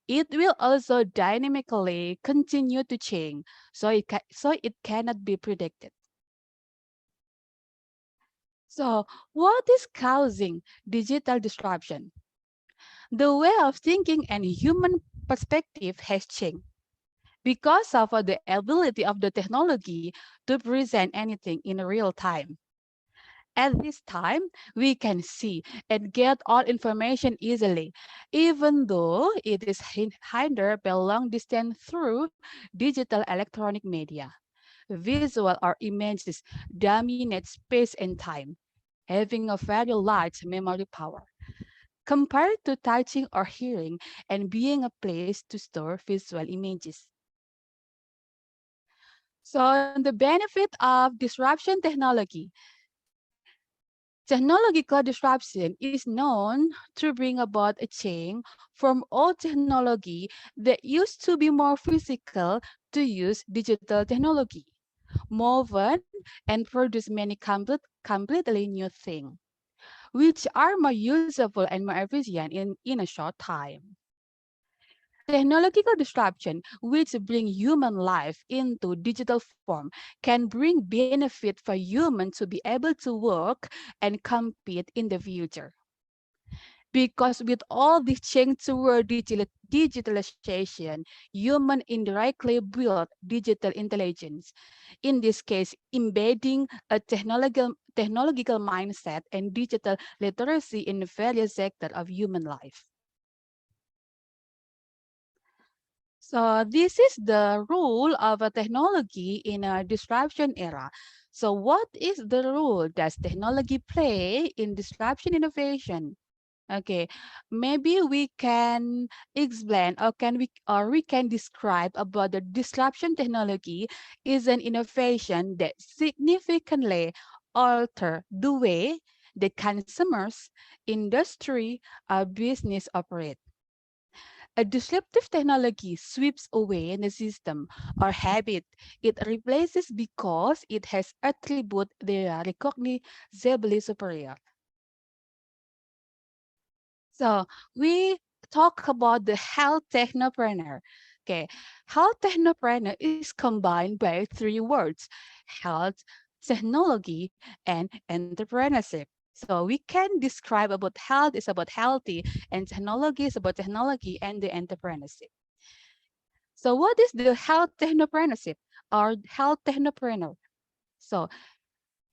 It will also dynamically continue to change, so it cannot be predicted. So what is causing digital disruption? The way of thinking and human perspective has changed because of the ability of the technology to present anything in real time. At this time, we can see and get all information easily, even though it is hindered by long distance through digital electronic media. Visual or images dominate space and time, having a very large memory power, compared to touching or hearing and being a place to store visual images. So the benefit of disruption technology. Technological disruption is known to bring about a change from old technology that used to be more physical to use digital technology. move on, and produce many completely new things, which are more useful and more efficient in a short time. Technological disruption, which bring human life into digital form, can bring benefit for humans to be able to work and compete in the future. Because with all this change toward digitalization, human indirectly build digital intelligence. In this case, embedding a technological mindset and digital literacy in various sectors of human life. So this is the role of a technology in a disruption era. So what is the role does technology play in disruption innovation? Okay, maybe we can explain or we can describe about the disruption technology is an innovation that significantly alter the way the consumers, industry, or business operate. A disruptive technology sweeps away the system or habit it replaces because it has attributes that are recognizably superior. So we talk about the health technopreneur. Okay, health technopreneur is combined by three words: health, technology, and entrepreneurship. So we can describe about health is about healthy, and technology is about technology and the entrepreneurship. So what is the health technopreneurship or health technopreneur? So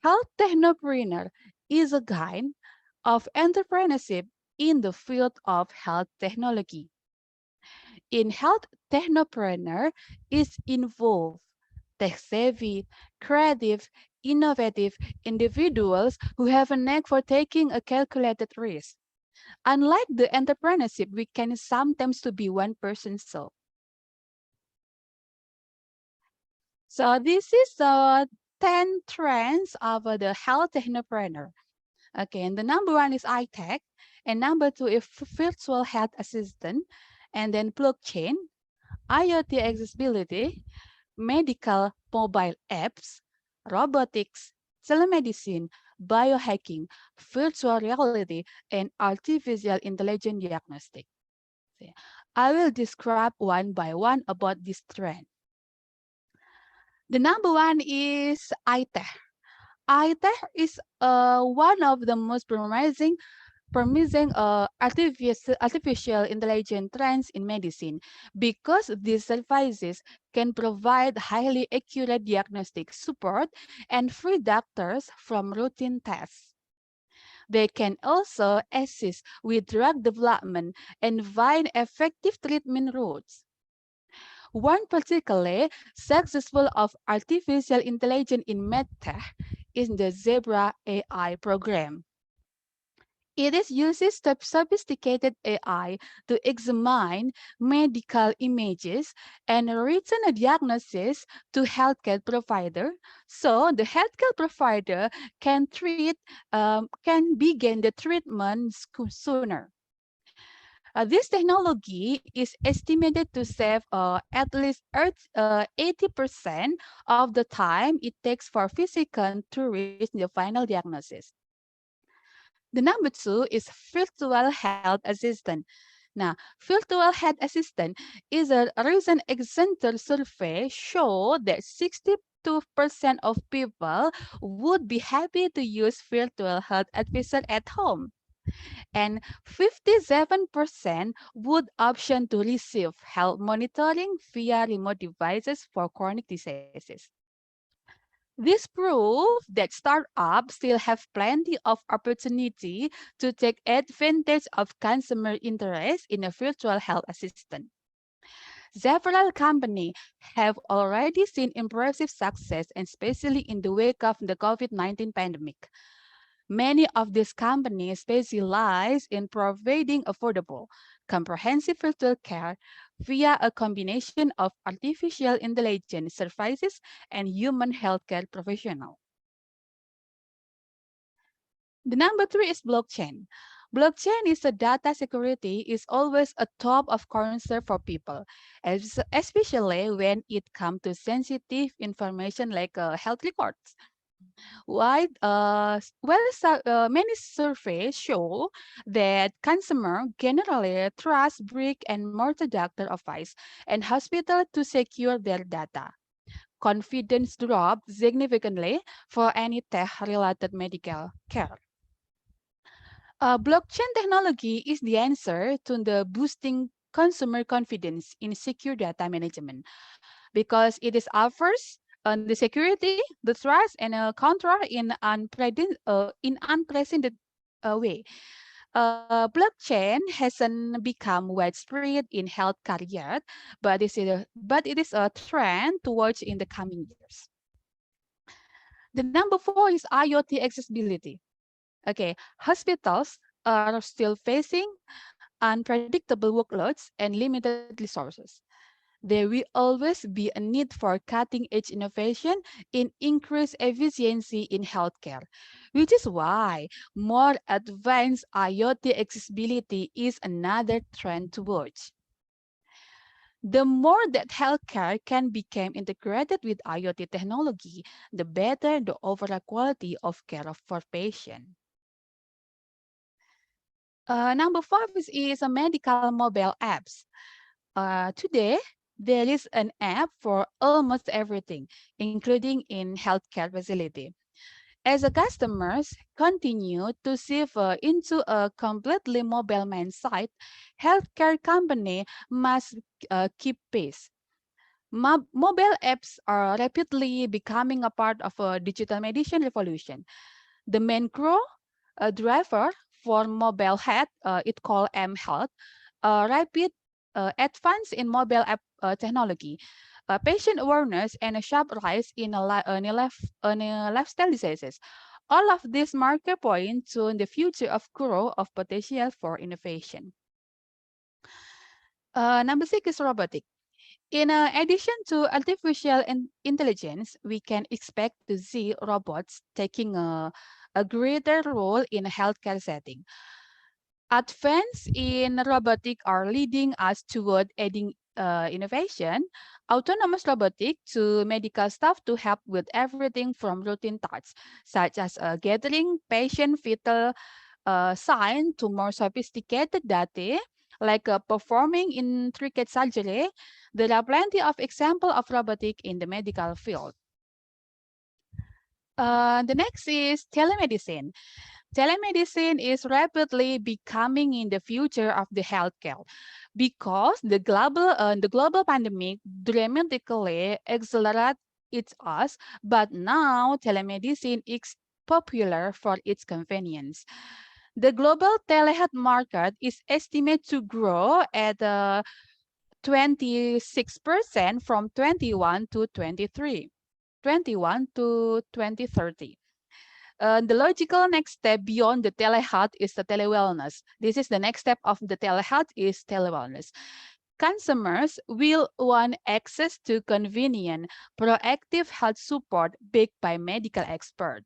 health technopreneur is a kind of entrepreneurship in the field of health technology. In health technopreneur is involved tech-savvy, creative, innovative individuals who have a knack for taking a calculated risk. Unlike the entrepreneurship, we can sometimes to be one person so. So this is the 10 trends of the health technopreneur. Okay, and the number one is iTech, and number two is virtual health assistant, and then blockchain, IoT accessibility, medical mobile apps, robotics, telemedicine, biohacking, virtual reality, and artificial intelligence diagnostic. I will describe one by one about this trend. The number one is iTech. iTech is one of the most promising artificial intelligence trends in medicine because these devices can provide highly accurate diagnostic support and free doctors from routine tests. They can also assist with drug development and find effective treatment routes. One particularly successful of artificial intelligence in medtech is the Zebra AI program. It uses sophisticated AI to examine medical images and return a diagnosis to healthcare provider, so the healthcare provider can begin the treatment sooner. This technology is estimated to save at least 80% of the time it takes for physicians to reach the final diagnosis. The number two is virtual health assistant. Now, virtual health assistant is a recent Accenture survey show that 62% of people would be happy to use virtual health advisor at home, and 57% would option to receive health monitoring via remote devices for chronic diseases. This proves that startups still have plenty of opportunity to take advantage of consumer interest in a virtual health assistant. Several companies have already seen impressive success, especially in the wake of the COVID-19 pandemic. Many of these companies specialize in providing affordable, comprehensive virtual care via a combination of artificial intelligence services and human healthcare professionals. The number three is blockchain. Blockchain is a data security is always a top of concern for people, especially when it comes to sensitive information like health records. Many surveys show that consumers generally trust brick and mortar doctor office and hospital to secure their data. Confidence dropped significantly for any tech-related medical care. Blockchain technology is the answer to the boosting consumer confidence in secure data management because it is offers the security, the trust, and control in unprecedented way. Blockchain hasn't become widespread in healthcare yet, but it is a trend towards in the coming years. The number 4 is IoT accessibility. Okay, hospitals are still facing unpredictable workloads and limited resources. There will always be a need for cutting-edge innovation in increased efficiency in healthcare, which is why more advanced IoT accessibility is another trend to watch. The more that healthcare can become integrated with IoT technology, the better the overall quality of care for patients. Number 5 is a medical mobile apps. Today, there is an app for almost everything, including in healthcare facility. As the customers continue to shift into a completely mobile mindset, healthcare company must keep pace. Mobile apps are rapidly becoming a part of a digital medicine revolution. The main driver for mobile health, it called mHealth, rapid advance in mobile app technology, patient awareness, and a sharp rise in lifestyle diseases. All of these markers point to the future of growth of potential for innovation. Number 6 is robotic. In addition to artificial intelligence, we can expect to see robots taking a greater role in a healthcare setting. Advances in robotics are leading us toward adding innovation, autonomous robotic to medical staff to help with everything from routine tasks, such as gathering patient vital signs to more sophisticated data, like performing intricate surgery. There are plenty of examples of robotic in the medical field. The next is telemedicine. Telemedicine is rapidly becoming in the future of the healthcare because the global pandemic dramatically accelerated us, but now telemedicine is popular for its convenience. The global telehealth market is estimated to grow at 26% from 21 to 2030. The logical next step beyond the telehealth is the Tele Wellness. This is the next step of the telehealth is Tele Wellness. Consumers will want access to convenient, proactive health support backed by medical experts.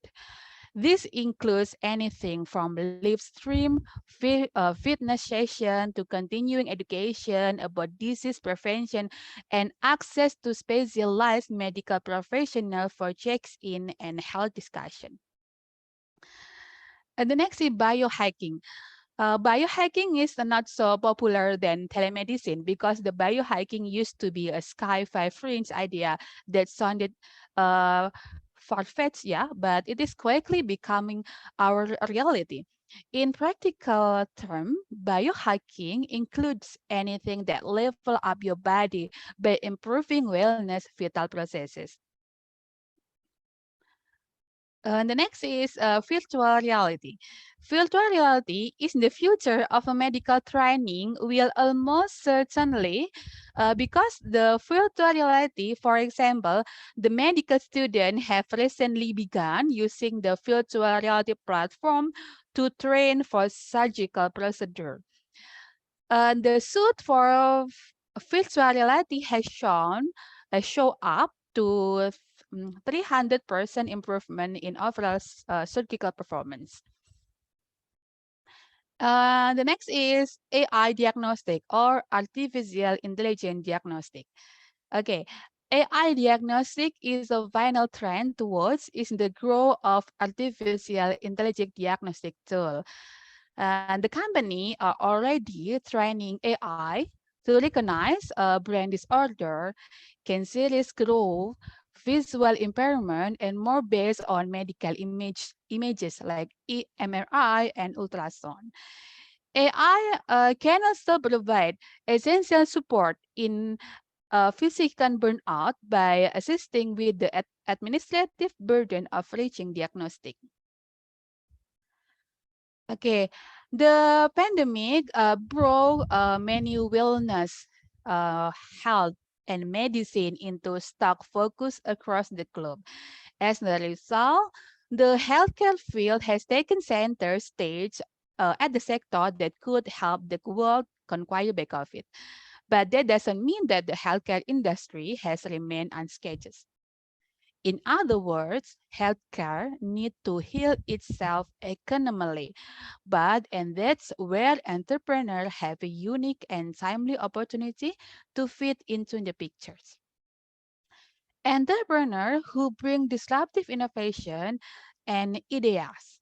This includes anything from live stream, fitness session to continuing education about disease prevention and access to specialized medical professionals for checks-in and health discussion. And the next is biohacking. Biohacking is not so popular than telemedicine because the biohacking used to be a sci-fi fringe idea that sounded far-fetched, yeah, but it is quickly becoming our reality. In practical terms, biohacking includes anything that level up your body by improving wellness vital processes. The next is virtual reality. Virtual reality is the future of a medical training will almost certainly because the virtual reality, for example, the medical students have recently begun using the virtual reality platform to train for surgical procedure. The suit for virtual reality has show up to 300% improvement in overall surgical performance. The next is AI diagnostic or artificial intelligence diagnostic. Okay, AI diagnostic is a final trend towards is the growth of artificial intelligence diagnostic tool. And the company are already training AI to recognize a brain disorder, cancerous growth, visual impairment, and more based on medical images like MRI and ultrasound. AI can also provide essential support in physician burnout by assisting with the administrative burden of reaching diagnostic. Okay, the pandemic brought many wellness, health, and medicine into stock focus across the globe. As a result, the healthcare field has taken center stage at the sector that could help the world conquer by COVID. But that doesn't mean that the healthcare industry has remained unscathed. In other words, healthcare needs to heal itself economically, and that's where entrepreneurs have a unique and timely opportunity to fit into the pictures. Entrepreneurs who bring disruptive innovation and ideas,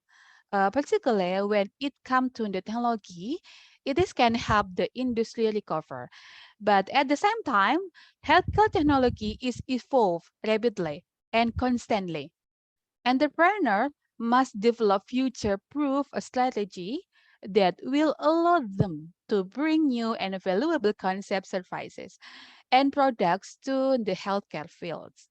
particularly when it comes to the technology, it is can help the industry recover. But at the same time, healthcare technology is evolve rapidly and constantly. Entrepreneurs must develop future-proof strategy that will allow them to bring new and valuable concept services and products to the healthcare fields.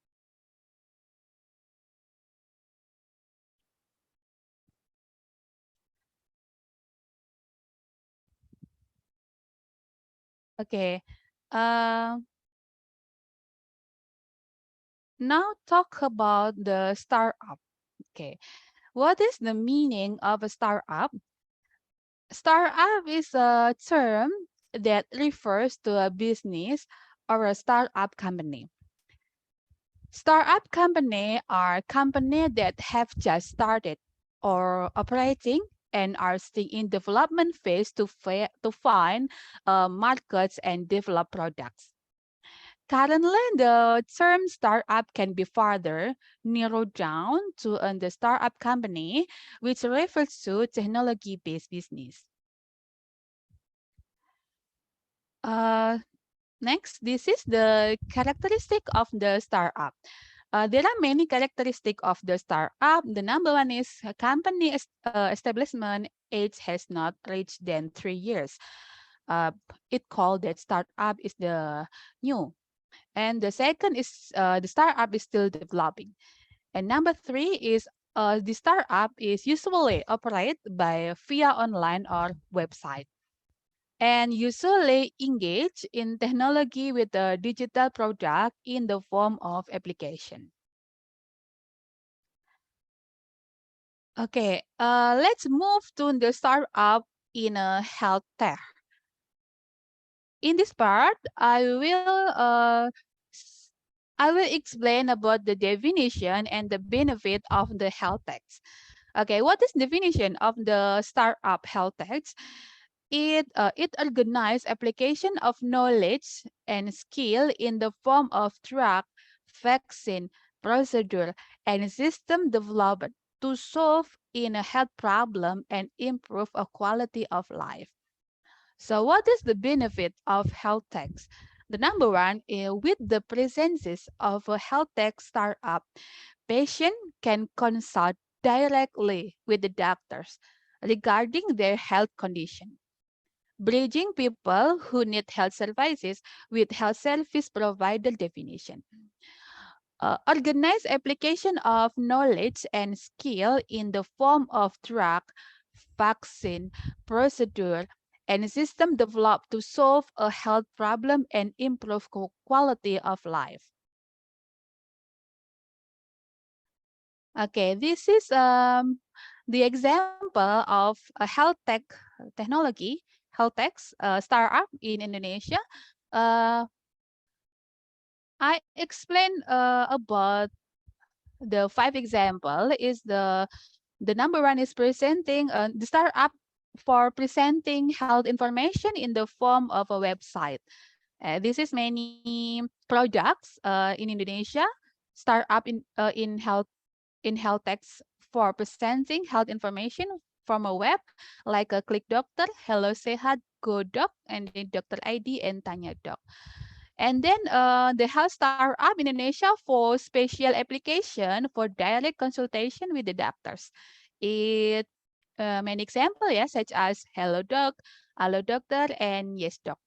Okay. Uh, Now talk about the startup. Okay. What is the meaning of a startup? Startup is a term that refers to a business or a startup company. Startup company are companies that have just started or operating and are still in development phase to find markets and develop products. Currently, the term startup can be further narrowed down to the startup company, which refers to technology-based business. Next, this is the characteristic of the startup. There are many characteristics of the startup. The number one is company establishment age has not reached than 3 years. It called that startup is the new. And the second is the startup is still developing. And number three is the startup is usually operated by via online or website and usually engage in technology with a digital product in the form of application. Okay, let's move to the startup in a health tech. In this part, I will explain about the definition and the benefit of the health techs. Okay, what is definition of the startup health techs? It organizes application of knowledge and skill in the form of drug, vaccine, procedure, and system development to solve in a health problem and improve a quality of life. So what is the benefit of health techs? The number one is with the presence of a health tech startup, patient can consult directly with the doctors regarding their health condition, bridging people who need health services with health service provider definition. Organized application of knowledge and skill in the form of drug, vaccine, procedure, and system developed to solve a health problem and improve quality of life. Okay, this is the example of a health tech technology, health tech startup in Indonesia. I explained about the 5 example is the number one is presenting the startup for presenting health information in the form of a website. This is many products in Indonesia, startup in health tech for presenting health information from a web like a Click Doctor, Hello Sehat, Go Doc, and then Doctor ID and Tanya Doc. And then the health startup in Indonesia for special application for direct consultation with the doctors. It many example, yeah, such as Hello Doc, Hello Doctor, and Yes Doc.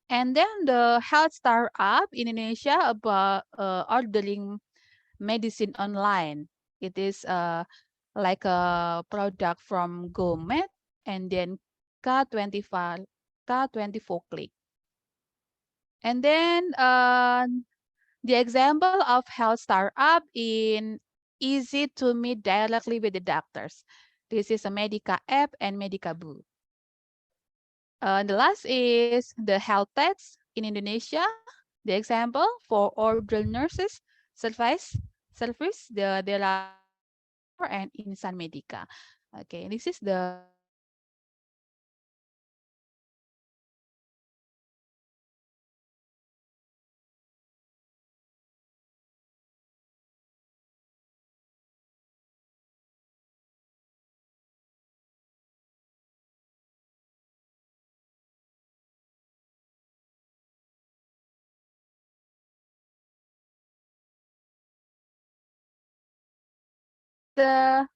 And then the health startup in Indonesia about ordering medicine online. It is like a product from GoMed and then K24 Click. And then the example of health startup in easy to meet directly with the doctors. This is a Medica app and Medica Boo. The last is the health techs in Indonesia. The example for order nurses service there are and Insan Medica. Okay, this is the the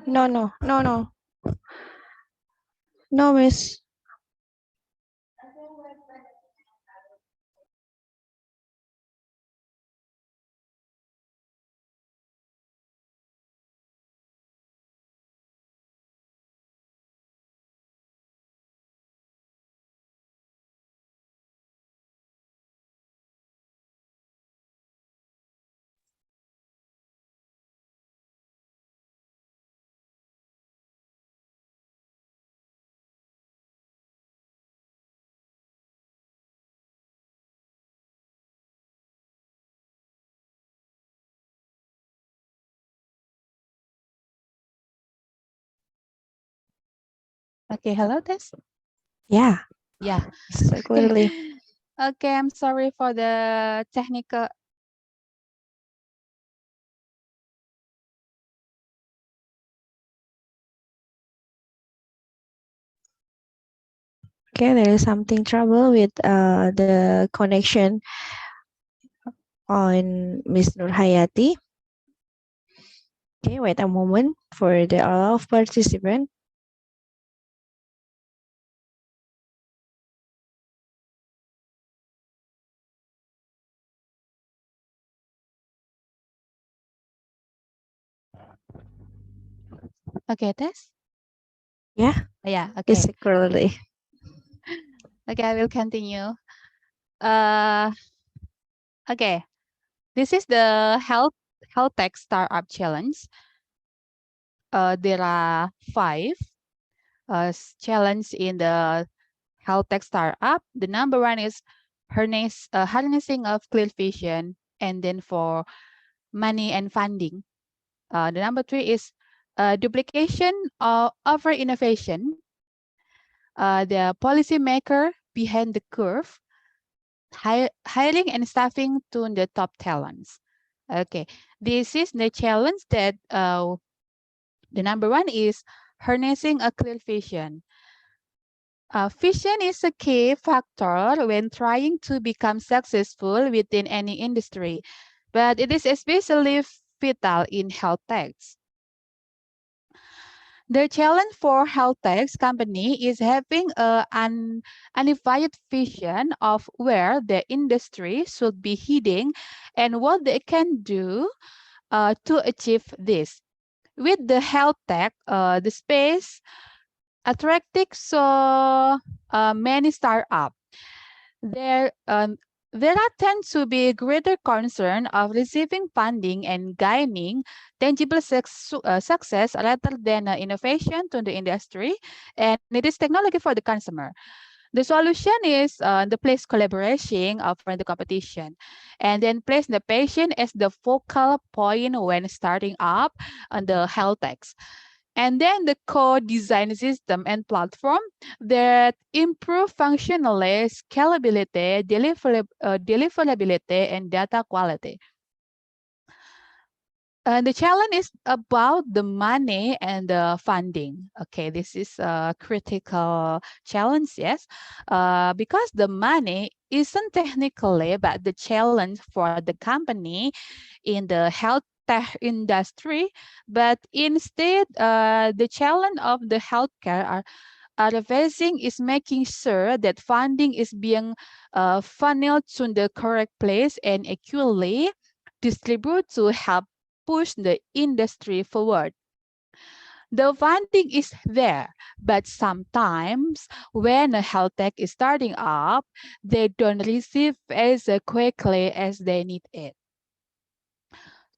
No, no, no, no. No, miss. okay. Hello, Tess. Yeah, Yeah. so clearly. Okay, I'm sorry for the technical. Okay, there is something trouble with the connection on Miss Nur Hayati. Okay, wait a moment for the all of participant. Okay, Tess. Yeah, Yeah. Okay. it's clearly. Okay, I will continue. Okay. This is the health tech startup challenge. There are 5 challenge in the health tech startup. The number 1 is harnessing of clear vision, and then for money and funding. The number 3 is duplication over innovation. The policymaker behind the curve, hiring and staffing to the top talents. Okay, this is the challenge that the number 1 is harnessing a clear vision. Vision is a key factor when trying to become successful within any industry, but it is especially vital in health techs. The challenge for health tech company is having an unified vision of where the industry should be heading and what they can do to achieve this. With the health tech, the space attracting so many startups. There there are tend to be greater concern of receiving funding and gaining tangible success rather than innovation to the industry, and it is technology for the consumer. The solution is the place collaboration over the competition, and then place the patient as the focal point when starting up on the health techs. And then the co-design system and platform that improve functionality, scalability, deliverability, and data quality. The challenge is about the money and the funding. Okay, this is a critical challenge, yes, because the money isn't technically, but the challenge for the company in the health tech industry, but instead, the challenge of the healthcare are facing is making sure that funding is being funneled to the correct place and accurately distributed to help push the industry forward. The funding is there, but sometimes when a health tech is starting up, they don't receive as quickly as they need it.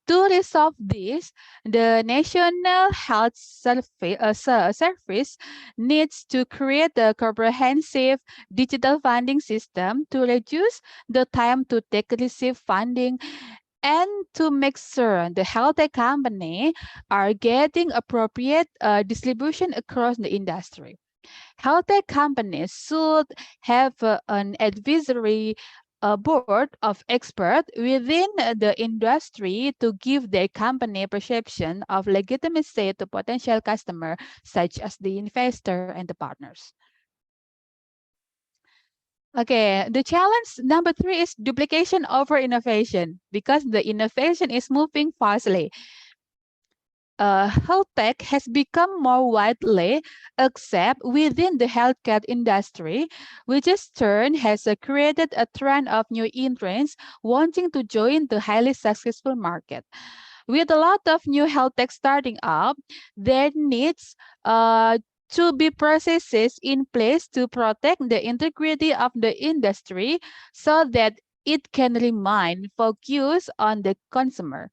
To resolve this, the National Health Service needs to create a comprehensive digital funding system to reduce the time to take receive funding and to make sure the health tech company are getting appropriate distribution across the industry. Health tech companies should have an advisory board of experts within the industry to give their company perception of legitimacy to potential customers, such as the investor and the partners. Okay, the challenge number 3 is duplication over innovation, because the innovation is moving fastly. Health tech has become more widely accepted within the healthcare industry, which in turn has created a trend of new entrants wanting to join the highly successful market. With a lot of new health tech starting up, there needs to be processes in place to protect the integrity of the industry so that it can remain focused on the consumer.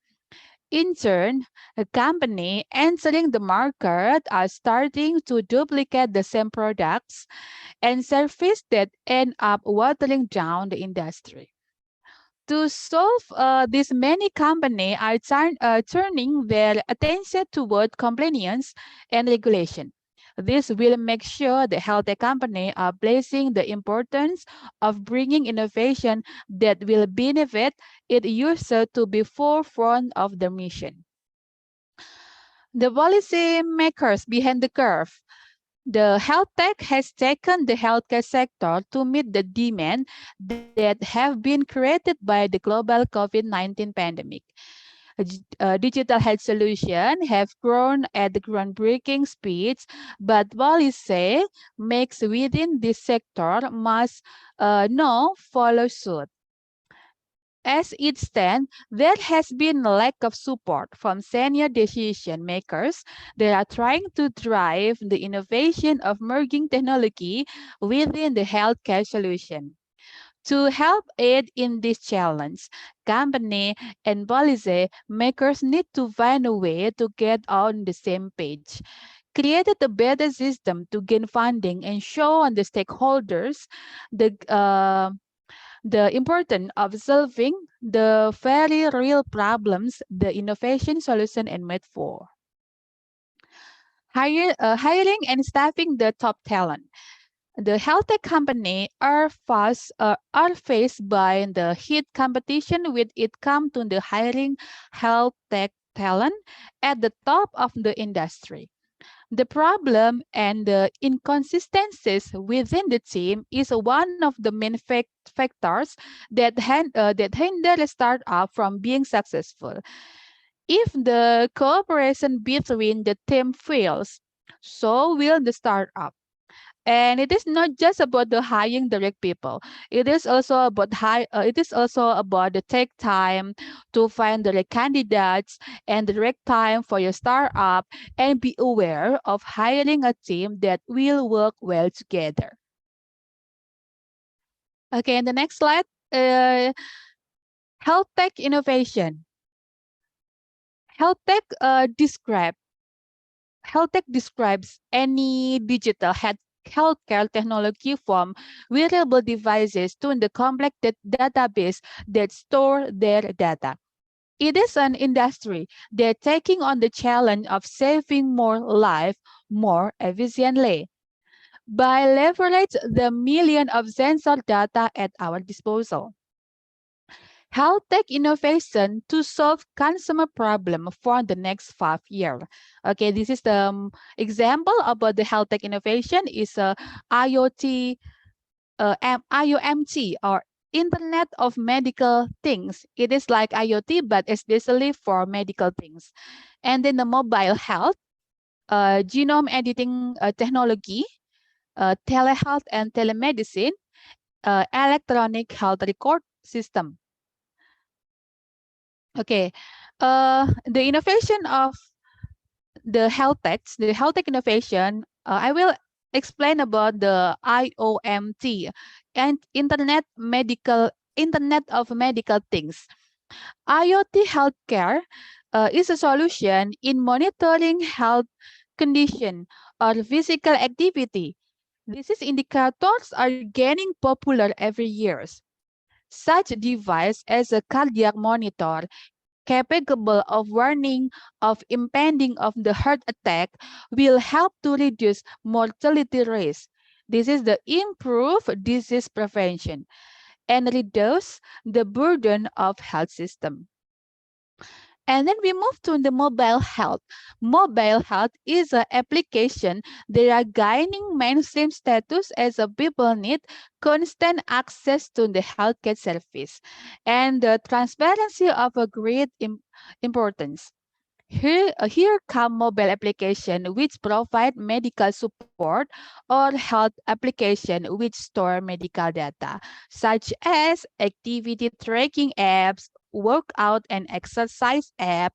In turn, a company entering the market are starting to duplicate the same products and services that end up watering down the industry. To solve this, many companies are turning their attention toward compliance and regulation. This will make sure the health tech companies are placing the importance of bringing innovation that will benefit its users to be forefront of the mission. The policy makers behind the curve. The health tech has taken the healthcare sector to meet the demand that have been created by the global COVID-19 pandemic. Digital health solutions have grown at the groundbreaking speeds, but policy makes within this sector must now follow suit. As it stands, there has been a lack of support from senior decision makers that are trying to drive the innovation of merging technology within the healthcare solution. To help aid in this challenge, company and policy makers need to find a way to get on the same page. Created a better system to gain funding and show on the stakeholders the importance of solving the very real problems the innovation solution are made for. Hiring and staffing the top talent. The health tech company are faced by the heat competition when it comes to the hiring health tech talent at the top of the industry. The problem and the inconsistencies within the team is one of the main factors that hinder a startup from being successful. If the cooperation between the team fails, so will the startup. And it is not just about the hiring direct people. It is also about the take time to find the right candidates and the right time for your startup, and be aware of hiring a team that will work well together. Okay, in the next slide, health tech innovation. Health tech describes any digital healthcare technology from wearable devices to the complex database that store their data. It is an industry that taking on the challenge of saving more life more efficiently by leverage the million of sensor data at our disposal. Health tech innovation to solve consumer problem for the next 5 years. Okay, this is the example about the health tech innovation is IoT, IoMT or Internet of Medical Things. It is like IoT, but especially for medical things. And then the mobile health, genome editing technology, telehealth and telemedicine, electronic health record system. Okay, the innovation of the health tech innovation, I will explain about the IOMT and Internet of Medical Things. IoT healthcare is a solution in monitoring health condition or physical activity. These indicators are gaining popular every year. Such device as a cardiac monitor capable of warning of impending of the heart attack will help to reduce mortality risk. This is the improve disease prevention and reduce the burden of health system. And then we move to the mobile health. Mobile health is an application that are gaining mainstream status as a people need constant access to the healthcare service and the transparency of a great importance. Here come mobile application which provide medical support or health application which store medical data, such as activity tracking apps, workout and exercise app,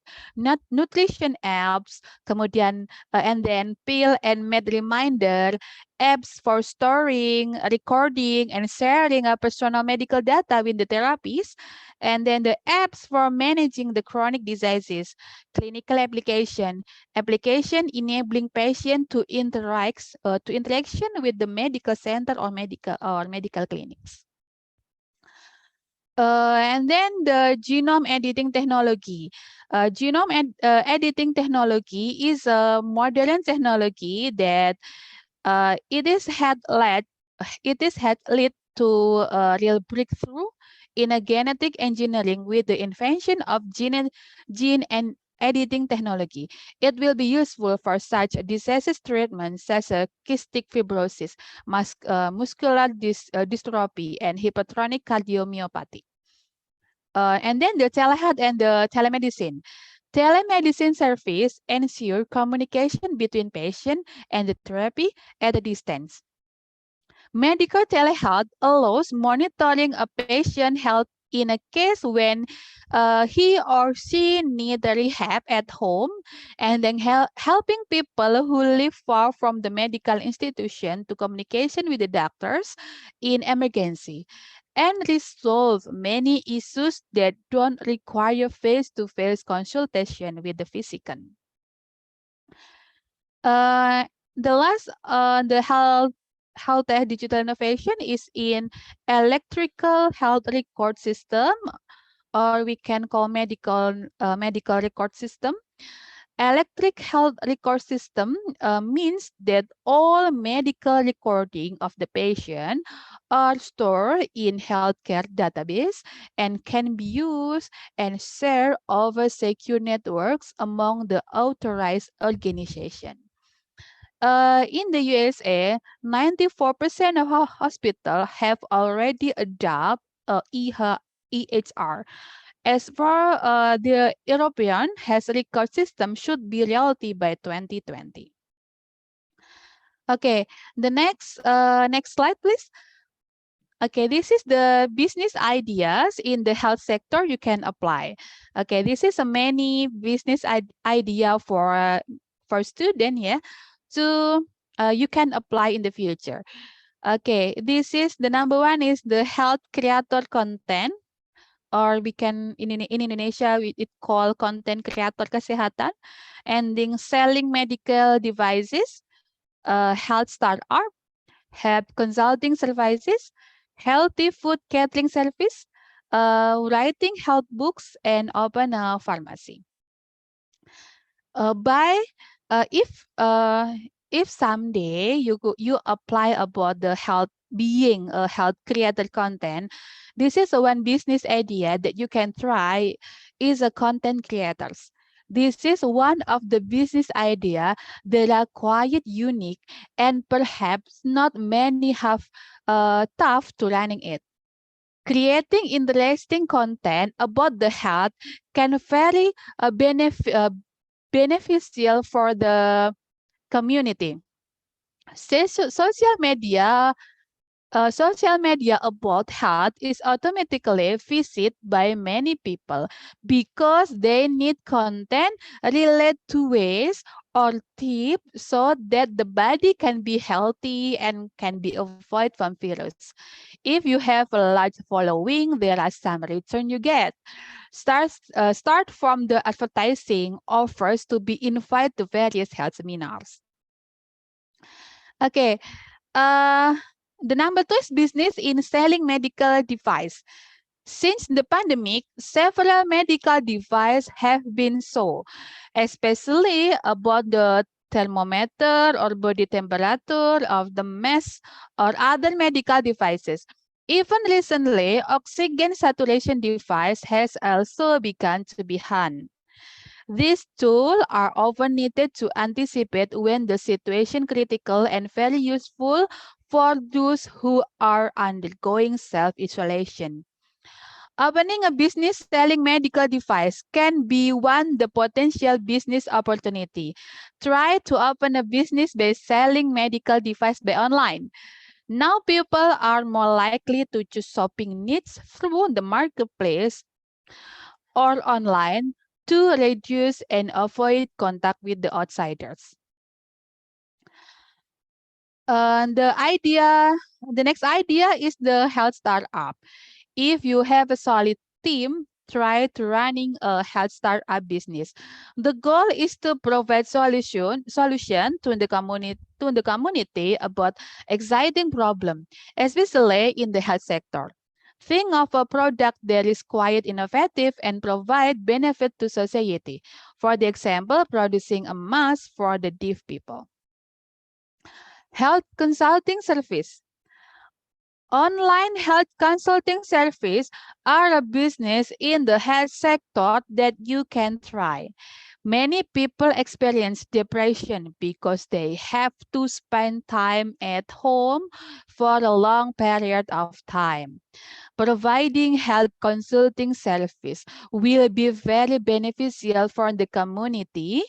nutrition apps, kemudian and then pill and med reminder, apps for storing, recording, and sharing personal medical data with the therapies, and then the apps for managing the chronic diseases, clinical application enabling patient to interaction with the medical center or medical clinics. And then the genome editing technology. Genome editing technology is a modern technology that it had led to a real breakthrough in a genetic engineering with the invention of gene and editing technology. It will be useful for such diseases treatment such as cystic fibrosis, muscular dystrophy, and hypertrophic cardiomyopathy. And then the telehealth and the telemedicine. Telemedicine service ensure communication between patient and the therapy at a distance. Medical telehealth allows monitoring a patient's health in a case when he or she needs rehab at home, and then helping people who live far from the medical institution to communication with the doctors in emergency and resolve many issues that don't require face-to-face consultation with the physician. The last, the health tech digital innovation is in electrical health record system, or we can call medical record system. Electric health record system means that all medical recording of the patient are stored in healthcare database and can be used and shared over secure networks among the authorized organization. In the USA, 94% of hospitals have already adopted EHR. As for the European health record system should be reality by 2020. Okay, the next slide, please. Okay, this is the business ideas in the health sector you can apply. Okay, this is a many business idea for student, yeah. So you can apply in the future. Okay, this is the number one is the health creator content, or we can in Indonesia it called content creator kesehatan, and then selling medical devices, health startup, have consulting services, healthy food catering service, writing health books, and open a pharmacy. By if someday you apply about the health being a health creator content, this is one business idea that you can try is a content creators. This is one of the business idea that are quite unique and perhaps not many have tough to running it. Creating interesting content about the health can very beneficial for the community. Social media about health is automatically visited by many people because they need content related to ways or tips so that the body can be healthy and can be avoided from virus. If you have a large following, there are some return you get. Start from the advertising offers to be invited to various health seminars. Okay, the number two is business in selling medical device. Since the pandemic, several medical devices have been sold, especially about the thermometer or body temperature of the mask or other medical devices. Even recently, oxygen saturation device has also begun to be hunt. These tools are often needed to anticipate when the situation critical and very useful for those who are undergoing self-isolation. Opening a business selling medical device can be one the potential business opportunity. Try to open a business by selling medical device by online. Now people are more likely to choose shopping needs through the marketplace or online to reduce and avoid contact with the outsiders. The next idea is the health startup. If you have a solid team, try to running a health startup business. The goal is to provide solution to the community about exciting problem, especially in the health sector. Think of a product that is quite innovative and provide benefit to society. For the example, producing a mask for the deaf people. Health consulting service. Online health consulting service are a business in the health sector that you can try. Many people experience depression because they have to spend time at home for a long period of time. Providing health consulting service will be very beneficial for the community,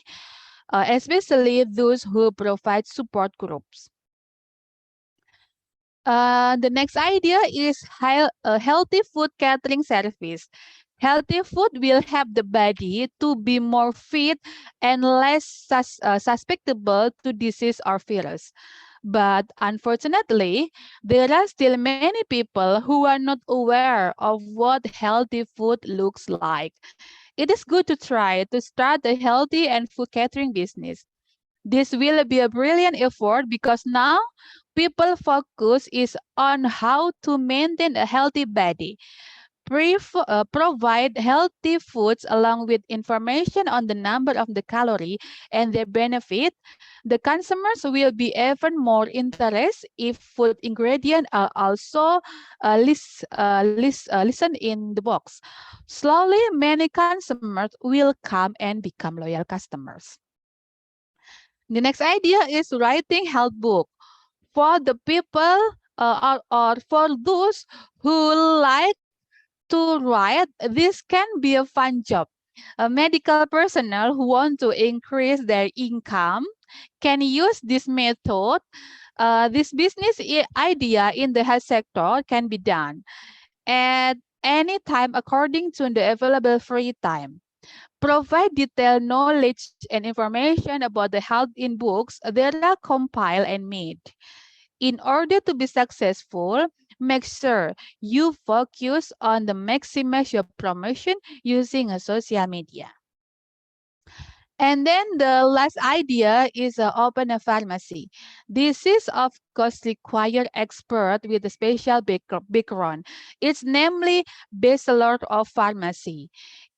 especially those who provide support groups. The next idea is healthy food catering service. Healthy food will help the body to be more fit and less susceptible to disease or virus. But unfortunately, there are still many people who are not aware of what healthy food looks like. It is good to try to start a healthy and food catering business. This will be a brilliant effort because now people focus is on how to maintain a healthy body. Provide healthy foods along with information on the number of the calorie and their benefit. The consumers will be even more interested if food ingredients are also listed in the box. Slowly, many consumers will come and become loyal customers. The next idea is writing health book. For the people or for those who like to write, this can be a fun job. A medical personnel who want to increase their income can use this method. This business idea in the health sector can be done at any time according to the available free time. Provide detailed knowledge and information about the health in books that are compiled and made. In order to be successful, make sure you focus on the maximize your promotion using a social media. And then the last idea is open a pharmacy. This is of course require expert with a special background. It's namely bachelor of pharmacy.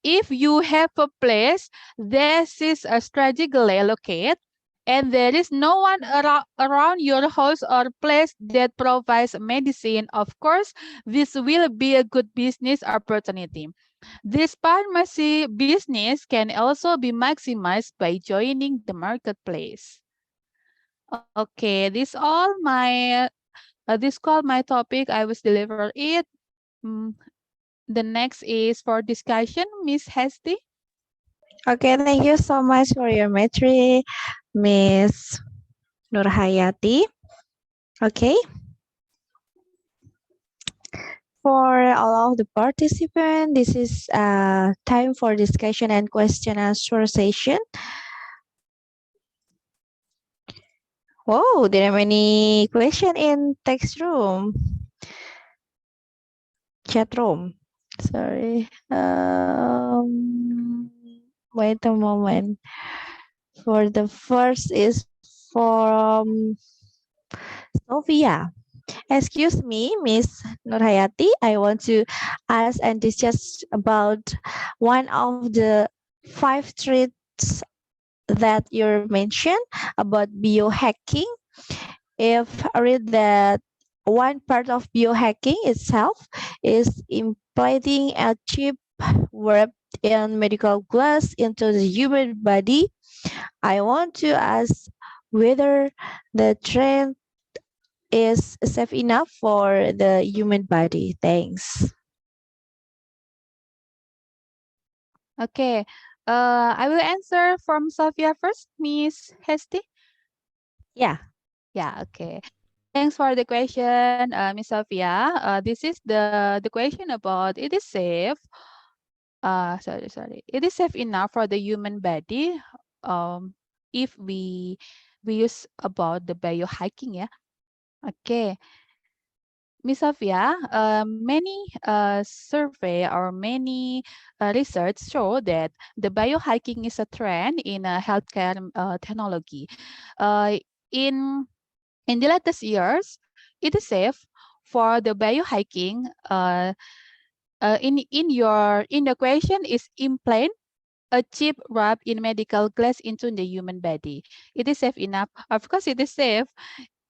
If you have a place that is strategically located and there is no one around your house or place that provides medicine, of course, this will be a good business opportunity. This pharmacy business can also be maximized by joining the marketplace. Okay, this called my topic. I was deliver it. The next is for discussion, Miss Hesti. Okay, thank you so much for your matri, Miss Nurhayati. Okay. For all of the participants, this is time for discussion and question answer session. Oh, there are many questions in text room, chat room. Sorry. Wait a moment. For the first is from Sophia. Excuse me, Miss Nurhayati. I want to ask and discuss about one of the 5 traits that you mentioned about biohacking. If I read that one part of biohacking itself is implanting a chip wrapped in medical glass into the human body, I want to ask whether the trend is safe enough for the human body. Thanks. Okay. I will answer from Sophia first, Miss Hesti. Yeah. Yeah, okay. Thanks for the question, Miss Sophia. This is the question about it is safe. Sorry. It is safe enough for the human body. If we use about the biohacking, yeah. Okay. Miss Sophia, many survey or many research show that the biohacking is a trend in healthcare technology. Uh, in the latest years, it is safe for the biohacking. In the question is implant a chip wrapped in medical glass into the human body. It is safe enough. Of course, it is safe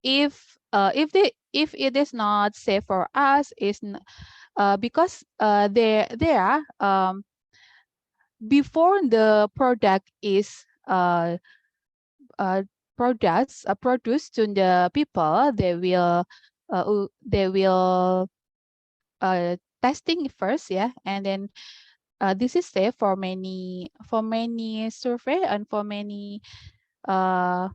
if it is not safe for us because there are before the product is produced to the people, they will testing first, yeah, and then this is safe for many survey and uh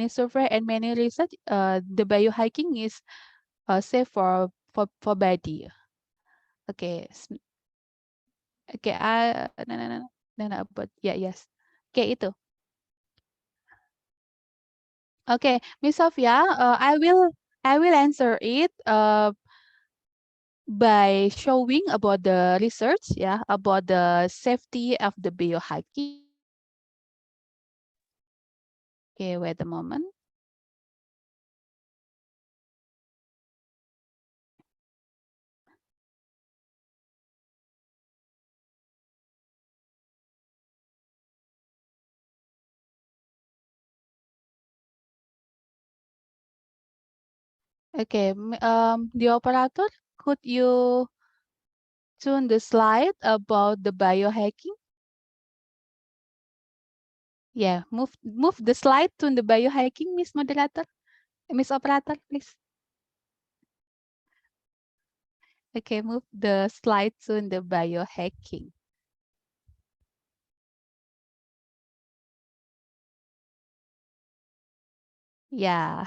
survey and many research. The biohacking is safe for body. Okay. Okay, no, but yeah, yes. Okay, itu. Okay, Miss Sophia, I will answer it by showing about the research, yeah, about the safety of the biohacking. Okay, wait a moment. Okay, the operator, could you tune the slide about the biohacking? Yeah, move the slide to the biohacking, Miss Moderator, Miss Operator, please. Okay, move the slide to the biohacking. Yeah.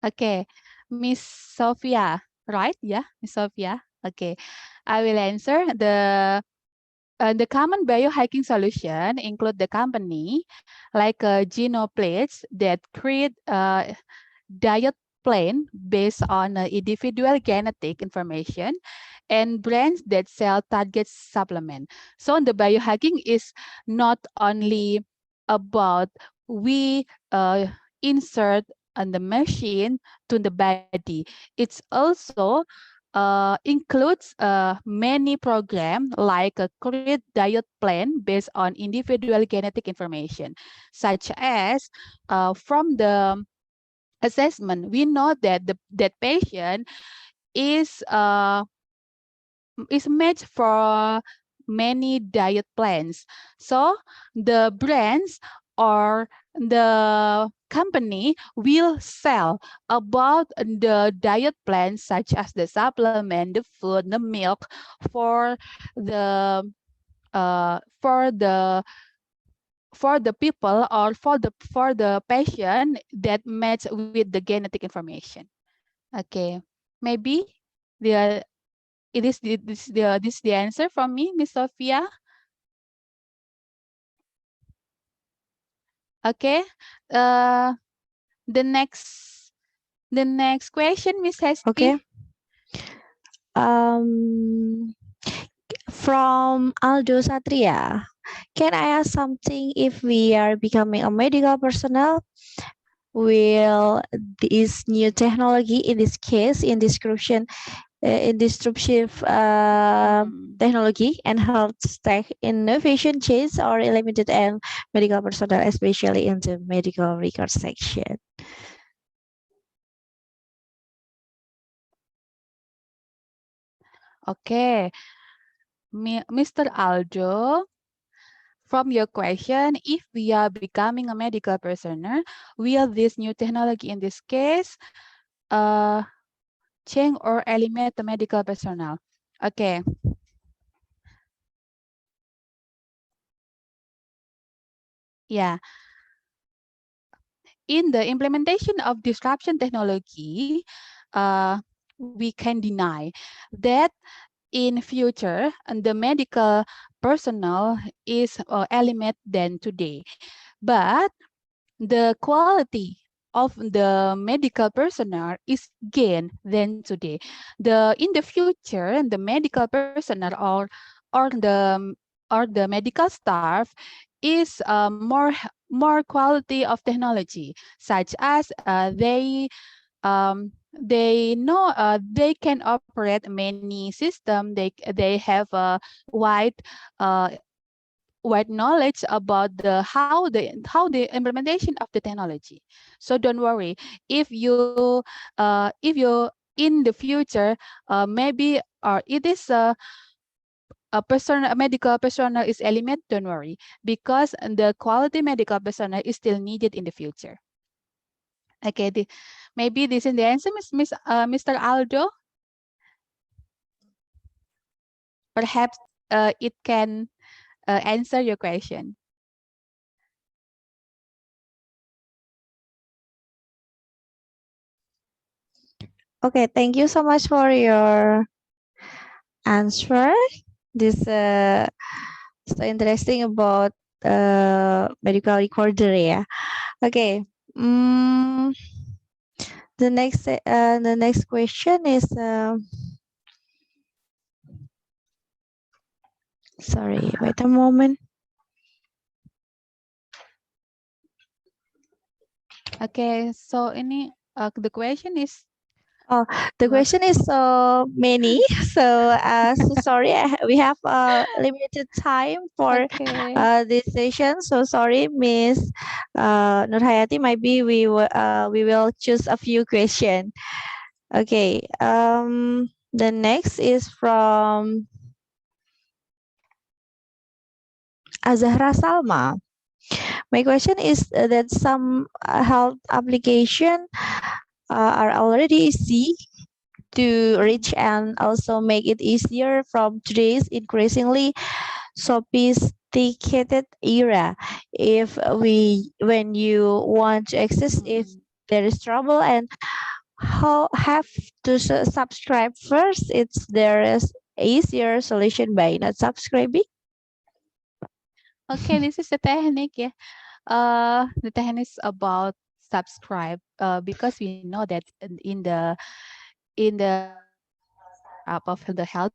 Okay, Miss Sophia, right? Yeah, Miss Sophia. Okay, I will answer The common biohacking solution include the company like Genome that create a diet plan based on individual genetic information and brands that sell target supplement. So the biohacking is not only about we insert on the machine to the body. It's also includes many programs like a create diet plan based on individual genetic information, such as from the assessment, we know that that patient is matched for many diet plans. So the brands or the company will sell about the diet plans such as the supplement, the food, the milk for the people or for the patient that match with the genetic information. Okay, maybe the this the answer from me, Miss Sophia. Okay, uh, the next question, Miss Hesti. Okay. From Aldo Satria, can I ask something? If we are becoming a medical personnel, will this new technology, in this case, in disruptive technology and health tech innovation change or limited and medical personnel, especially in the medical record section? Okay, Mr. Aldo, from your question, if we are becoming a medical personnel, will this new technology in this case change or eliminate the medical personnel? Okay. Yeah. In the implementation of disruption technology, we can deny that in future the medical personnel is eliminated than today, but the quality of the medical personnel is gained than today. In the future, the medical personnel or the medical staff is more quality of technology, such as they know they can operate many systems. They have a wide knowledge about how the implementation of the technology. So don't worry if you in the future maybe it is a medical personnel is eliminated. Don't worry, because the quality medical personnel is still needed in the future. Okay, maybe this is the answer, Mr. Aldo. Perhaps it can answer your question. Okay, thank you so much for your answer. This so interesting about medical recorder, yeah. Okay. The next question is sorry, wait a moment. Okay, so the question is. Oh, the question is so many. So sorry, we have limited time for this session. So sorry, Miss Nurhayati. Maybe we will choose a few questions. Okay. The next is from Azahra Salma. My question is that some health application are already easy to reach and also make it easier from today's increasingly sophisticated era. When you want to access, if there is trouble and how have to subscribe first, there is easier solution by not subscribing. Okay, this is the technique. Yeah. The technique is about subscribe. Because we know that in the startup of the health.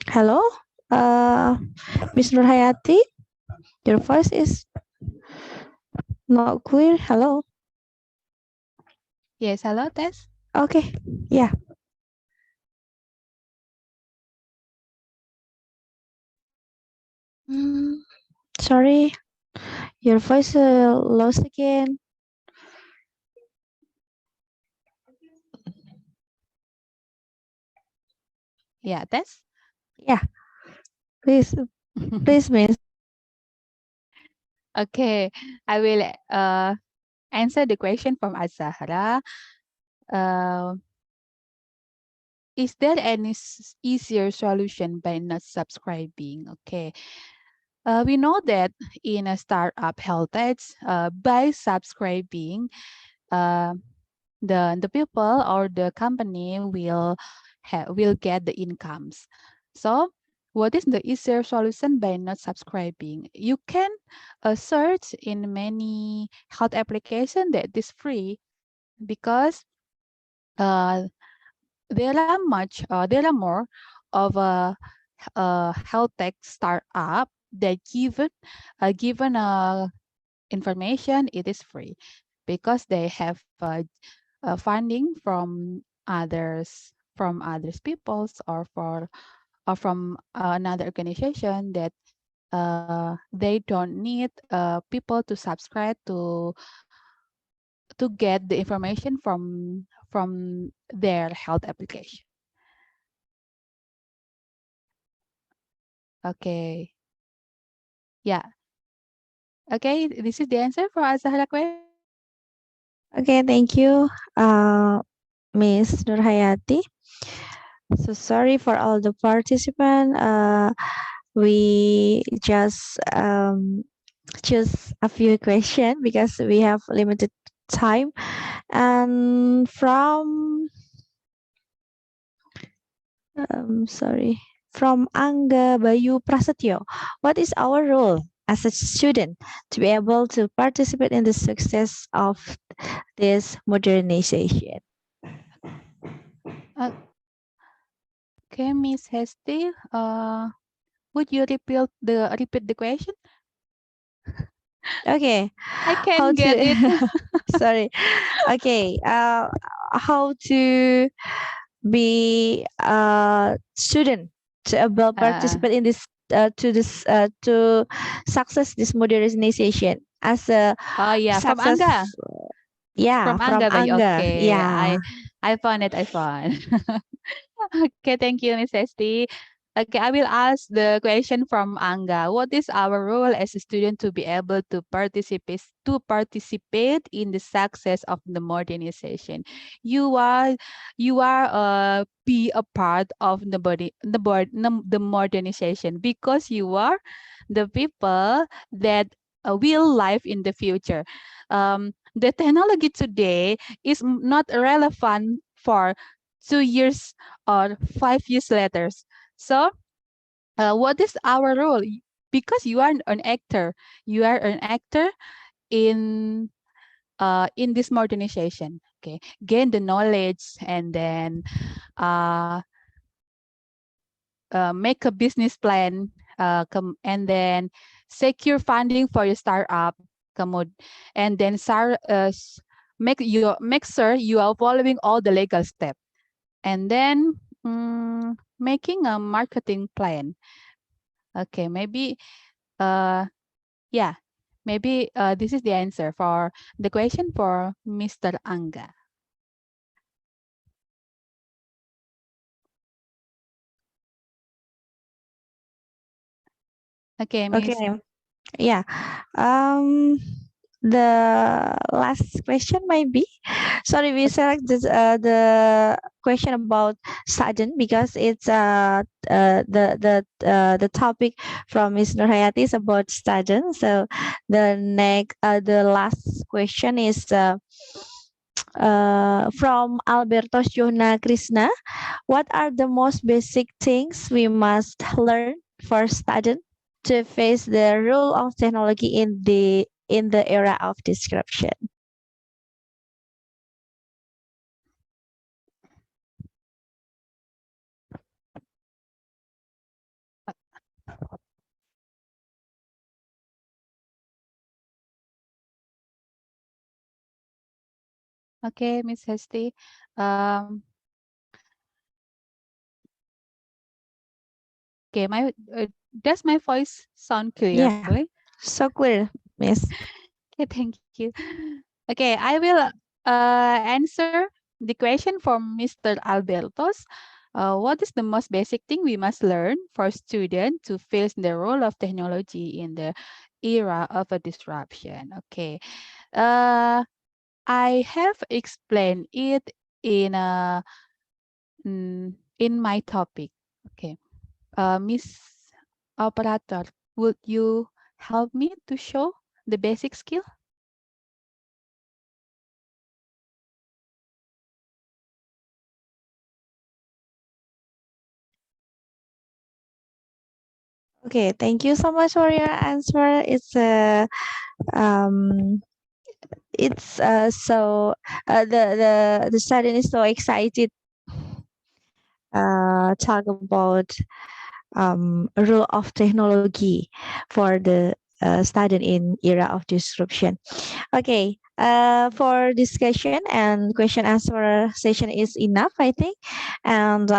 Hello, Miss Nurhayati, your voice is not clear. Hello. Yes, hello, Tess. Okay, yeah. Mm, sorry, your voice lost again. Yeah, Tess. Yeah, please, please, Miss. Okay, I will answer the question from Azahra. Uh, is there any easier solution by not subscribing? Okay. We know that in a startup health aids, by subscribing, uh, the people or the company will get the incomes. So what is the easier solution by not subscribing? You can search in many health application that is free, because uh, there are more of a health tech startup that given information. It is free because they have funding from others peoples, or from another organization that they don't need people to subscribe to get the information from their health application. Okay. Yeah. Okay, this is the answer for Azahra question. Okay, thank you, Miss Nurhayati. So sorry for all the participants. We just choose a few questions because we have limited time. And from Angga Bayu Prasetyo, what is our role as a student to be able to participate in the success of this modernization? Okay, Miss Hesti, would you repeat the question? Okay, I how can't to get it. sorry. Okay, how to be a student to able participate in this to success this modernization as a Oh yeah, from success. Angga. Yeah, From from Angga Bayu. Angga. Okay, Yeah. I found it. I found. Okay, thank you, Miss Esti. Okay, I will ask the question from Angga. What is our role as a student to be able to participate in the success of the modernization? You are be a part of the modernization, because you are the people that will live in the future. The technology today is not relevant for 2 years or 5 years later. So, what is our role? Because you are an actor, you are an actor in this modernization. Okay, gain the knowledge, and then make a business plan, and then secure funding for your startup, and then make sure you are following all the legal steps, and then making a marketing plan. Okay, maybe yeah, maybe this is the answer for the question for Mr. Angga. Okay, Miss. Okay. Yeah. Um. the last question might be, sorry, we select this, the question about sudden because it's the topic from Ms. Nurhayati is about sudden. So the last question is from Alberto Jona Krishna. What are the most basic things we must learn for students to face the role of technology in the era of disruption? Okay, Miss Hesti. Okay, does my voice sound Yeah. clearly? So clear, Miss. Okay, thank you. Okay, I will answer the question from Mr. Albertos. What is the most basic thing we must learn for students to face the role of technology in the era of a disruption? Okay, I have explained it in in my topic. Okay, Miss Operator, would you help me to show the basic skill? Okay, thank you so much for your answer. Um so the student is so excited talk about role of technology for the student in era of disruption. Okay, for discussion and question answer session is enough, I think. And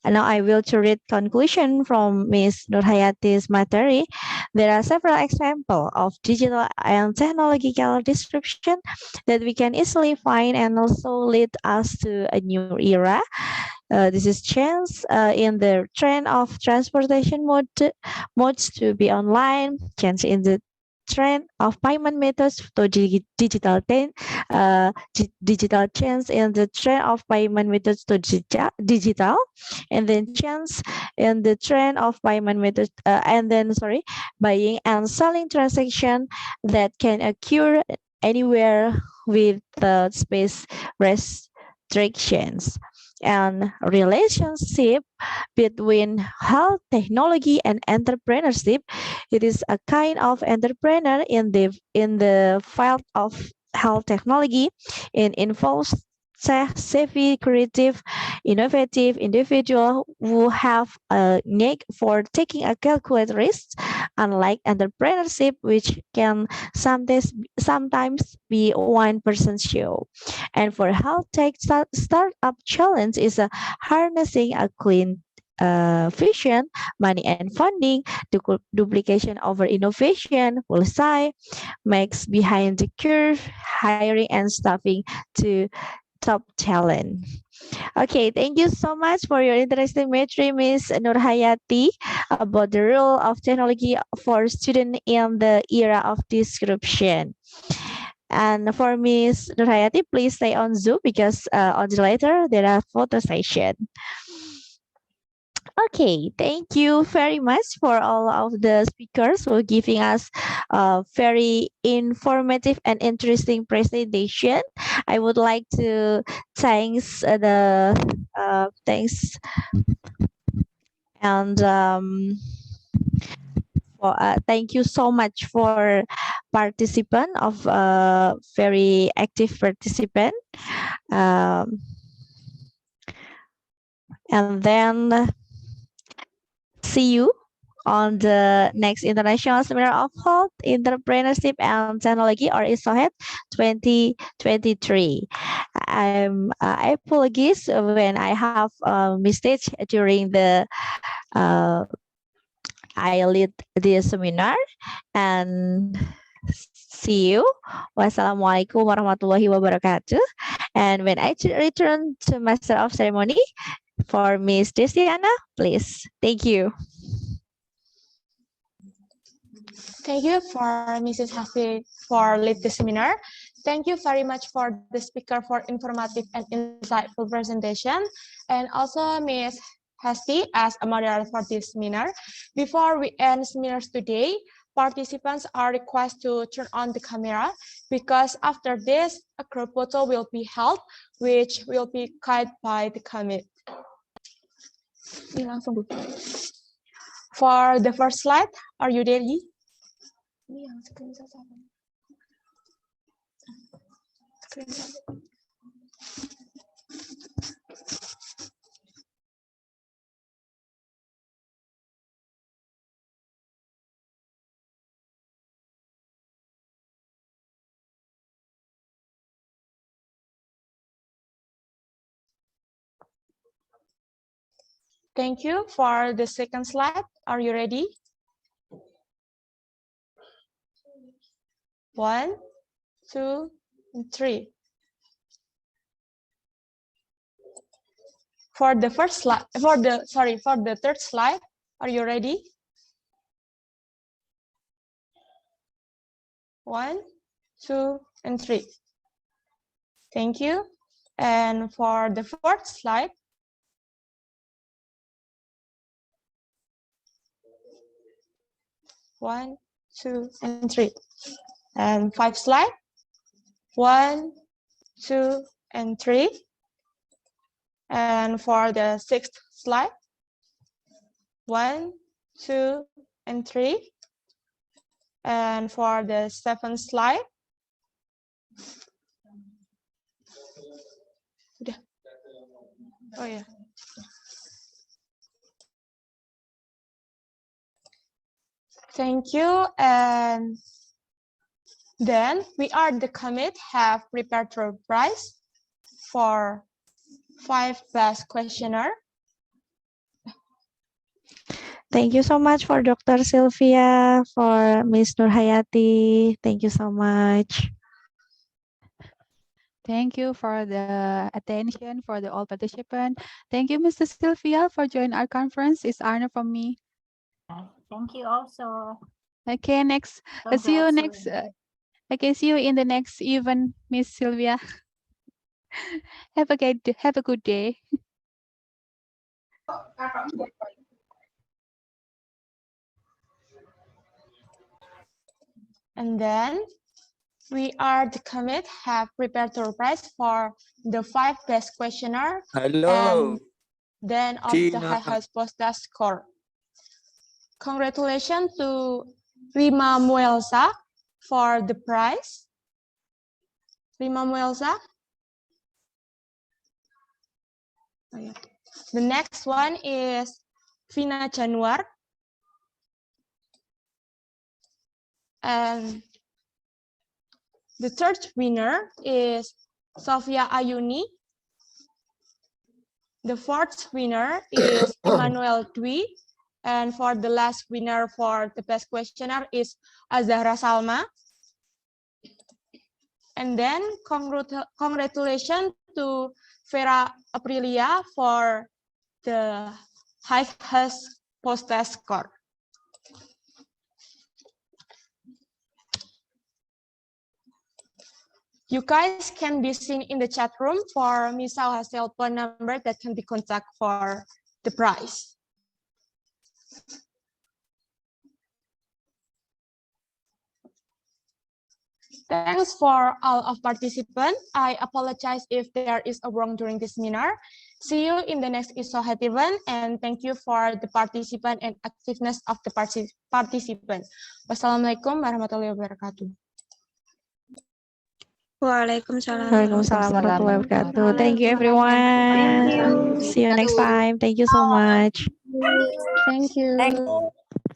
now I will to read conclusion from Ms. Nurhayati's material. There are several examples of digital and technological disruption that we can easily find and also lead us to a new era. This is change in the trend of transportation modes to be online, change in the trend of payment methods to digital change in the trend of payment methods to digital, and then change in the trend of payment methods buying and selling transaction that can occur anywhere with the space restrictions. And relationship between health technology and entrepreneurship. It is a kind of entrepreneur in the field of health technology. It involves savvy, creative, innovative individual who have a knack for taking a calculated risk, unlike entrepreneurship, which can sometimes be one person show. And for health tech startup challenge is harnessing a clean vision, money and funding, duplication over innovation, will say, makes behind the curve, hiring and staffing to top talent. Okay, thank you so much for your interesting material, Ms. Nurhayati, about the role of technology for students in the era of disruption. And for Ms. Nurhayati, please stay on Zoom because on the later there are photo session. Okay, thank you very much for all of the speakers for giving us a very informative and interesting presentation. I would like to thanks thanks and thank you so much for participant of very active participant. Um, and then see you on the next International Seminar of Health, Entrepreneurship and Technology, or ISOHET 2023. I apologize when I have mistakes during the I lead the seminar, and see you. Wassalamualaikum warahmatullahi wabarakatuh. And when I return to Master of Ceremony for Miss Destiana, please. Thank you. Thank you for Mrs. Hafi for lead the seminar. Thank you very much for the speaker for informative and insightful presentation, and also Ms. Hasti as a moderator for this seminar. Before we end seminars today, participants are requested to turn on the camera because after this, a group photo will be held, which will be guided by the commit. For the first slide, are you ready? Ini yang screenshot apa? Screenshot. Thank you. For the second slide, are you ready? 1, 2, and 3. For the first slide, for the third slide, are you ready? 1, 2, and 3. Thank you. And for the fourth slide, one, 2, and 3. And 5 slide, 1, 2, and 3. And for the sixth slide, 1, 2, and 3. And for the seventh slide, oh yeah. Thank you. And then we are the commit have prepared a prize for 5 best questionnaire. Thank you so much for Dr. Sylvia, for Ms. Nurhayati. Thank you so much. Thank you for the attention for the all participants. Thank you, Mr. Sylvia, for joining our conference. It's honor for me. Thank you also. Okay, next. See you next. Okay, see you in the next event, Miss Sylvia. Have a good day. And then we are the commit have prepared a prize for the 5 best questionnaire. Hello. And then of the Tina. highest postal score. Congratulations to Rima Muelsa for the prize. Rima Muelsa. Oh, yeah. The next one is Vina Januar. And the third winner is Sofia Ayuni. The fourth winner is Emmanuel Dwi. And for the last winner for the best questionnaire is Azahra Salma. And then congratulations to Vera Aprilia for the highest post-test score. You guys can be seen in the chat room for Misal's cell phone number that can be contacted for the prize. Thanks for all of participants. I apologize if there is a wrong during this seminar. See you in the next ISOHET event, and thank you for the participant and activeness of the participants. Wassalamualaikum warahmatullahi wabarakatuh. Waalaikumsalam warahmatullahi wabarakatuh. Thank you, everyone. See you next time. Thank you so much. Thank you.